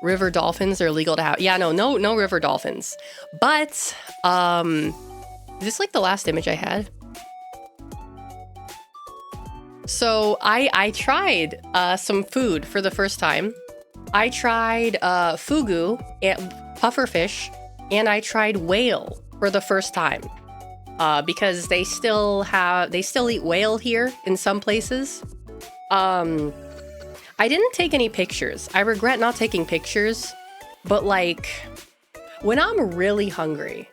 River dolphins are illegal to have. Yeah, no river dolphins. But, is this like the last image I had? So I tried some food for the first time. I tried fugu and pufferfish, and I tried whale for the first time. Because they still eat whale here in some places. I didn't take any pictures. I regret not taking pictures, but like when I'm really hungry,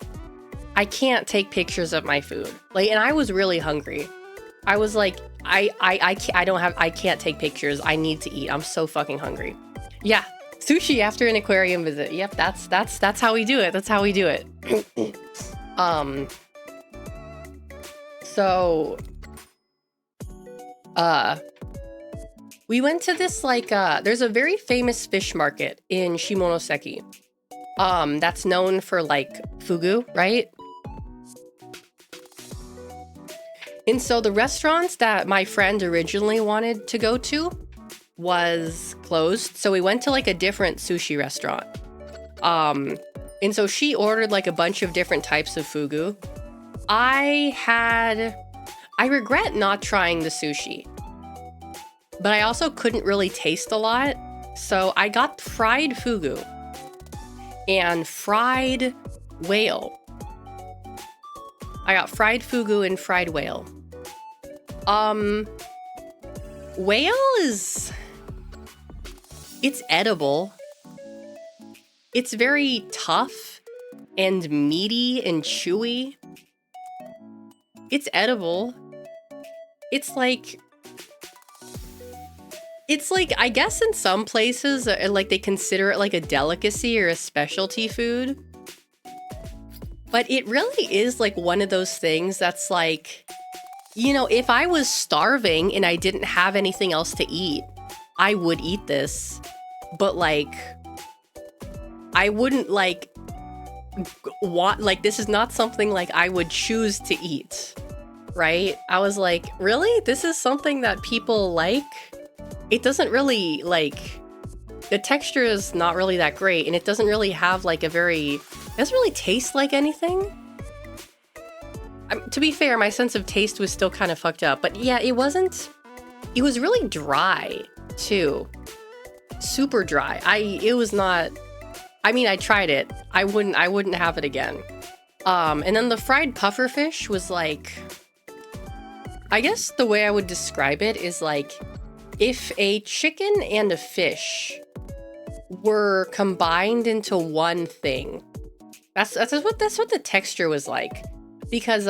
I can't take pictures of my food. Like, and I was really hungry. I was like, I can't take pictures. I need to eat. I'm so fucking hungry. Yeah, sushi after an aquarium visit. Yep, that's how we do it. That's how we do it. So, we went to this, like, there's a very famous fish market in Shimonoseki. That's known for, like, fugu, right? And so the restaurants that my friend originally wanted to go to was closed. So we went to, like, a different sushi restaurant. And so she ordered, like, a bunch of different types of fugu. I regret not trying the sushi, but I also couldn't really taste a lot. So I got fried fugu and fried whale. I got fried fugu and fried whale. Whale it's edible. It's very tough and meaty and chewy. It's edible. It's like, I guess in some places, like they consider it like a delicacy or a specialty food. But it really is like one of those things that's like, you know, if I was starving and I didn't have anything else to eat, I would eat this. But like, I wouldn't like this is not something like I would choose to eat, right? I was like, really? This is something that people like? It doesn't really, like, the texture is not really that great, and it doesn't really have like it doesn't really taste like anything. To be fair, my sense of taste was still kind of fucked up, but yeah, it was really dry too. Super dry. I mean, I tried it. I wouldn't have it again. And then the fried pufferfish was like, I guess the way I would describe it is like if a chicken and a fish were combined into one thing. That's what the texture was like. Because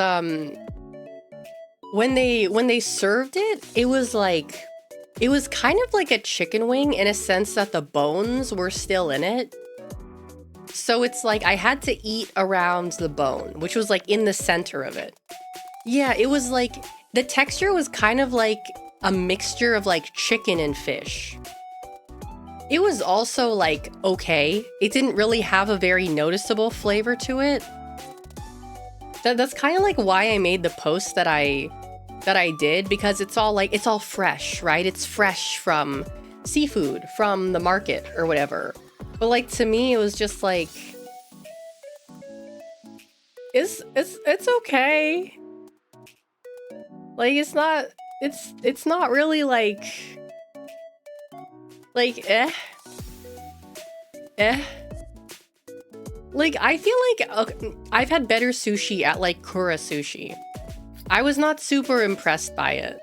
when they served it, it was kind of like a chicken wing in a sense that the bones were still in it. So it's like I had to eat around the bone, which was like in the center of it. Yeah, it was like the texture was kind of like a mixture of like chicken and fish. It was also like okay. It didn't really have a very noticeable flavor to it. That's kind of like why I made the post that I did, because it's all fresh, right? It's fresh from seafood, from the market or whatever. But like to me, it was just like it's okay. Like it's not really like eh. Like, I feel like I've had better sushi at, like, Kura Sushi. I was not super impressed by it.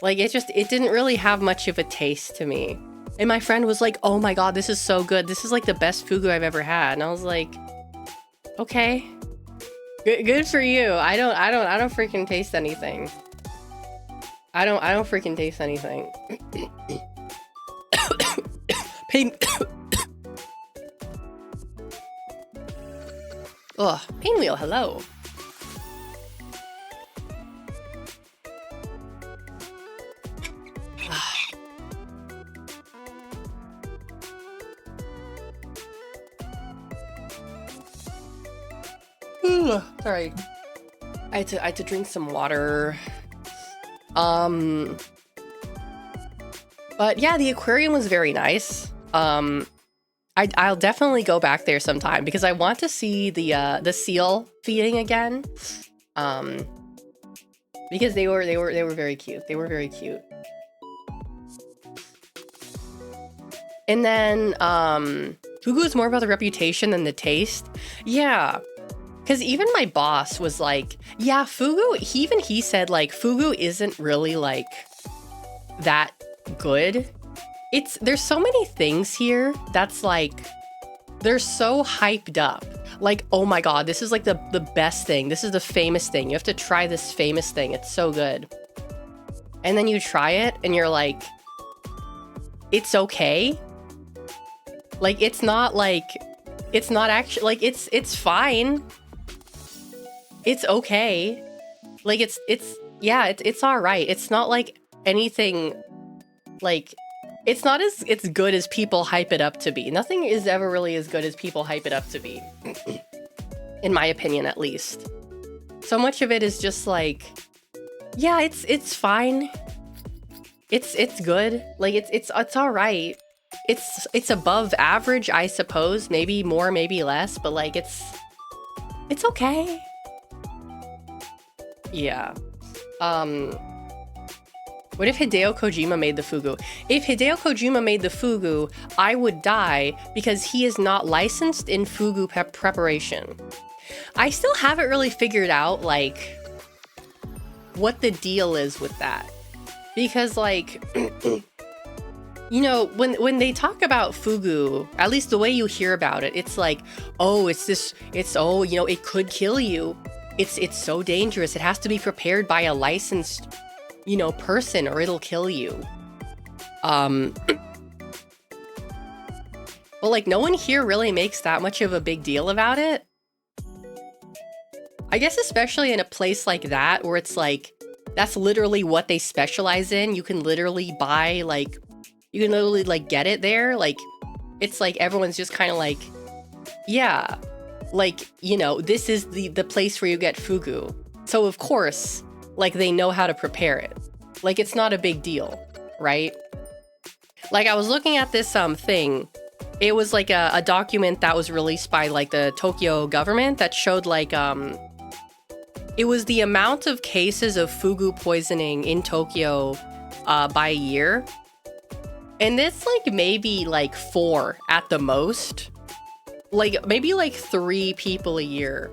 Like, it didn't really have much of a taste to me. And my friend was like, oh my god, this is so good. This is, like, the best fugu I've ever had. And I was like, okay. Good for you. I don't freaking taste anything. I don't freaking taste anything. Pain. Ugh, Pinwheel, hello. Sorry. I had to drink some water. But yeah, the aquarium was very nice. I'll definitely go back there sometime because I want to see the seal feeding again. Because they were very cute. They were very cute. And then fugu is more about the reputation than the taste. Yeah. Because even my boss was like, yeah, fugu, he said like fugu isn't really like that good. There's so many things here that's like, they're so hyped up. Like, oh my god, this is like the best thing. This is the famous thing. You have to try this famous thing. It's so good. And then you try it and you're like, it's okay. Like, it's not actually, like, it's fine. It's okay. Like, it's all right. It's not like anything, like, it's not as good as people hype it up to be. Nothing is ever really as good as people hype it up to be. In my opinion, at least. So much of it is just like, yeah, it's fine. It's good. Like, it's all right. It's above average, I suppose. Maybe more, maybe less, but like, it's okay. Yeah. What if Hideo Kojima made the fugu? If Hideo Kojima made the fugu, I would die because he is not licensed in fugu preparation. I still haven't really figured out, like, what the deal is with that. Because, like, you know, when they talk about fugu, at least the way you hear about it, it's like, oh, oh, you know, it could kill you. It's so dangerous. It has to be prepared by a licensed, you know, person or it'll kill you. But like, no one here really makes that much of a big deal about it. I guess especially in a place like that where it's like, that's literally what they specialize in. You can literally buy, like, you can literally, like, get it there. Like, it's like everyone's just kind of like, yeah, like, you know, this is the place where you get fugu. So of course, like, they know how to prepare it. Like, it's not a big deal, right? Like, I was looking at this thing. It was like a document that was released by like the Tokyo government that showed like it was the amount of cases of fugu poisoning in Tokyo by a year. And it's like maybe like 4 at the most. Like maybe like 3 people a year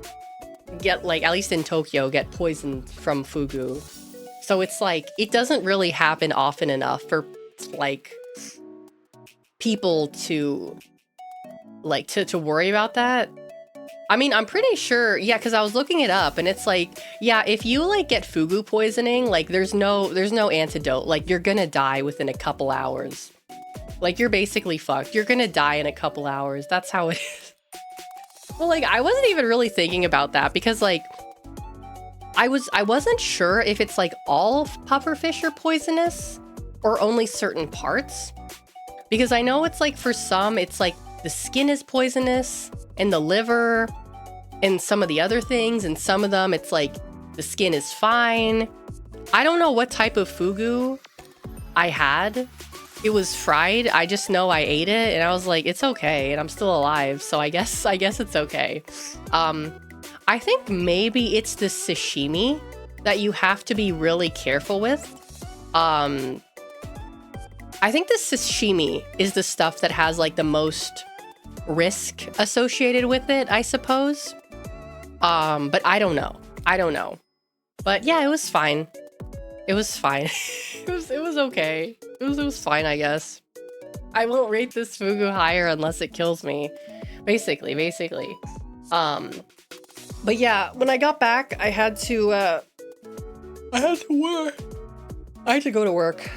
get, like, at least in Tokyo, get poisoned from fugu. So it's like, it doesn't really happen often enough for like people to like to worry about that. I mean, I'm pretty sure, yeah, because I was looking it up and it's like, yeah, if you like get fugu poisoning, like there's no antidote. Like, you're gonna die within a couple hours. Like, you're basically fucked. You're gonna die in a couple hours. That's how it is. Well, like, I wasn't even really thinking about that because, like, I wasn't sure if it's like all pufferfish are poisonous or only certain parts. Because I know it's like for some, it's like the skin is poisonous and the liver and some of the other things. And some of them, it's like the skin is fine. I don't know what type of fugu I had. It was fried. I just know I ate it and I was like, it's okay. And I'm still alive. So I guess it's okay. I think maybe it's the sashimi that you have to be really careful with. I think the sashimi is the stuff that has like the most risk associated with it, I suppose. But I don't know. But yeah, it was fine. It was fine. it was okay. It was fine, I guess. I won't rate this fugu higher unless it kills me. Basically. But yeah, when I got back, I had to work. I had to go to work,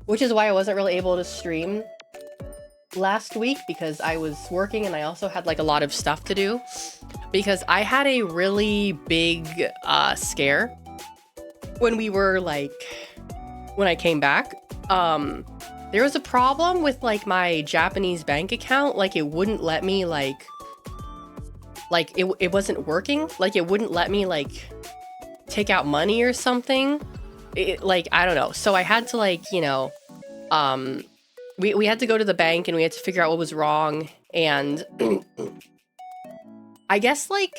which is why I wasn't really able to stream last week, because I was working and I also had like a lot of stuff to do, because I had a really big scare when I came back. There was a problem with like my Japanese bank account. Like it wouldn't let me it wasn't working. Like it wouldn't let me like take out money or something. I don't know. So I had to we had to go to the bank and we had to figure out what was wrong. And I guess like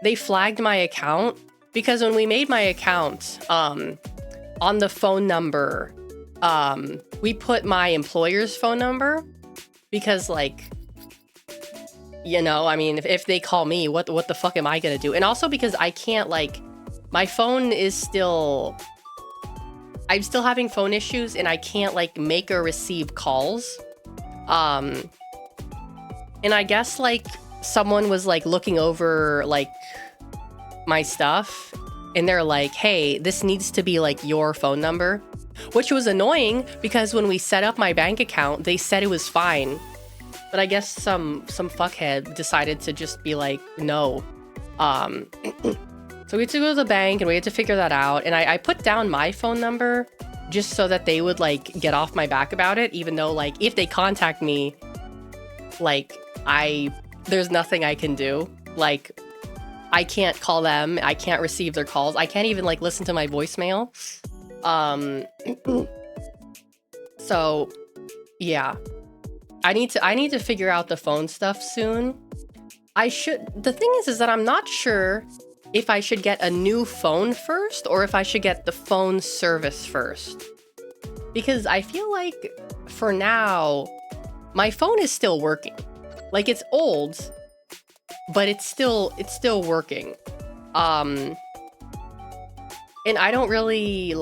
they flagged my account because when we made my account, on the phone number, we put my employer's phone number because I mean, if they call me, what the fuck am I gonna do? And also because I can't my phone is still, I'm still having phone issues and I can't make or receive calls. And I guess someone was looking over my stuff and they're like, hey, this needs to be your phone number, which was annoying because when we set up my bank account, they said it was fine. But I guess some fuckhead decided to just be no. So we had to go to the bank and we had to figure that out. And I put down my phone number just so that they would get off my back about it, even though if they contact me, there's nothing I can do. I can't call them, I can't receive their calls, I can't even listen to my voicemail. So yeah. I need to figure out the phone stuff soon. The thing is that I'm not sure if I should get a new phone first or if I should get the phone service first. Because I feel for now, my phone is still working. It's old, but it's still working. And I don't really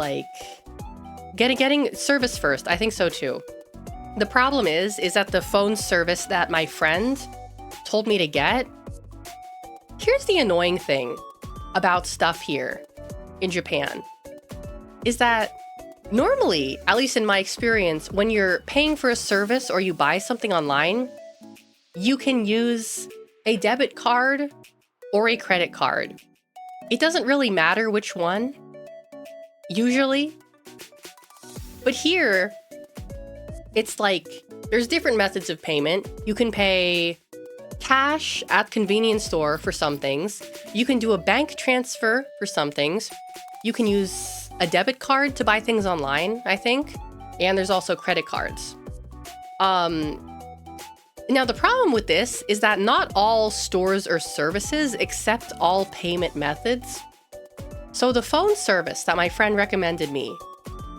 getting service first. I think so too. The problem is that the phone service that my friend told me to get, here's the annoying thing about stuff here in Japan, is that normally, at least in my experience, when you're paying for a service or you buy something online, you can use a debit card or a credit card. It doesn't really matter which one, usually. But here, it's there's different methods of payment. You can pay cash at convenience store for some things. You can do a bank transfer for some things. You can use a debit card to buy things online, I think. And there's also credit cards. Now, the problem with this is that not all stores or services accept all payment methods. So the phone service that my friend recommended me,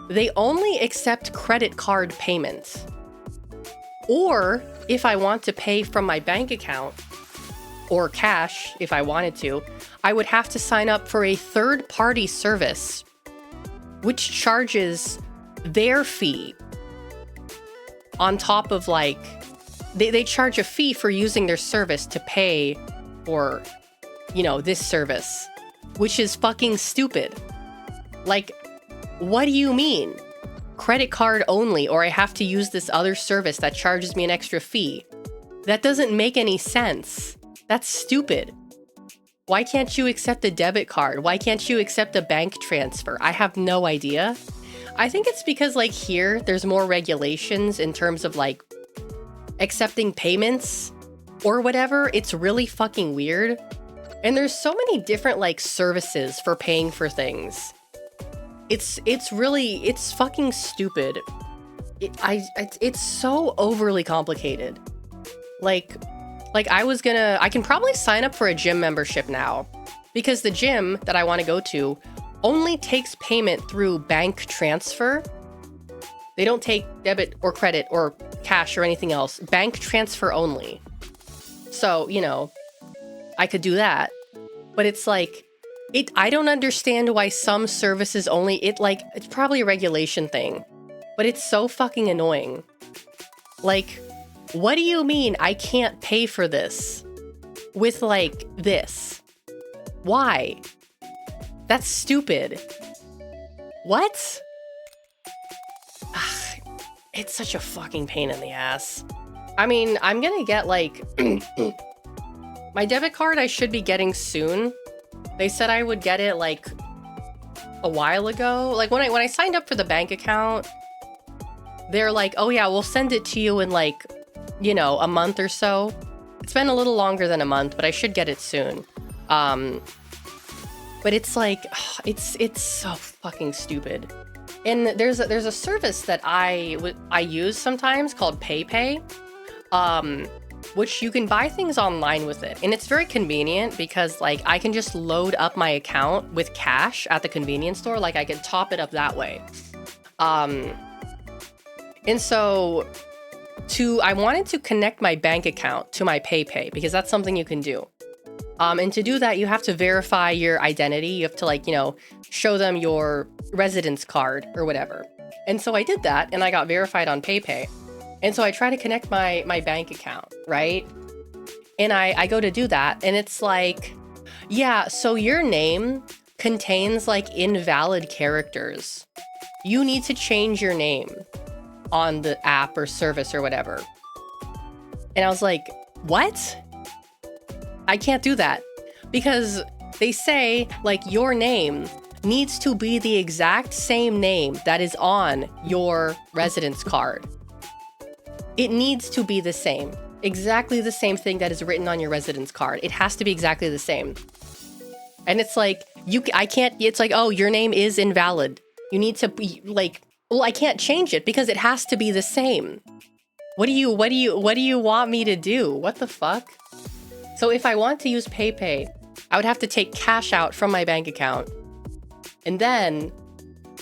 they only accept credit card payments. Or if I want to pay from my bank account or cash, if I wanted to, I would have to sign up for a third-party service, which charges their fee on top of they charge a fee for using their service to pay for, this service, which is fucking stupid. What do you mean? Credit card only, or I have to use this other service that charges me an extra fee? That doesn't make any sense. That's stupid. Why can't you accept a debit card? Why can't you accept a bank transfer? I have no idea. I think it's because like here, there's more regulations in terms of like accepting payments or whatever. It's really fucking weird. And there's so many different like services for paying for things. It's fucking stupid. It's so overly complicated. Like I can probably sign up for a gym membership now because the gym that I want to go to only takes payment through bank transfer. They don't take debit or credit or cash or anything else. Bank transfer only. So, you know, I could do that. But it's like, I don't understand why some services only, it's probably a regulation thing. But it's so fucking annoying. Like, what do you mean I can't pay for this with like this? Why? That's stupid. What? Ugh, it's such a fucking pain in the ass. I mean, I'm gonna get like my debit card I should be getting soon. They said I would get it like a while ago. Like when I signed up for the bank account, they're like, oh yeah, we'll send it to you in like, you know, a month or so. It's been a little longer than a month, but I should get it soon. But it's like, it's so fucking stupid. And there's a service that I use sometimes called PayPay, which you can buy things online with it. And it's very convenient because like I can just load up my account with cash at the convenience store. Like I can top it up that way. And so I wanted to connect my bank account to my PayPay because that's something you can do. And to do that, you have to verify your identity. You have to like, you know, show them your residence card or whatever. And so I did that and I got verified on PayPay. And so I try to connect my bank account, right? And I go to do that and it's like, yeah, so your name contains like invalid characters. You need to change your name on the app or service or whatever. And I was like, what? I can't do that because they say like your name needs to be the exact same name that is on your residence card. It needs to be the same, exactly the same thing that is written on your residence card. It has to be exactly the same. And it's like, it's like, oh, your name is invalid. You need to be like, well, I can't change it because it has to be the same. What do you want me to do? What the fuck? So if I want to use PayPay, I would have to take cash out from my bank account and then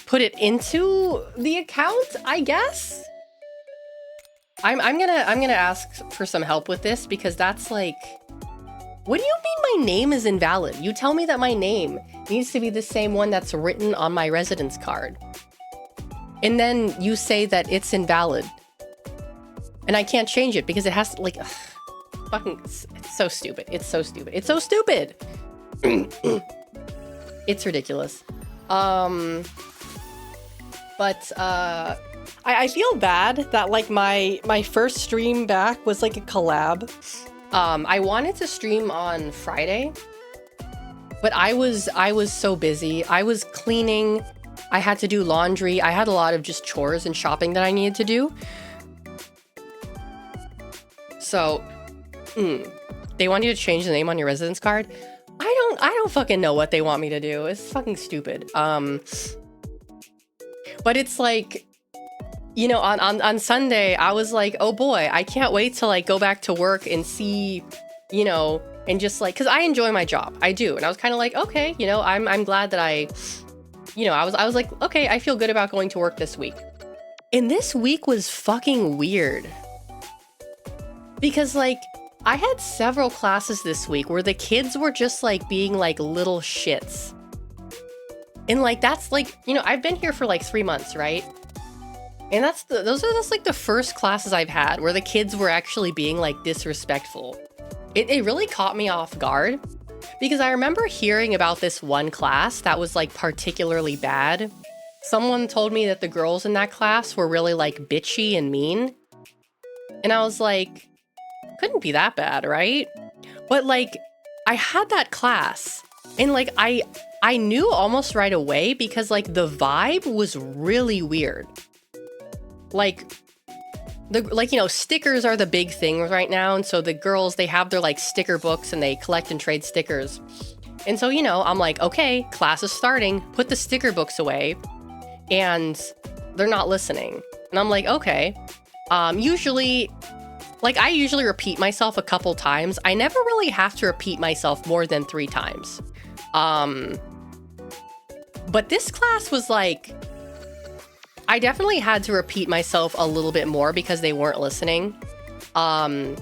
put it into the account, I guess. I'm gonna ask for some help with this because that's like, what do you mean my name is invalid? You tell me that my name needs to be the same one that's written on my residence card. And then you say that it's invalid. And I can't change it because it has to like, ugh, fucking, it's so stupid. It's so stupid. It's so stupid. It's ridiculous. But I feel bad that like my first stream back was like a collab. I wanted to stream on Friday, but I was so busy. I was cleaning. I had to do laundry. I had a lot of just chores and shopping that I needed to do. So, they want you to change the name on your residence card. I don't fucking know what they want me to do. It's fucking stupid. But it's like, you know, on Sunday, I was like, oh boy, I can't wait to like go back to work and see, you know, and just like, cause I enjoy my job. I do. And I was kind of like, okay, you know, I'm glad that I was like, okay, I feel good about going to work this week. And this week was fucking weird. Because like, I had several classes this week where the kids were just like being like little shits. And like, that's like, you know, I've been here for like 3 months, right? And those are just like the first classes I've had where the kids were actually being like disrespectful. It really caught me off guard because I remember hearing about this one class that was like particularly bad. Someone told me that the girls in that class were really like bitchy and mean. And I was like, couldn't be that bad, right? But like, I had that class and like I knew almost right away because like the vibe was really weird. Like you know, stickers are the big thing right now, and so the girls, they have their like sticker books and they collect and trade stickers. And so, you know, I'm like, okay, class is starting, put the sticker books away, and they're not listening. And I'm like, okay. Usually, like I usually repeat myself a couple times. I never really have to repeat myself more than 3 times. But this class was like, I definitely had to repeat myself a little bit more because they weren't listening. And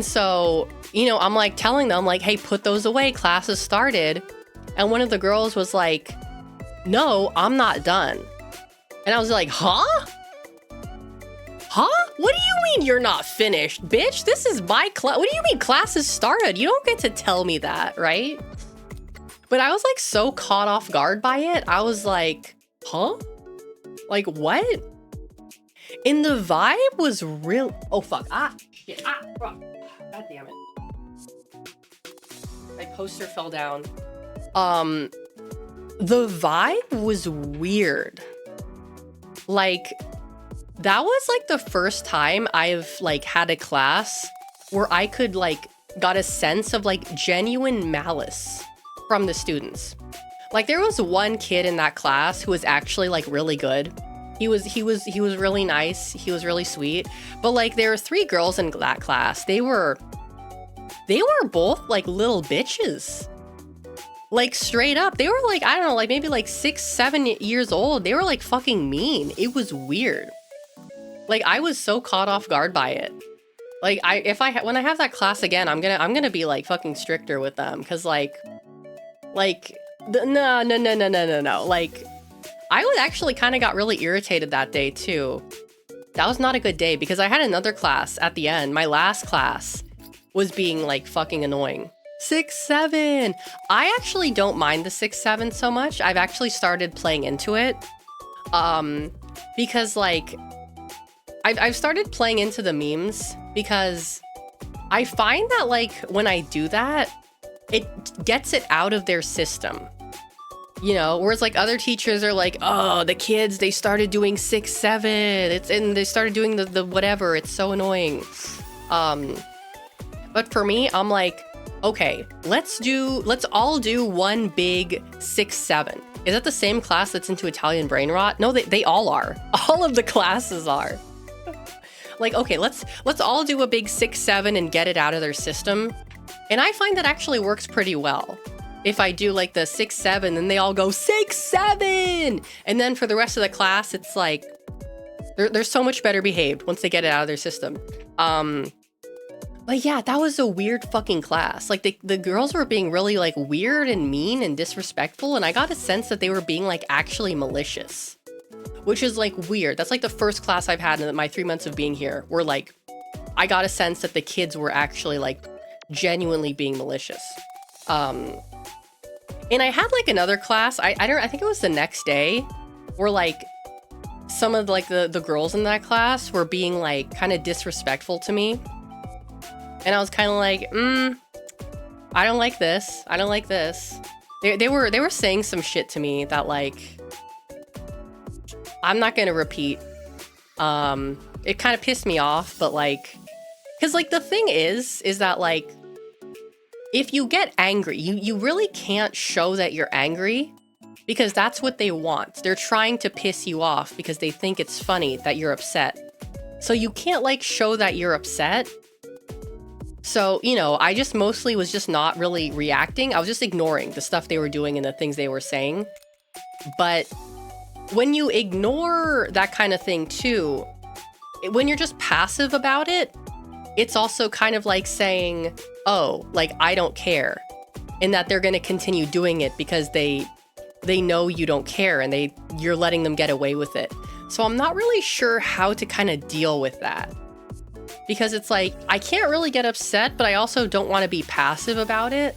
so, you know, I'm like telling them like, hey, put those away, class has started. And one of the girls was like, no, I'm not done. And I was like, huh? Huh? What do you mean you're not finished, bitch? This is my class. What do you mean class has started? You don't get to tell me that, right? But I was like so caught off guard by it. I was like, huh? Like what? And the vibe was real. Oh fuck. Ah, shit. Ah, bro. God damn it. My poster fell down. The vibe was weird. Like, that was like the first time I've like had a class where I could like got a sense of like genuine malice from the students. Like there was one kid in that class who was actually like really good. He was really nice. He was really sweet. But like there were 3 girls in that class. They were both like little bitches. Like straight up. They were like, I don't know, like maybe like 6, 7 years old. They were like fucking mean. It was weird. Like I was so caught off guard by it. Like when I have that class again, I'm gonna be like fucking stricter with them, cause no. Like I was actually kind of got really irritated that day too. That was not a good day because I had another class at the end. My last class was being like fucking annoying. 6, 7. I actually don't mind the 6, 7 so much. I've actually started playing into it. Because like I've started playing into the memes because I find that like when I do that, it gets it out of their system. You know, whereas like other teachers are like, oh, the kids, they started doing 6, 7. And they started doing the whatever. It's so annoying. But for me, I'm like, okay, let's all do one big 6, 7. Is that the same class that's into Italian brain rot? No, they all are. All of the classes are. Like, okay, let's all do a big 6, 7 and get it out of their system. And I find that actually works pretty well. If I do like the 6, 7, then they all go 6, 7. And then for the rest of the class, it's like, they're so much better behaved once they get it out of their system. But yeah, that was a weird fucking class. Like the girls were being really like weird and mean and disrespectful. And I got a sense that they were being like actually malicious, which is like weird. That's like the first class I've had in my 3 months of being here where like, I got a sense that the kids were actually like genuinely being malicious. And I had like another class, I think it was the next day, where like some of like the girls in that class were being like kind of disrespectful to me. And I was kind of like, I don't like this. I don't like this. They were saying some shit to me that like, I'm not gonna repeat. It kind of pissed me off, but like, cause like the thing is that like, if you get angry, you really can't show that you're angry because that's what they want. They're trying to piss you off because they think it's funny that you're upset. So you can't like show that you're upset. So, you know, I just mostly was just not really reacting. I was just ignoring the stuff they were doing and the things they were saying. But when you ignore that kind of thing too, when you're just passive about it, it's also kind of like saying, oh, like, I don't care. And that they're going to continue doing it because they know you don't care and you're letting them get away with it. So I'm not really sure how to kind of deal with that. Because it's like, I can't really get upset, but I also don't want to be passive about it.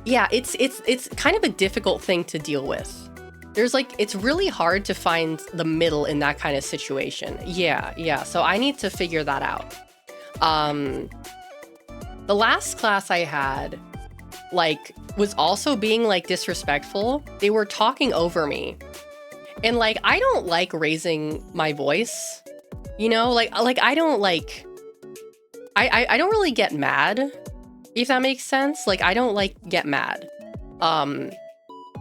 Yeah, it's kind of a difficult thing to deal with. There's like, it's really hard to find the middle in that kind of situation. Yeah. So I need to figure that out. The last class I had, like, was also being like disrespectful. They were talking over me. And like, I don't like raising my voice, you know, like I don't like, I don't really get mad, if that makes sense. Like, I don't like get mad.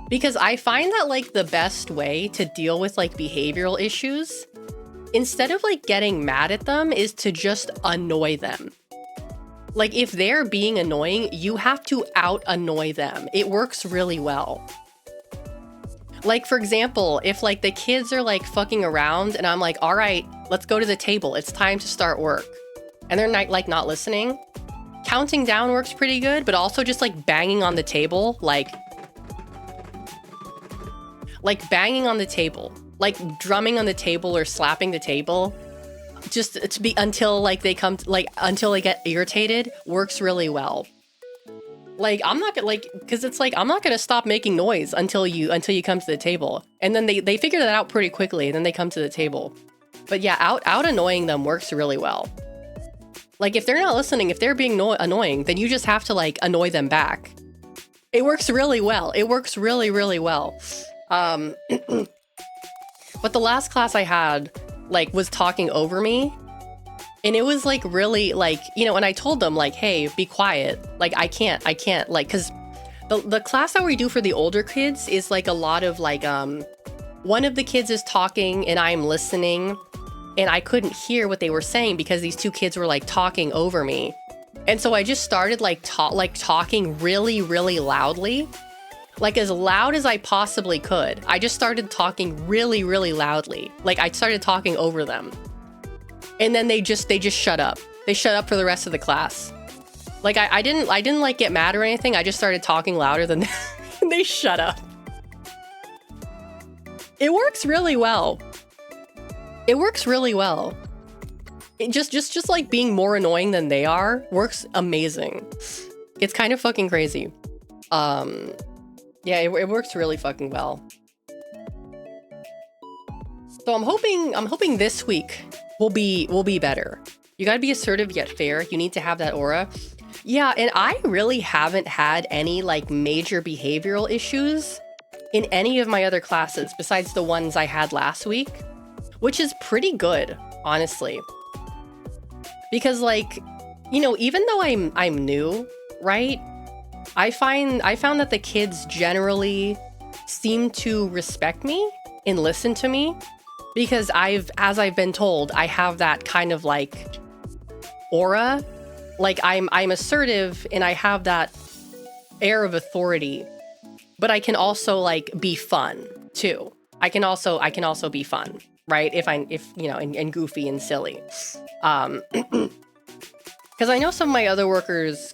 Because I find that like the best way to deal with like behavioral issues, instead of like getting mad at them, is to just annoy them. Like, if they're being annoying, you have to out annoy them. It works really well. Like, for example, if like the kids are like fucking around and I'm like, all right, let's go to the table. It's time to start work. And they're not listening. Counting down works pretty good, but also just like banging on the table, like banging on the table, like drumming on the table or slapping the table, just to be until like they come, like until they get irritated, works really well. Like, I'm not gonna, like, because it's like, I'm not gonna stop making noise until you come to the table. And then they figure that out pretty quickly, and then they come to the table. But yeah, out annoying them works really well. Like, if they're not listening, if they're being annoying, then you just have to like annoy them back. It works really well. It works really, really well. But the last class I had, like, was talking over me. And it was like really like, you know, and I told them like, hey, be quiet. Like, I can't, like, because the class that we do for the older kids is like a lot of like, one of the kids is talking and I'm listening, and I couldn't hear what they were saying because these two kids were like talking over me. And so I just started like talking really, really loudly, like as loud as I possibly could. I just started talking really, really loudly. Like, I started talking over them. And then they just shut up. They shut up for the rest of the class. Like, I didn't like get mad or anything. I just started talking louder than them. And they shut up. It works really well. It works really well. It just like being more annoying than they are works amazing. It's kind of fucking crazy. Yeah, it works really fucking well. So I'm hoping this week will be better. You gotta be assertive yet fair. You need to have that aura. Yeah, and I really haven't had any like major behavioral issues in any of my other classes besides the ones I had last week, which is pretty good, honestly. Because like, you know, even though I'm new, right? I found that the kids generally seem to respect me and listen to me. Because as I've been told, I have that kind of like aura. Like, I'm assertive and I have that air of authority, but I can also like be fun too. I can also be fun, right? If you know, and goofy and silly. Because I know some of my other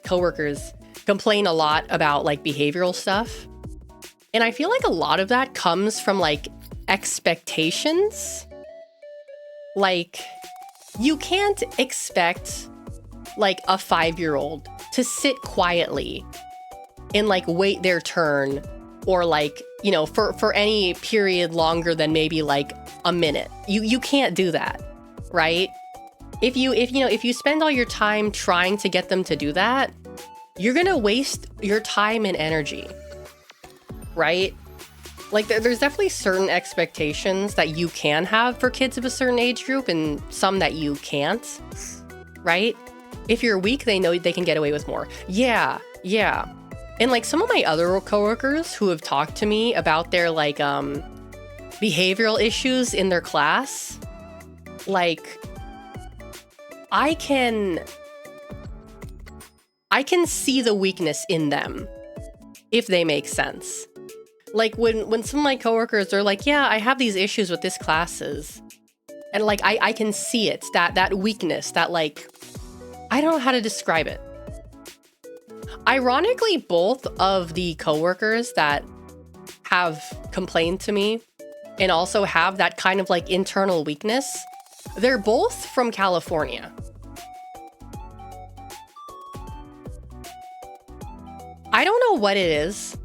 coworkers complain a lot about like behavioral stuff. And I feel like a lot of that comes from like expectations. Like, you can't expect like a 5-year-old to sit quietly and like wait their turn, or like, you know, for any period longer than maybe like a minute. You can't do that, right? If you spend all your time trying to get them to do that, you're gonna waste your time and energy, right? Like, there's definitely certain expectations that you can have for kids of a certain age group and some that you can't, right? If you're weak, they know they can get away with more. Yeah. And like some of my other coworkers who have talked to me about their like behavioral issues in their class, like I can see the weakness in them, if they make sense. Like when some of my coworkers are like, yeah, I have these issues with this classes. And like, I can see it, that weakness, that like, I don't know how to describe it. Ironically, both of the coworkers that have complained to me and also have that kind of like internal weakness, they're both from California. I don't know what it is.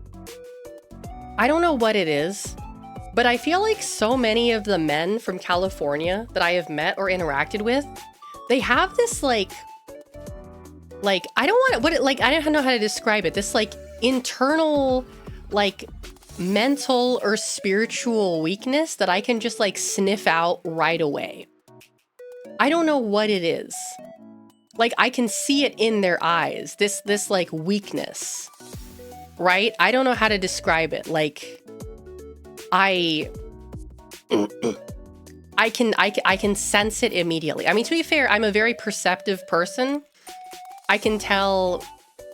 But I feel like so many of the men from California that I have met or interacted with, they have this like, Like, I don't want what it, like, I don't know how to describe it. This like internal, like mental or spiritual weakness that I can just like sniff out right away. I don't know what it is. Like, I can see it in their eyes, this like weakness, right? I don't know how to describe it. Like, I can sense it immediately. I mean, to be fair, I'm a very perceptive person. I can tell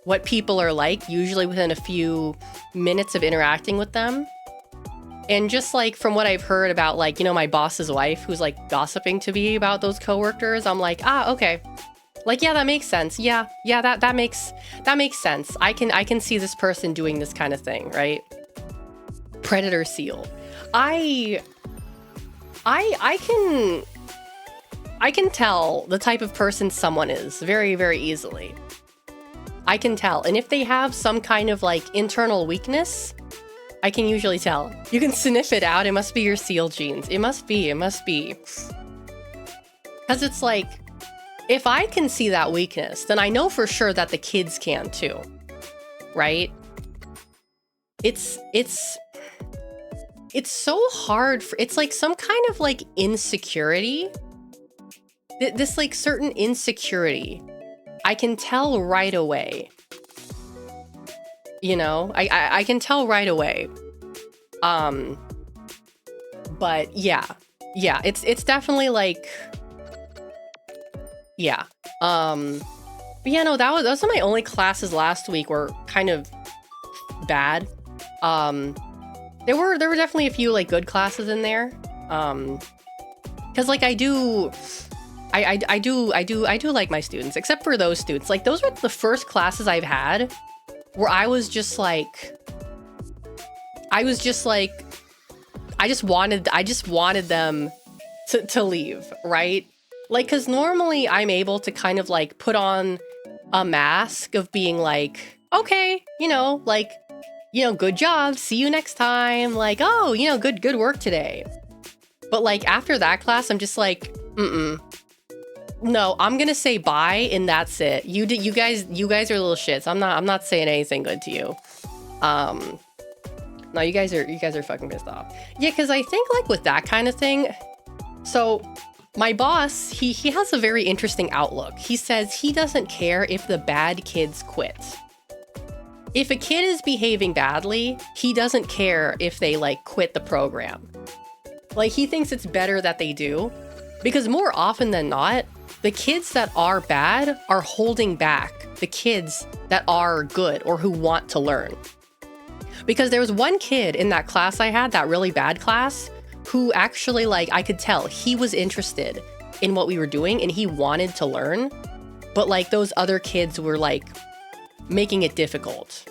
what people are like, usually within a few minutes of interacting with them. And just like from what I've heard about, like, you know, my boss's wife who's like gossiping to me about those coworkers, I'm like, ah, okay. Like, yeah, that makes sense. Yeah, that makes sense. I can see this person doing this kind of thing, right? Predator seal. I can tell the type of person someone is very, very easily. I can tell. And if they have some kind of like internal weakness, I can usually tell. You can sniff it out. It must be your seal genes. It must be. Because it's like, if I can see that weakness, then I know for sure that the kids can too, right? It's so hard for, it's like some kind of like insecurity. This like certain insecurity, I can tell right away. You know, I can tell right away. But yeah, it's definitely like, yeah. But yeah, no, those are my only classes last week were kind of bad. There were definitely a few like good classes in there. Because like I do like my students, except for those students. Like, those were the first classes I've had where I just wanted them to leave, right? Like, because normally I'm able to kind of like put on a mask of being like, okay, you know, like, you know, good job, see you next time, like, oh, you know, good work today. But like after that class, I'm just like, no, I'm gonna say bye and that's it. You guys are little shits. I'm not saying anything good to you. No, you guys are fucking pissed off. Yeah, because I think like with that kind of thing, so my boss, he has a very interesting outlook. He says he doesn't care if the bad kids quit. If a kid is behaving badly, he doesn't care if they like quit the program. Like, he thinks it's better that they do, because more often than not, the kids that are bad are holding back the kids that are good or who want to learn. Because there was one kid in that class I had, that really bad class, who actually, like, I could tell he was interested in what we were doing and he wanted to learn. But like those other kids were like making it difficult.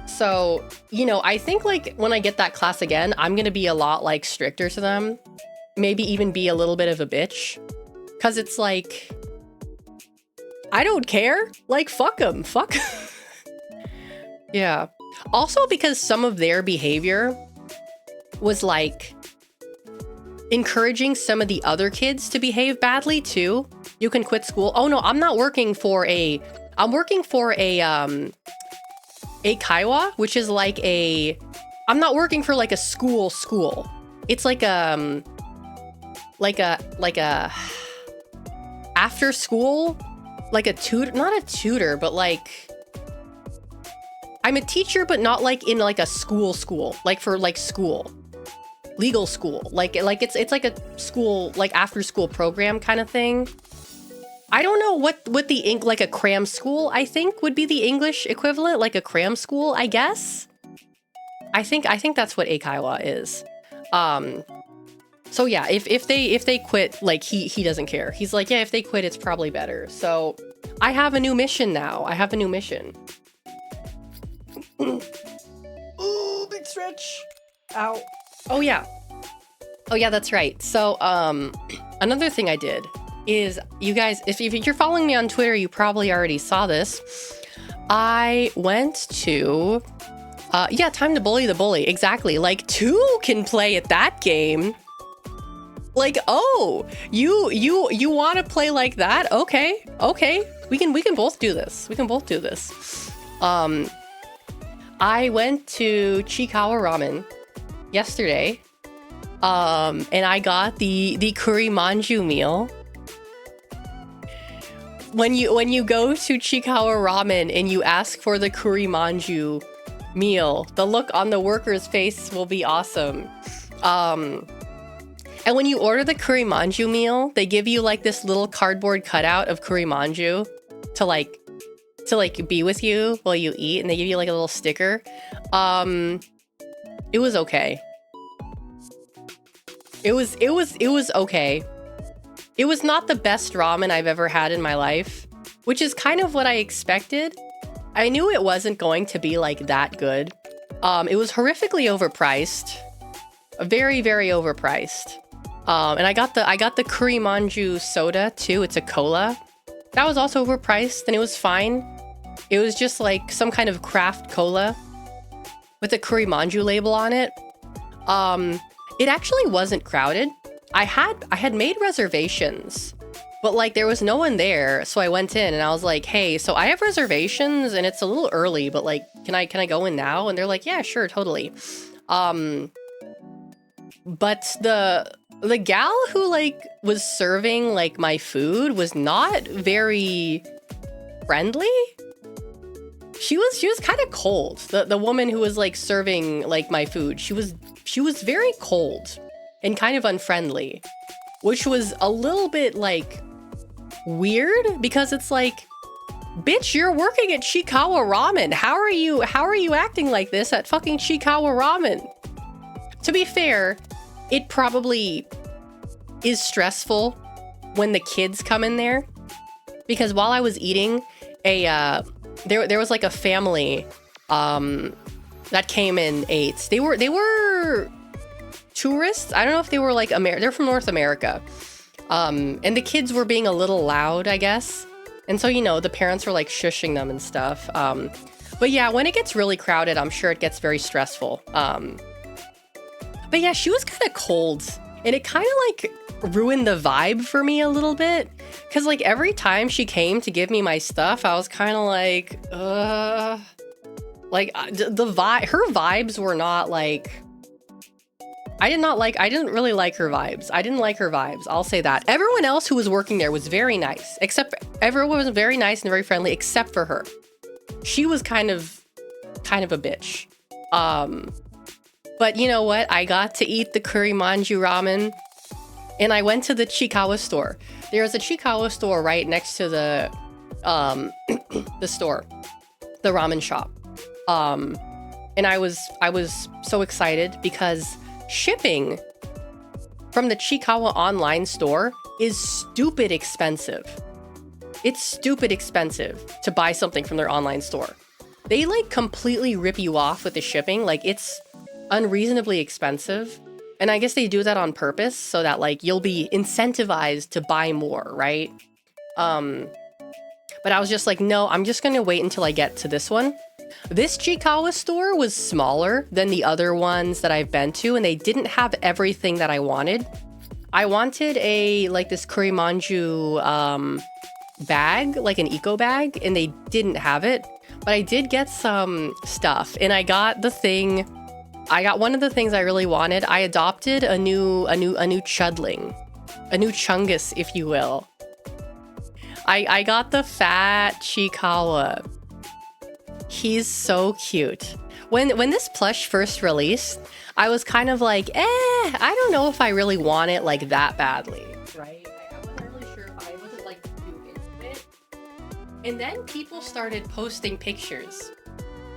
So, you know, I think like when I get that class again, I'm going to be a lot like stricter to them. Maybe even be a little bit of a bitch. Because it's like, I don't care. Like, fuck them. Fuck. Yeah. Also because some of their behavior was like encouraging some of the other kids to behave badly too. You can quit school. Oh no, I'm working for a kaiwa, which is like I'm not working for like a school. It's like a after school, like a tutor, not a tutor, but like I'm a teacher, but not like in like a school, like for like school, legal school, like it's like a school, like after school program kind of thing. I don't know what the like a cram school, I think would be the English equivalent, like a cram school, I guess. I think that's what eikaiwa is. So yeah, if they quit, like he doesn't care. He's like, yeah, if they quit, it's probably better. So I have a new mission now. Ooh, big stretch. Ow. Oh yeah, that's right. So another thing I did is, you guys, if you're following me on Twitter, you probably already saw this. I went to Time to Bully the Bully. Exactly. Like, 2 can play at that game. Like, oh, you want to play like that? Okay. We can both do this. We can both do this. I went to Chikawa Ramen yesterday. And I got the curry manju meal. When you go to Chikawa Ramen and you ask for the curry manju meal, the look on the worker's face will be awesome. And when you order the curry manju meal, they give you like this little cardboard cutout of curry manju to like be with you while you eat, and they give you like a little sticker. It was okay. It was okay. It was not the best ramen I've ever had in my life, which is kind of what I expected. I knew it wasn't going to be like that good. It was horrifically overpriced. Very, very overpriced. And I got the curry manju soda too. It's a cola. That was also overpriced, and it was fine. It was just like some kind of craft cola with a curry manju label on it. It actually wasn't crowded. I had made reservations, but like there was no one there, so I went in and I was like, "Hey, so I have reservations and it's a little early, but like, can I go in now?" And they're like, "Yeah, sure, totally." But the gal who like was serving like my food was not very friendly. She was kind of cold. The woman who was like serving like my food, she was very cold and kind of unfriendly, which was a little bit like weird, because it's like, bitch, you're working at Chikawa Ramen. How are you acting like this at fucking Chikawa Ramen? To be fair, it probably is stressful when the kids come in there, because while I was eating, there was like a family that came in, ate. They were tourists. I don't know if they were like they're from North America. And the kids were being a little loud, I guess. And so, you know, the parents were like shushing them and stuff. But yeah, when it gets really crowded, I'm sure it gets very stressful. But yeah, she was kind of cold, and it kind of like ruined the vibe for me a little bit. Cause like every time she came to give me my stuff, I was kind of like, like her vibes were not like, I didn't really like her vibes. I didn't like her vibes. I'll say that. Everyone else who was working there was very nice, everyone was very nice and very friendly, except for her. She was kind of a bitch. But you know what? I got to eat the curry manju ramen, and I went to the Chikawa store. There's a Chikawa store right next to the store, the ramen shop. And I was so excited because shipping from the Chikawa online store is stupid expensive. It's stupid expensive to buy something from their online store. They like completely rip you off with the shipping. Like, it's unreasonably expensive. And I guess they do that on purpose so that like you'll be incentivized to buy more, right? But I was just like, no, I'm just gonna wait until I get to this one. This Chikawa store was smaller than the other ones that I've been to, and they didn't have everything that I wanted. I wanted this curry manju bag, like an eco bag, and they didn't have it. But I did get some stuff, and I got one of the things I really wanted. I adopted a new chudling, a new chungus, if you will. I got the fat Chikawa. He's so cute. When this plush first released, I was kind of like, I don't know if I really want it like that badly, right? I wasn't really sure if I wasn't like too into it. And then people started posting pictures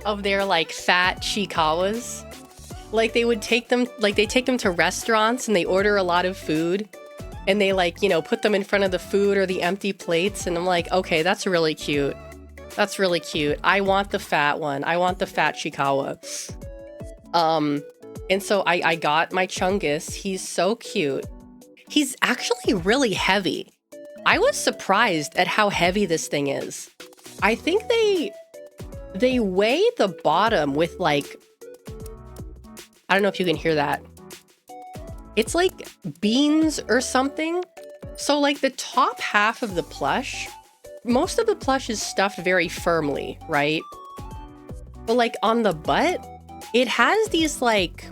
of their like fat Chikawas. Like they take them to restaurants and they order a lot of food, and they like, you know, put them in front of the food or the empty plates. And I'm like, okay, that's really cute. That's really cute. I want the fat one. I want the fat Chikawa. And so I got my chungus. He's so cute. He's actually really heavy. I was surprised at how heavy this thing is. I think they weigh the bottom with like, I don't know if you can hear that. It's like beans or something. So like the top half of the plush most of the plush is stuffed very firmly, right? But like on the butt, it has these like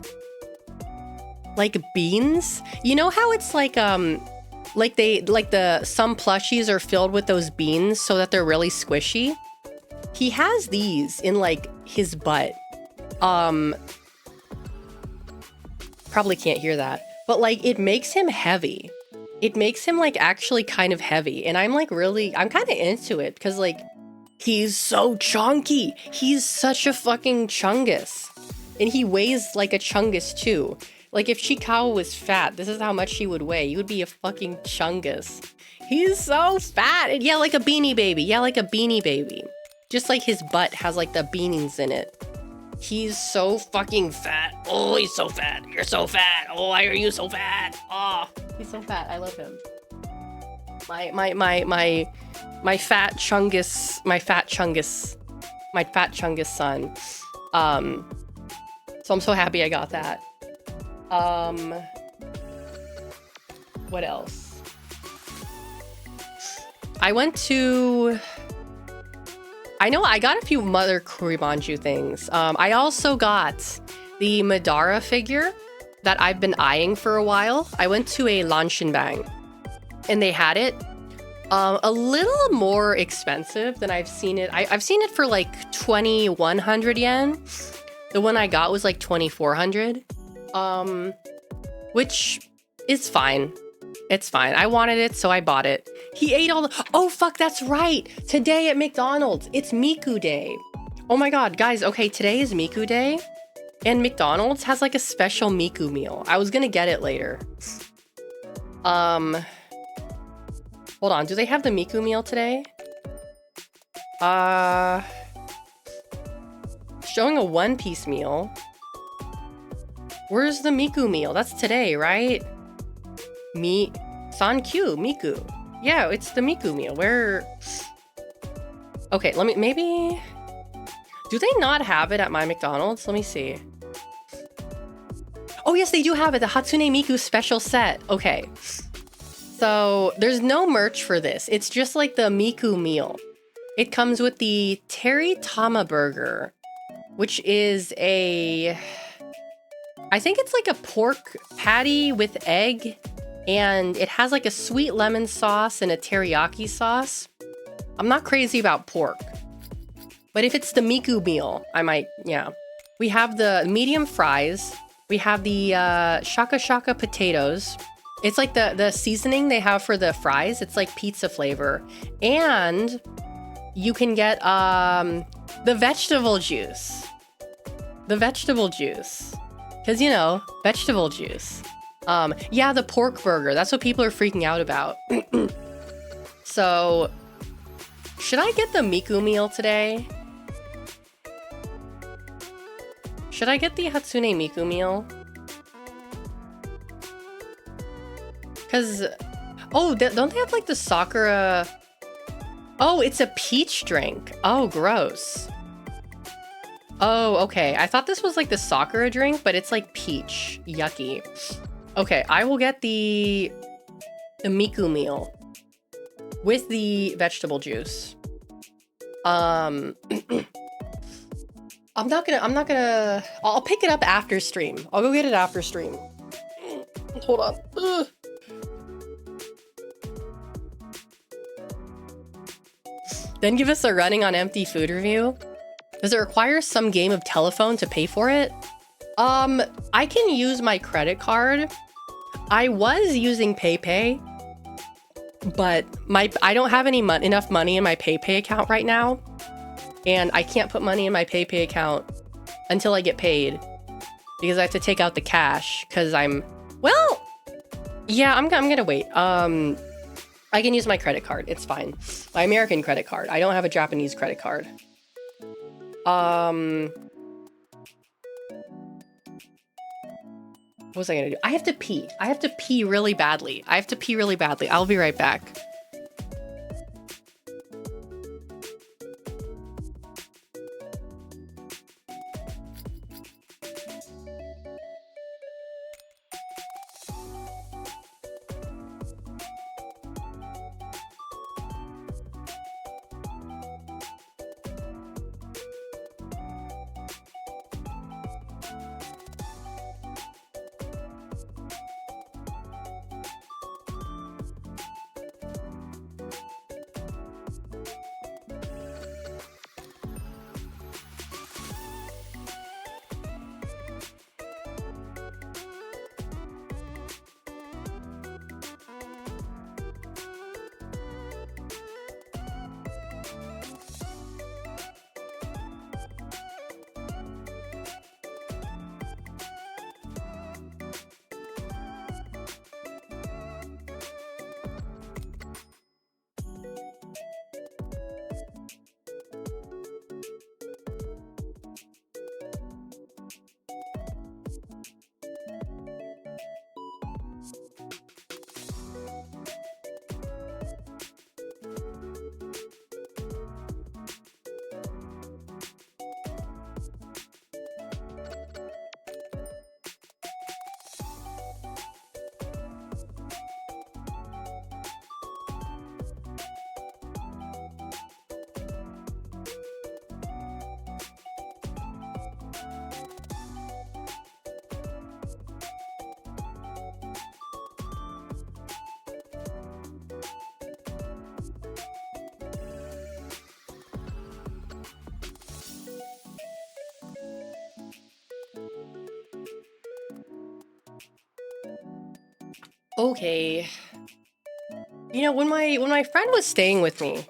beans. You know how it's like some plushies are filled with those beans so that they're really squishy? He has these in like his butt. Probably can't hear that, but like it makes him heavy. It makes him like actually kind of heavy, and I'm kind of into it because like he's so chunky. He's such a fucking chungus, and he weighs like a chungus too. Like if Chikawa was fat, this is how much he would weigh. You would be a fucking chungus. He's so fat, and yeah, like a beanie baby. Yeah, like a beanie baby. Just like his butt has like the beanies in it. He's so fucking fat. Oh, he's so fat. You're so fat. Oh, why are you so fat? Oh, he's so fat. I love him. My fat chungus, my fat chungus son. So I'm so happy I got that. What else? I know I got a few Mother Kurimanju things. I also got the Madara figure that I've been eyeing for a while. I went to a Lanshinbang and they had it. A little more expensive than I've seen it. I've seen it for like 2,100 yen. The one I got was like 2,400. Which is fine. It's fine. I wanted it, so I bought it. He ate all the... Oh, fuck, that's right. Today at McDonald's, it's Miku Day. Oh my god, guys, okay, today is Miku Day. And McDonald's has like a special Miku meal. I was gonna get it later. Hold on, do they have the Miku meal today? Showing a one-piece meal. Where's the Miku meal? That's today, right? Sankyu, Miku. Yeah, it's the Miku meal. Where... Okay, let me... Maybe... Do they not have it at my McDonald's? Let me see. Oh, yes, they do have it. The Hatsune Miku special set. Okay. So, there's no merch for this. It's just like the Miku meal. It comes with the Teritama burger, which is a... I think it's like a pork patty with egg, and it has like a sweet lemon sauce and a teriyaki sauce. I'm not crazy about pork, but if it's the Miku meal, I might, yeah. We have the medium fries. We have the shaka shaka potatoes. It's like the seasoning they have for the fries. It's like pizza flavor. And you can get the vegetable juice. The vegetable juice. Because, you know, vegetable juice. Yeah, the pork burger. That's what people are freaking out about. So, should I get the Miku meal today? Should I get the Hatsune Miku meal? Because, oh, don't they have like the Sakura... Oh, it's a peach drink. Oh, gross. Oh, okay. I thought this was like the Sakura drink, but it's like peach. Yucky. Okay, I will get the Miku meal with the vegetable juice. I'm not gonna, I'll pick it up after stream. I'll go get it after stream. Hold on. Ugh. Then give us a running on empty food review. Does it require some game of telephone to pay for it? I can use my credit card. I was using PayPay, but I don't have enough money in my PayPay account right now, and I can't put money in my PayPay account until I get paid because I have to take out the cash because well, yeah, I'm gonna wait. I can use my credit card. It's fine. My American credit card. I don't have a Japanese credit card. What was I gonna do? I have to pee. I have to pee really badly. I'll be right back. Okay. You know, when my friend was staying with me,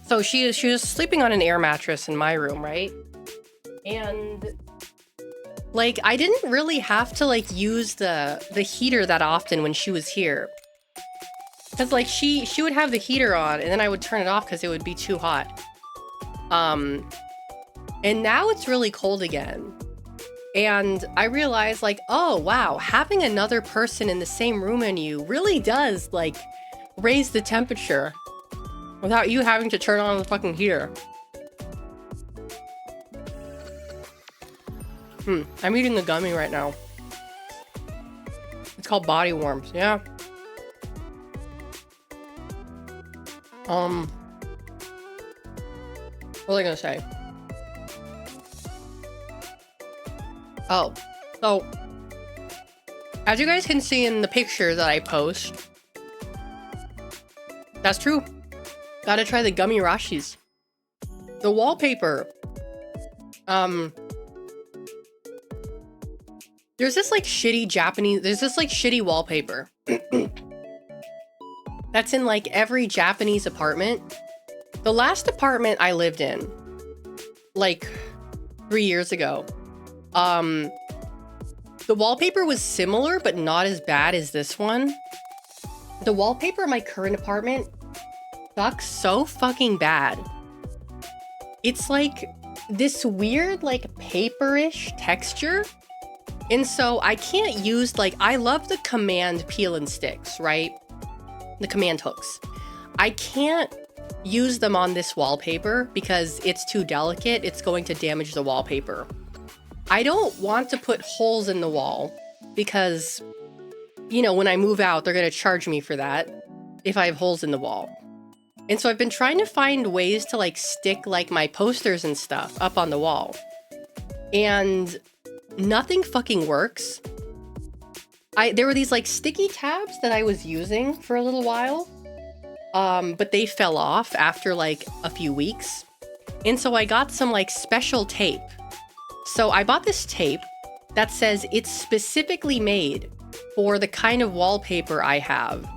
so she was sleeping on an air mattress in my room, right? And like I didn't really have to like use the heater that often when she was here. Cause like she would have the heater on and then I would turn it off because it would be too hot. And now it's really cold again. And I realized like, oh wow, having another person in the same room as you really does like raise the temperature without you having to turn on the fucking heater. I'm eating a gummy right now. It's called Body Warmth, yeah. What was I gonna say? Oh, so as you guys can see in the picture that I post, that's true. Gotta try the gummy rashis. The wallpaper. There's this like shitty wallpaper. That's in like every Japanese apartment. The last apartment I lived in, like 3 years ago, the wallpaper was similar, but not as bad as this one. The wallpaper in my current apartment sucks so fucking bad. It's like this weird, like paperish texture. And so I can't use like, I love the command peel and sticks, right? The command hooks. I can't use them on this wallpaper because it's too delicate. It's going to damage the wallpaper. I don't want to put holes in the wall because, you know, when I move out, they're going to charge me for that if I have holes in the wall. And so I've been trying to find ways to like stick like my posters and stuff up on the wall. And nothing fucking works. There were these like sticky tabs that I was using for a little while, but they fell off after like a few weeks. And so I got some like special tape. So I bought this tape that says it's specifically made for the kind of wallpaper I have,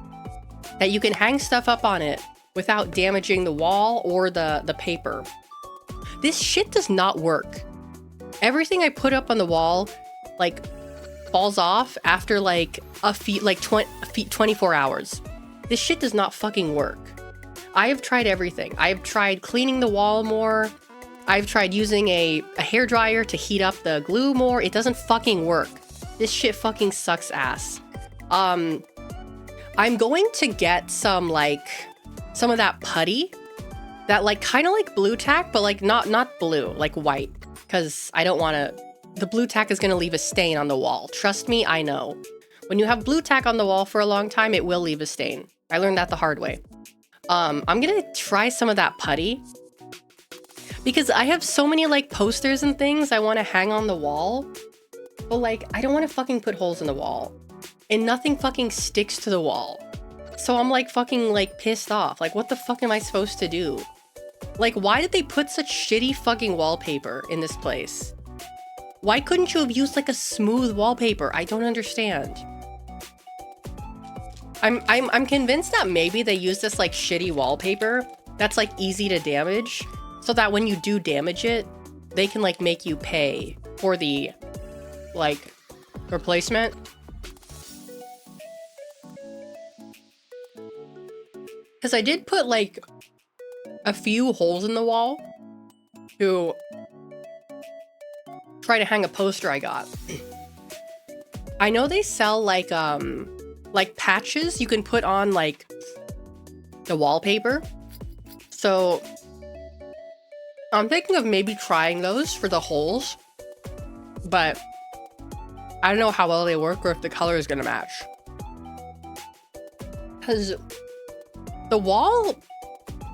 that you can hang stuff up on it without damaging the wall or the paper. This shit does not work. Everything I put up on the wall, like, falls off after, like, 24 hours. This shit does not fucking work. I have tried everything. I've tried cleaning the wall more. I've tried using a hairdryer to heat up the glue more. It doesn't fucking work. This shit fucking sucks ass. I'm going to get some of that putty. That, like, kind of like blue tack, but, like, not blue, like white. Because I don't want to... The blue tack is going to leave a stain on the wall. Trust me, I know. When you have blue tack on the wall for a long time, it will leave a stain. I learned that the hard way. I'm going to try some of that putty. Because I have so many, like, posters and things I want to hang on the wall. But, like, I don't want to fucking put holes in the wall. And nothing fucking sticks to the wall. So I'm, like, fucking, like, pissed off. Like, what the fuck am I supposed to do? Like, why did they put such shitty fucking wallpaper in this place? Why couldn't you have used like a smooth wallpaper? I don't understand. I'm convinced that maybe they use this like shitty wallpaper that's like easy to damage, so that when you do damage it, they can like make you pay for the like replacement. Because I did put like a few holes in the wall to try to hang a poster I got. I know they sell like patches you can put on like the wallpaper. So I'm thinking of maybe trying those for the holes, but I don't know how well they work or if the color is gonna match. Because the wall,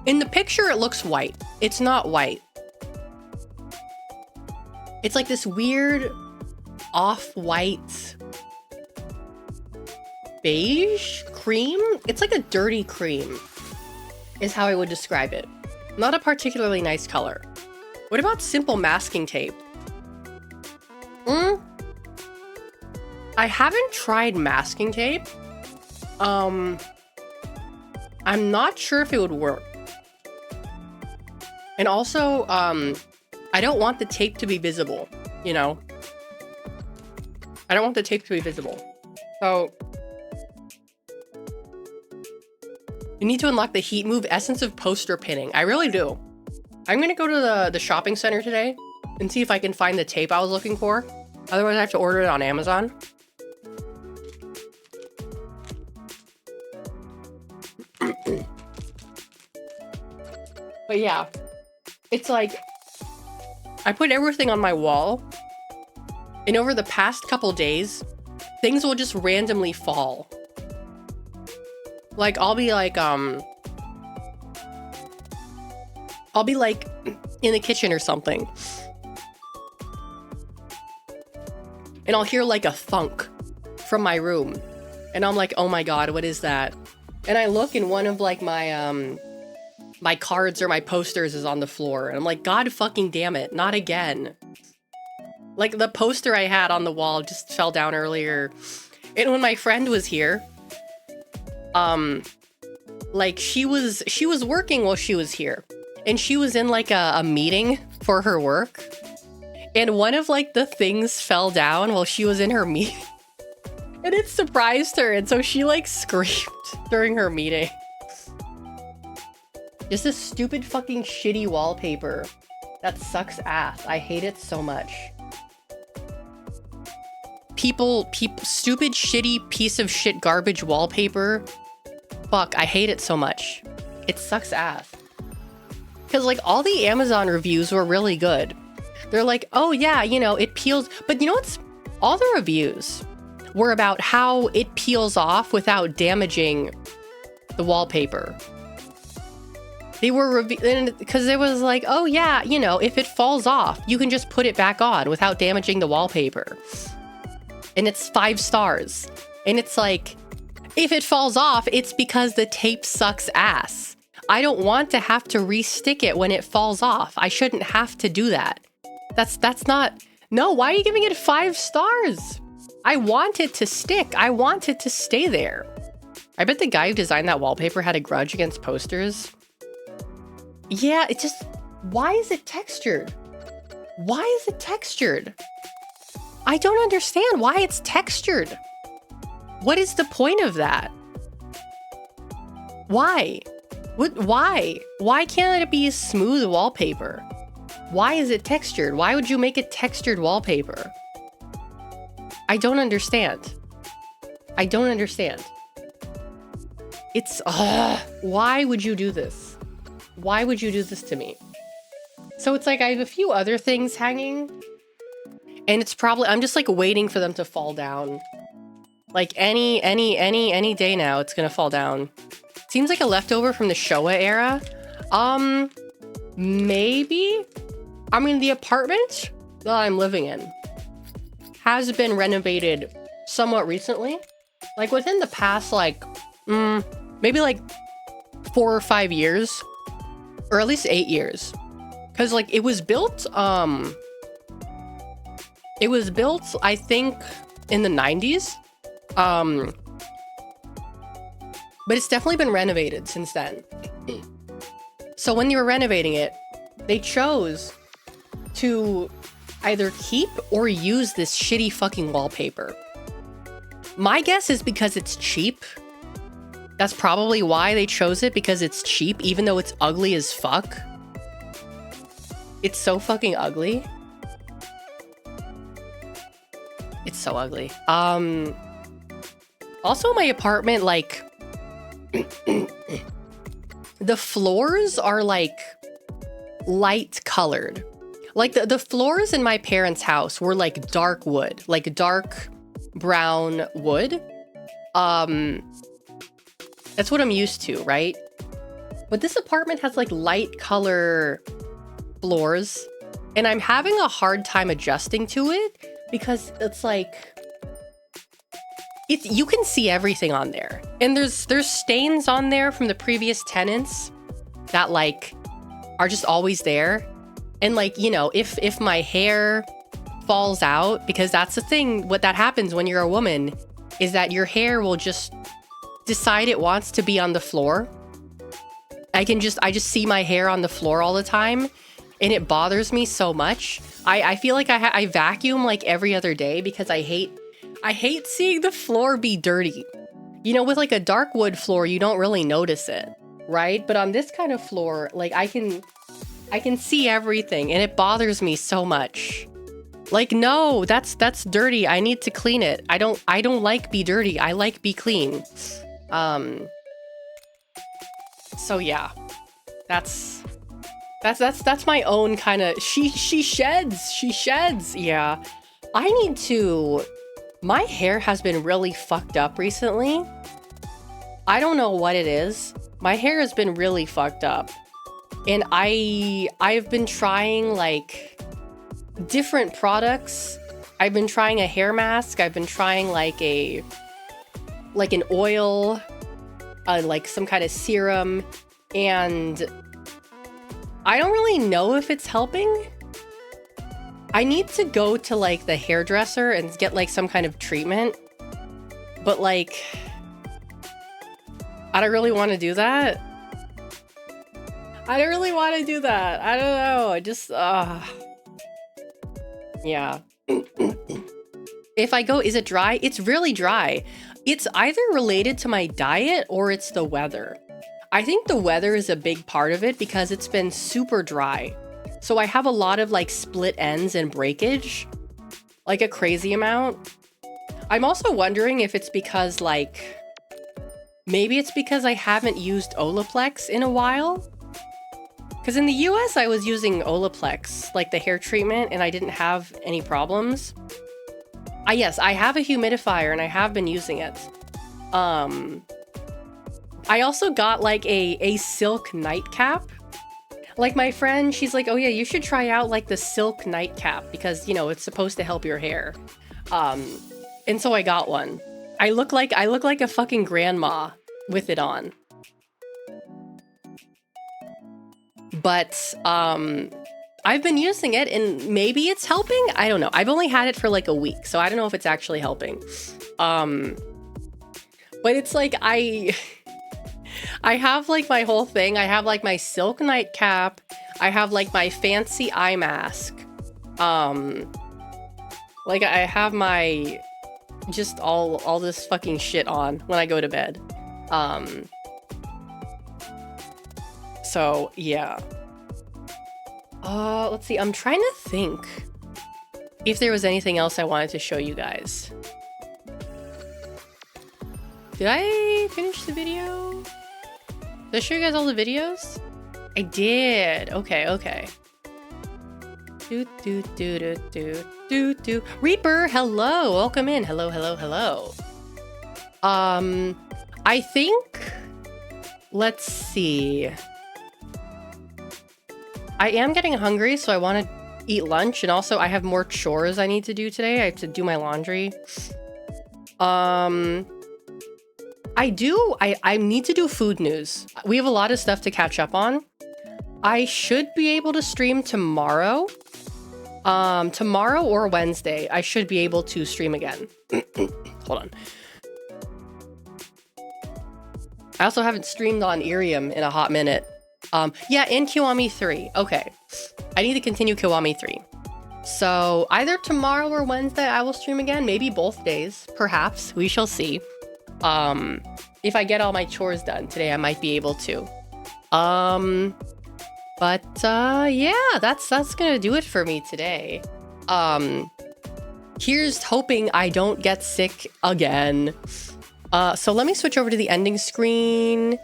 in the picture, it looks white. It's not white. It's like this weird off-white beige cream. It's like a dirty cream is how I would describe it. Not a particularly nice color. What about simple masking tape? I haven't tried masking tape. I'm not sure if it would work. And also, I don't want the tape to be visible, you know? I don't want the tape to be visible. So, you need to unlock the heat move essence of poster pinning. I really do. I'm gonna go to the shopping center today and see if I can find the tape I was looking for. Otherwise, I have to order it on Amazon. But yeah, it's like, I put everything on my wall, and over the past couple days, things will just randomly fall. Like, I'll be like in the kitchen or something, and I'll hear like a thunk from my room, and I'm like, oh my god, what is that? And I look, and one of like my my cards or my posters is on the floor, and I'm like, god fucking damn it, not again. Like, the poster I had on the wall just fell down earlier, and when my friend was here, like, she was working while she was here, and she was in like a meeting for her work, and one of like the things fell down while she was in her meeting, and it surprised her, and so she like screamed during her meeting. Just this stupid fucking shitty wallpaper that sucks ass. I hate it so much. People, stupid shitty piece of shit garbage wallpaper. Fuck, I hate it so much. It sucks ass. Because like all the Amazon reviews were really good. They're like, oh yeah, you know, it peels. But you know what's, all the reviews were about how it peels off without damaging the wallpaper. They were because it was like, oh yeah, you know, if it falls off, you can just put it back on without damaging the wallpaper. And it's 5 stars. And it's like, if it falls off, it's because the tape sucks ass. I don't want to have to re-stick it when it falls off. I shouldn't have to do that. That's not, no, why are you giving it 5 stars? I want it to stick. I want it to stay there. I bet the guy who designed that wallpaper had a grudge against posters. Yeah, it just, why is it textured? Why is it textured? I don't understand why it's textured. What is the point of that? Why? Why? Why can't it be a smooth wallpaper? Why is it textured? Why would you make a textured wallpaper? I don't understand. I don't understand. It's, why would you do this? Why would you do this to me? So it's like I have a few other things hanging, and it's probably, I'm just like waiting for them to fall down. Like any day now, it's gonna fall down. Seems like a leftover from the Showa era. Maybe? I mean, the apartment that I'm living in has been renovated somewhat recently. Like within the past, like, maybe like 4 or 5 years. Or at least 8 years. Because, like, it was built, I think, in the 90s. But it's definitely been renovated since then. So when they were renovating it, they chose to either keep or use this shitty fucking wallpaper. My guess is because it's cheap. That's probably why they chose it, because it's cheap, even though it's ugly as fuck. It's so fucking ugly. It's so ugly. Also, my apartment, like, the floors are, like, light colored. Like, the floors in my parents' house were, like, dark wood. Like, dark brown wood. That's what I'm used to, right? But this apartment has like light color floors, and I'm having a hard time adjusting to it because it's like, you can see everything on there. And there's stains on there from the previous tenants that like are just always there. And like, you know, if my hair falls out, because that's the thing, what that happens when you're a woman is that your hair will just decide it wants to be on the floor. I just see my hair on the floor all the time, and it bothers me so much. I feel like I vacuum like every other day because I hate seeing the floor be dirty. You know, with like a dark wood floor, you don't really notice it, right? But on this kind of floor, like I can see everything, and it bothers me so much. Like, no, that's dirty. I need to clean it. I don't like be dirty. I like be clean. So yeah, that's my own kind of, she sheds. Yeah, I need to, my hair has been really fucked up recently. I don't know what it is. My hair has been really fucked up. And I've been trying like different products. I've been trying a hair mask. I've been trying like an oil, like some kind of serum, and I don't really know if it's helping. I need to go to like the hairdresser and get like some kind of treatment, but like I don't really want to do that. I don't really want to do that. I don't know. I just yeah. If I go, is it dry? It's really dry. It's either related to my diet or it's the weather. I think the weather is a big part of it because it's been super dry. So I have a lot of like split ends and breakage, like a crazy amount. I'm also wondering if it's because like, maybe it's because I haven't used Olaplex in a while. Because in the US, I was using Olaplex, like the hair treatment, and I didn't have any problems. Yes, I have a humidifier and I have been using it. I also got like a silk nightcap. Like my friend, she's like, oh yeah, you should try out like the silk nightcap because, you know, it's supposed to help your hair. And so I got one. I look like a fucking grandma with it on. But I've been using it and maybe it's helping. I don't know. I've only had it for like a week, so I don't know if it's actually helping. But it's like I have like my whole thing. I have like my silk nightcap. I have like my fancy eye mask. Like I have my just all this fucking shit on when I go to bed. So yeah. Let's see. I'm trying to think if there was anything else I wanted to show you guys. Did I finish the video? Did I show you guys all the videos? I did. Okay. Do. Reaper, hello. Welcome in. Hello. I think, let's see. I am getting hungry, so I want to eat lunch, and also I have more chores I need to do today. I have to do my laundry. I need to do food news. We have a lot of stuff to catch up on. I should be able to stream tomorrow. Tomorrow or Wednesday, I should be able to stream again. Hold on. I also haven't streamed on Irium in a hot minute. Yeah, in Kiwami 3. Okay. I need to continue Kiwami 3. So either tomorrow or Wednesday I will stream again. Maybe both days. Perhaps. We shall see. If I get all my chores done today, I might be able to. Yeah, that's gonna do it for me today. Here's hoping I don't get sick again. So let me switch over to the ending screen.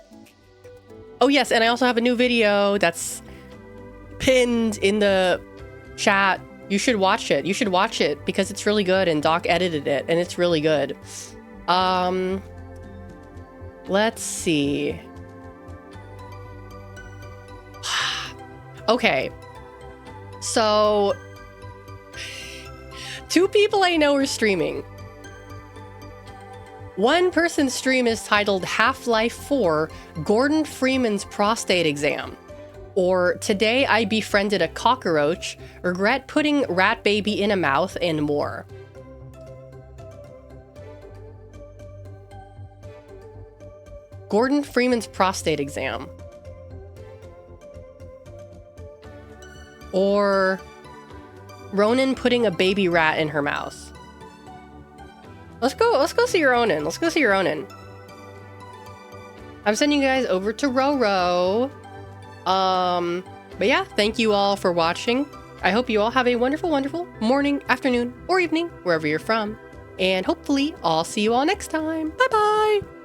Oh yes, and I also have a new video that's pinned in the chat. You should watch it. You should watch it because it's really good and Doc edited it and it's really good. Let's see. Okay. So 2 people I know are streaming. One person's stream is titled Half-Life 4 Gordon Freeman's Prostate Exam. Or today I befriended a cockroach, regret putting rat baby in a mouth, and more. Gordon Freeman's prostate exam. Or Ronan putting a baby rat in her mouth. Let's go see Ronan. Let's go see Ronan. I'm sending you guys over to Roro. But yeah, thank you all for watching. I hope you all have a wonderful, wonderful morning, afternoon, or evening, wherever you're from. And hopefully I'll see you all next time. Bye-bye.